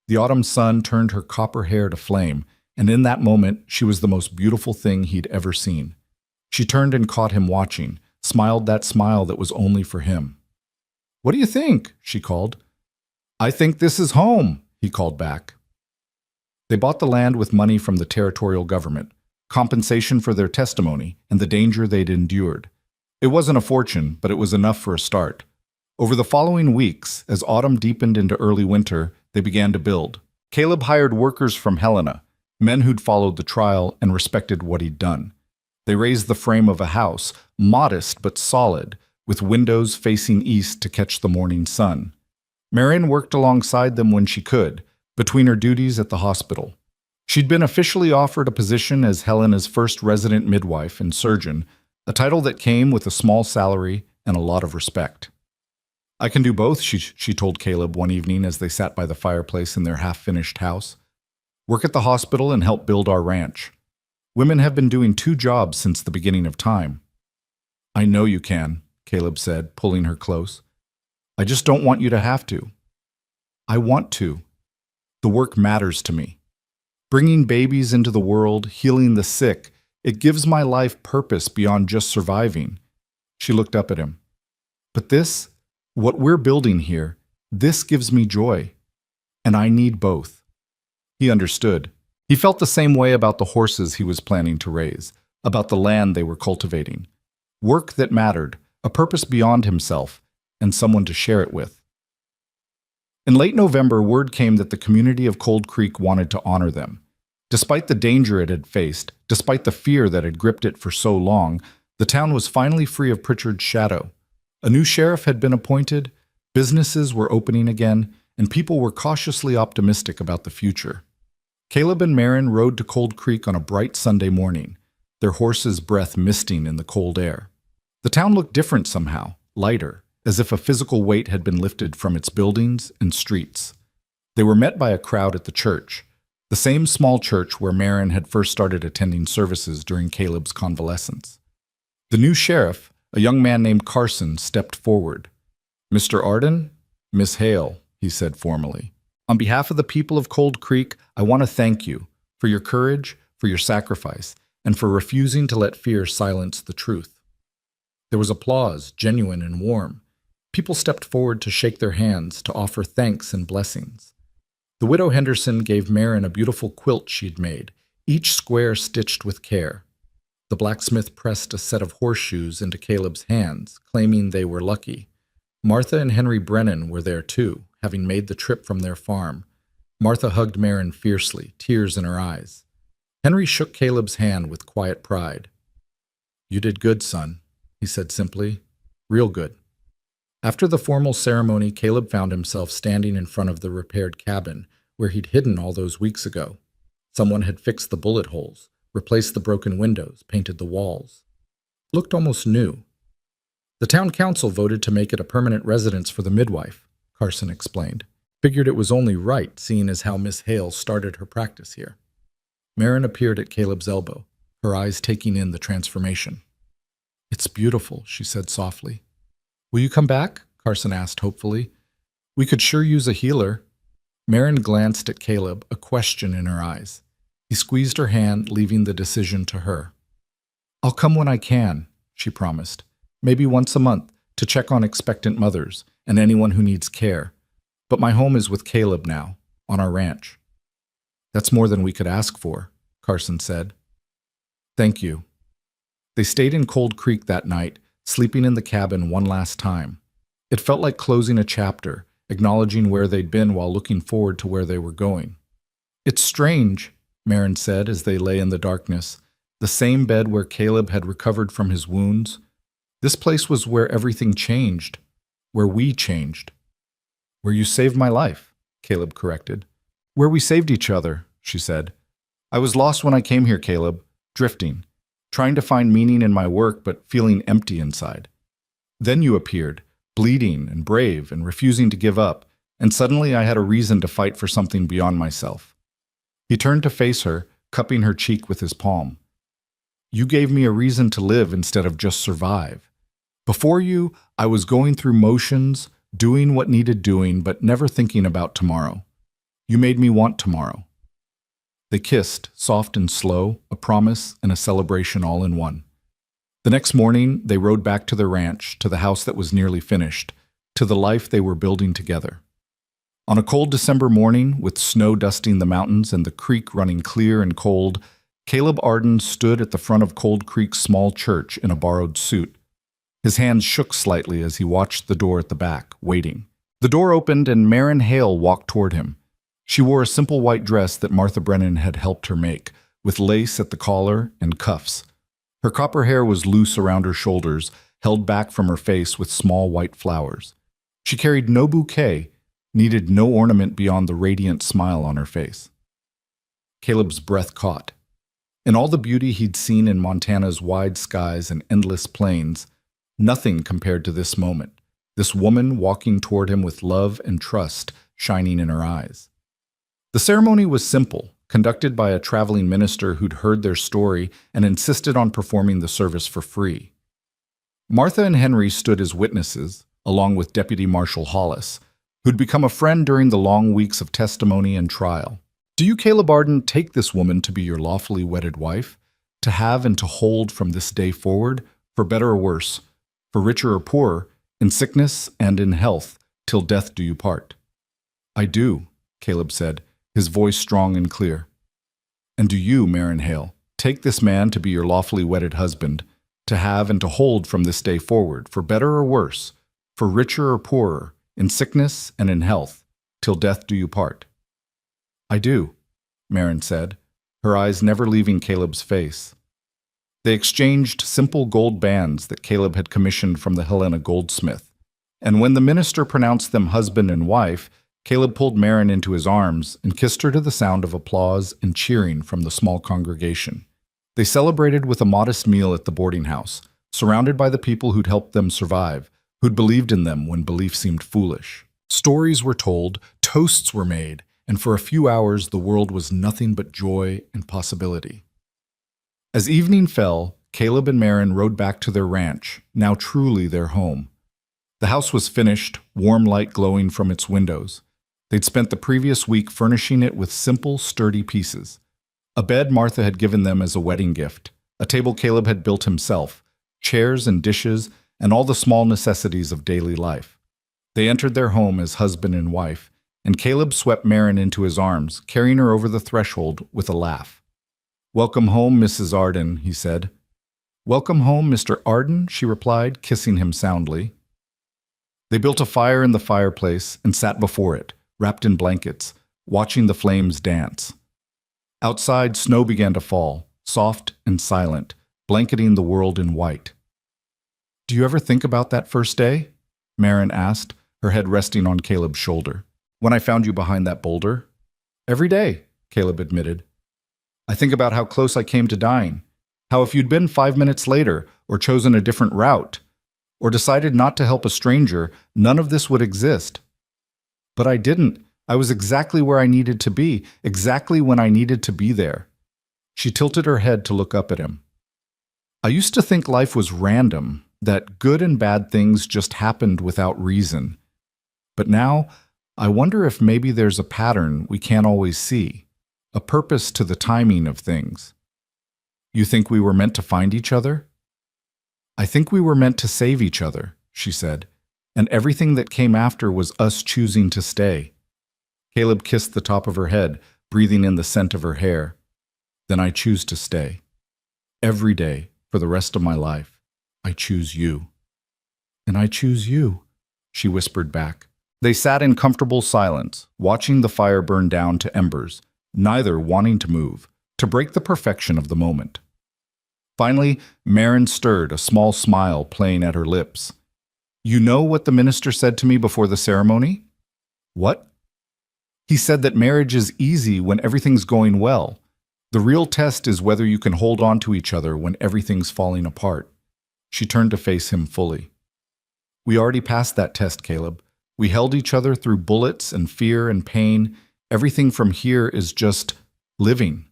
The autumn sun turned her copper hair to flame, and in that moment she was the most beautiful thing he'd ever seen. She turned and caught him watching, smiled that smile that was only for him. "What do you think?" she called. "I think this is home," he called back. They bought the land with money from the territorial government, compensation for their testimony and the danger they'd endured. It wasn't a fortune, but it was enough for a start. Over the following weeks, as autumn deepened into early winter, they began to build. Caleb hired workers from Helena, men who'd followed the trial and respected what he'd done. They raised the frame of a house, modest but solid, with windows facing east to catch the morning sun. Marion worked alongside them when she could, between her duties at the hospital. She'd been officially offered a position as Helena's first resident midwife and surgeon, a title that came with a small salary and a lot of respect. "I can do both," she told Caleb one evening as they sat by the fireplace in their half-finished house. "Work at the hospital and help build our ranch. Women have been doing 2 jobs since the beginning of time." "I know you can," Caleb said, pulling her close. "I just don't want you to have to." "I want to. The work matters to me. Bringing babies into the world, healing the sick, it gives my life purpose beyond just surviving." She looked up at him. "But this, what we're building here, this gives me joy. And I need both." He understood. He felt the same way about the horses he was planning to raise, about the land they were cultivating. Work that mattered, a purpose beyond himself, and someone to share it with. In late November, word came that the community of Cold Creek wanted to honor them. Despite the danger it had faced, despite the fear that had gripped it for so long, the town was finally free of Pritchard's shadow. A new sheriff had been appointed, businesses were opening again, and people were cautiously optimistic about the future. Caleb and Marion rode to Cold Creek on a bright Sunday morning, their horses' breath misting in the cold air. The town looked different somehow, lighter, as if a physical weight had been lifted from its buildings and streets. They were met by a crowd at the church, the same small church where Marion had first started attending services during Caleb's convalescence. The new sheriff, a young man named Carson, stepped forward. "Mr. Arden, Miss Hale," he said formally. "On behalf of the people of Cold Creek, I want to thank you for your courage, for your sacrifice, and for refusing to let fear silence the truth." There was applause, genuine and warm. People stepped forward to shake their hands, to offer thanks and blessings. The widow Henderson gave Marion a beautiful quilt she'd made, each square stitched with care. The blacksmith pressed a set of horseshoes into Caleb's hands, claiming they were lucky. Martha and Henry Brennan were there too, having made the trip from their farm. Martha hugged Marion fiercely, tears in her eyes. Henry shook Caleb's hand with quiet pride. "You did good, son," he said simply. "Real good." After the formal ceremony, Caleb found himself standing in front of the repaired cabin, where he'd hidden all those weeks ago. Someone had fixed the bullet holes, replaced the broken windows, painted the walls. It looked almost new. "The town council voted to make it a permanent residence for the midwife," Carson explained. "Figured it was only right, seeing as how Miss Hale started her practice here." Marion appeared at Caleb's elbow, her eyes taking in the transformation. "It's beautiful," she said softly. "Will you come back?" Carson asked hopefully. "We could sure use a healer." Marion glanced at Caleb, a question in her eyes. He squeezed her hand, leaving the decision to her. "I'll come when I can," she promised. "Maybe once a month, to check on expectant mothers and anyone who needs care. But my home is with Caleb now, on our ranch." "That's more than we could ask for," Carson said. "Thank you." They stayed in Cold Creek that night, sleeping in the cabin one last time. It felt like closing a chapter, acknowledging where they'd been while looking forward to where they were going. "It's strange," Marion said as they lay in the darkness, the same bed where Caleb had recovered from his wounds. "This place was where everything changed, where we changed." "Where you saved my life," Caleb corrected. "Where we saved each other," she said. "I was lost when I came here, Caleb, drifting, trying to find meaning in my work but feeling empty inside. Then you appeared, bleeding and brave and refusing to give up, and suddenly I had a reason to fight for something beyond myself." He turned to face her, cupping her cheek with his palm. "You gave me a reason to live instead of just survive. Before you, I was going through motions, doing what needed doing, but never thinking about tomorrow. You made me want tomorrow. They kissed, soft and slow, a promise and a celebration all in one. The next morning, they rode back to their ranch, to the house that was nearly finished, to the life they were building together. On a cold December morning, with snow dusting the mountains and the creek running clear and cold, Caleb Arden stood at the front of Cold Creek's small church in a borrowed suit. His hands shook slightly as he watched the door at the back, waiting. The door opened and Marin Hale walked toward him. She wore a simple white dress that Martha Brennan had helped her make, with lace at the collar and cuffs. Her copper hair was loose around her shoulders, held back from her face with small white flowers. She carried no bouquet, needed no ornament beyond the radiant smile on her face. Caleb's breath caught. In all the beauty he'd seen in Montana's wide skies and endless plains, nothing compared to this moment, this woman walking toward him with love and trust shining in her eyes. The ceremony was simple, conducted by a traveling minister who'd heard their story and insisted on performing the service for free. Martha and Henry stood as witnesses, along with Deputy Marshal Hollis, who'd become a friend during the long weeks of testimony and trial. Do you, Caleb Arden, take this woman to be your lawfully wedded wife, to have and to hold from this day forward, for better or worse, for richer or poorer, in sickness and in health, till death do you part? I do, Caleb said, his voice strong and clear. And do you, Marin Hale, take this man to be your lawfully wedded husband, to have and to hold from this day forward, for better or worse, for richer or poorer, in sickness and in health, till death do you part? I do, Marin said, her eyes never leaving Caleb's face. They exchanged simple gold bands that Caleb had commissioned from the Helena goldsmith, and when the minister pronounced them husband and wife, Caleb pulled Marin into his arms and kissed her to the sound of applause and cheering from the small congregation. They celebrated with a modest meal at the boarding house, surrounded by the people who'd helped them survive, who'd believed in them when belief seemed foolish. Stories were told, toasts were made, and for a few hours the world was nothing but joy and possibility. As evening fell, Caleb and Marin rode back to their ranch, now truly their home. The house was finished, warm light glowing from its windows. They'd spent the previous week furnishing it with simple, sturdy pieces. A bed Martha had given them as a wedding gift, a table Caleb had built himself, chairs and dishes, and all the small necessities of daily life. They entered their home as husband and wife, and Caleb swept Marin into his arms, carrying her over the threshold with a laugh. "Welcome home, Mrs. Arden," he said. "Welcome home, Mr. Arden," she replied, kissing him soundly. They built a fire in the fireplace and sat before it, wrapped in blankets, watching the flames dance. Outside, snow began to fall, soft and silent, blanketing the world in white. "Do you ever think about that first day?" Marin asked, her head resting on Caleb's shoulder. "When I found you behind that boulder?" "Every day," Caleb admitted. "I think about how close I came to dying, how if you'd been 5 minutes later, or chosen a different route, or decided not to help a stranger, none of this would exist. But I didn't. I was exactly where I needed to be, exactly when I needed to be there." She tilted her head to look up at him. "I used to think life was random, that good and bad things just happened without reason. But now, I wonder if maybe there's a pattern we can't always see, a purpose to the timing of things. You think we were meant to find each other?" "I think we were meant to save each other," she said, "and everything that came after was us choosing to stay." Caleb kissed the top of her head, breathing in the scent of her hair. "Then I choose to stay. Every day, for the rest of my life, I choose you." "And I choose you," she whispered back. They sat in comfortable silence, watching the fire burn down to embers, neither wanting to move, to break the perfection of the moment. Finally, Marin stirred, a small smile playing at her lips. "You know what the minister said to me before the ceremony?" "What?" "He said that marriage is easy when everything's going well. The real test is whether you can hold on to each other when everything's falling apart." She turned to face him fully. "We already passed that test, Caleb. We held each other through bullets and fear and pain. Everything from here is just living."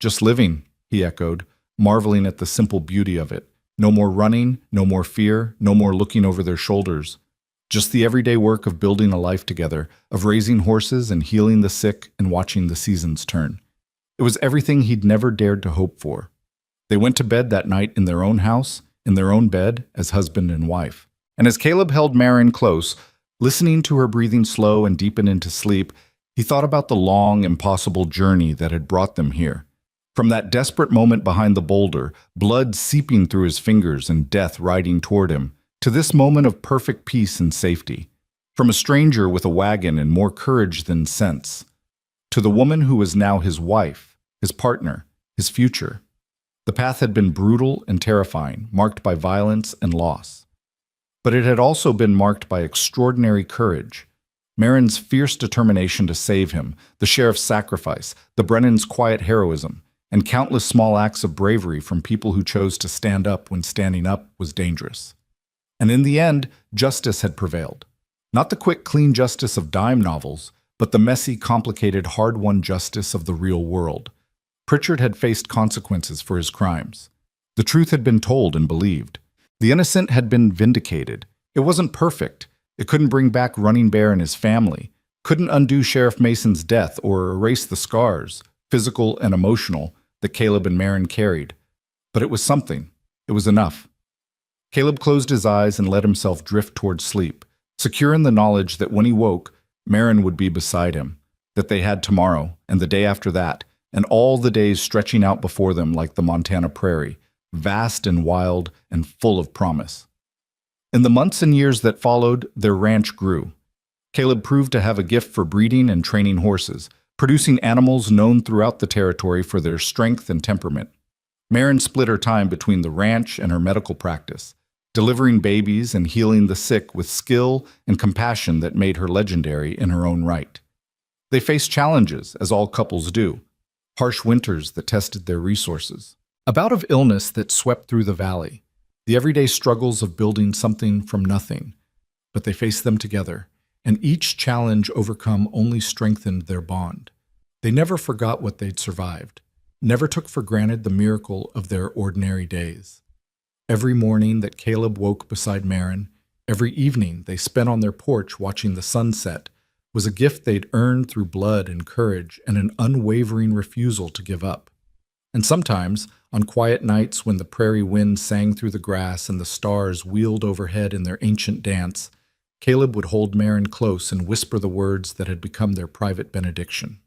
"Just living," he echoed, marveling at the simple beauty of it. No more running, no more fear, no more looking over their shoulders. Just the everyday work of building a life together, of raising horses and healing the sick and watching the seasons turn. It was everything he'd never dared to hope for. They went to bed that night in their own house, in their own bed, as husband and wife. And as Caleb held Marin close, listening to her breathing slow and deepen into sleep, he thought about the long, impossible journey that had brought them here. From that desperate moment behind the boulder, blood seeping through his fingers and death riding toward him, to this moment of perfect peace and safety. From a stranger with a wagon and more courage than sense, to the woman who was now his wife, his partner, his future. The path had been brutal and terrifying, marked by violence and loss. But it had also been marked by extraordinary courage. Marin's fierce determination to save him, the sheriff's sacrifice, the Brennan's quiet heroism, and countless small acts of bravery from people who chose to stand up when standing up was dangerous. And in the end, justice had prevailed. Not the quick, clean justice of dime novels, but the messy, complicated, hard-won justice of the real world. Pritchard had faced consequences for his crimes. The truth had been told and believed. The innocent had been vindicated. It wasn't perfect. It couldn't bring back Running Bear and his family, couldn't undo Sheriff Mason's death or erase the scars, physical and emotional, that Caleb and Marin carried. But it was something. It was enough. Caleb closed his eyes and let himself drift toward sleep, secure in the knowledge that when he woke, Marin would be beside him, that they had tomorrow and the day after that, and all the days stretching out before them like the Montana prairie, vast and wild and full of promise. In the months and years that followed, their ranch grew. Caleb proved to have a gift for breeding and training horses, producing animals known throughout the territory for their strength and temperament. Marin split her time between the ranch and her medical practice, delivering babies and healing the sick with skill and compassion that made her legendary in her own right. They faced challenges, as all couples do, harsh winters that tested their resources, a bout of illness that swept through the valley, the everyday struggles of building something from nothing. But they faced them together, and each challenge overcome only strengthened their bond. They never forgot what they'd survived, never took for granted the miracle of their ordinary days. Every morning that Caleb woke beside Marin, every evening they spent on their porch watching the sunset, was a gift they'd earned through blood and courage and an unwavering refusal to give up. And sometimes, on quiet nights when the prairie wind sang through the grass and the stars wheeled overhead in their ancient dance, Caleb would hold Marin close and whisper the words that had become their private benediction.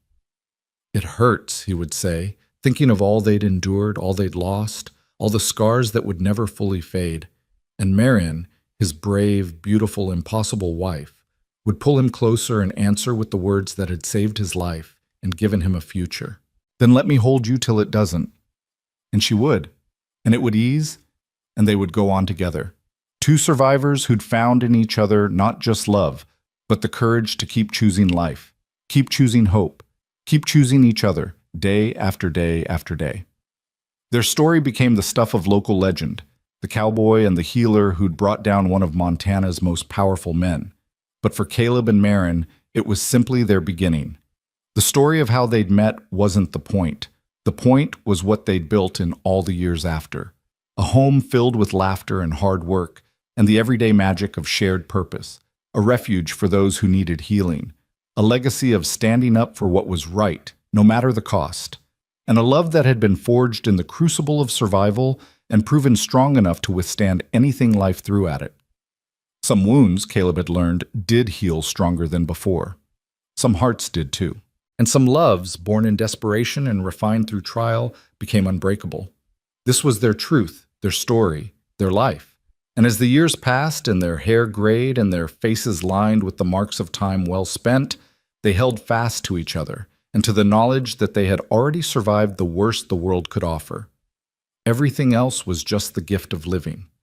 "It hurts," he would say, thinking of all they'd endured, all they'd lost, all the scars that would never fully fade. And Marin, his brave, beautiful, impossible wife, would pull him closer and answer with the words that had saved his life and given him a future. "Then let me hold you till it doesn't." And she would. And it would ease, and they would go on together. Two survivors who'd found in each other not just love, but the courage to keep choosing life, keep choosing hope, keep choosing each other, day after day after day. Their story became the stuff of local legend, the cowboy and the healer who'd brought down one of Montana's most powerful men. But for Caleb and Marin, it was simply their beginning. The story of how they'd met wasn't the point. The point was what they'd built in all the years after. A home filled with laughter and hard work, and the everyday magic of shared purpose. A refuge for those who needed healing. A legacy of standing up for what was right, no matter the cost. And a love that had been forged in the crucible of survival and proven strong enough to withstand anything life threw at it. Some wounds, Caleb had learned, did heal stronger than before. Some hearts did too. And some loves, born in desperation and refined through trial, became unbreakable. This was their truth, their story, their life. And as the years passed and their hair grayed and their faces lined with the marks of time well spent, they held fast to each other and to the knowledge that they had already survived the worst the world could offer. Everything else was just the gift of living.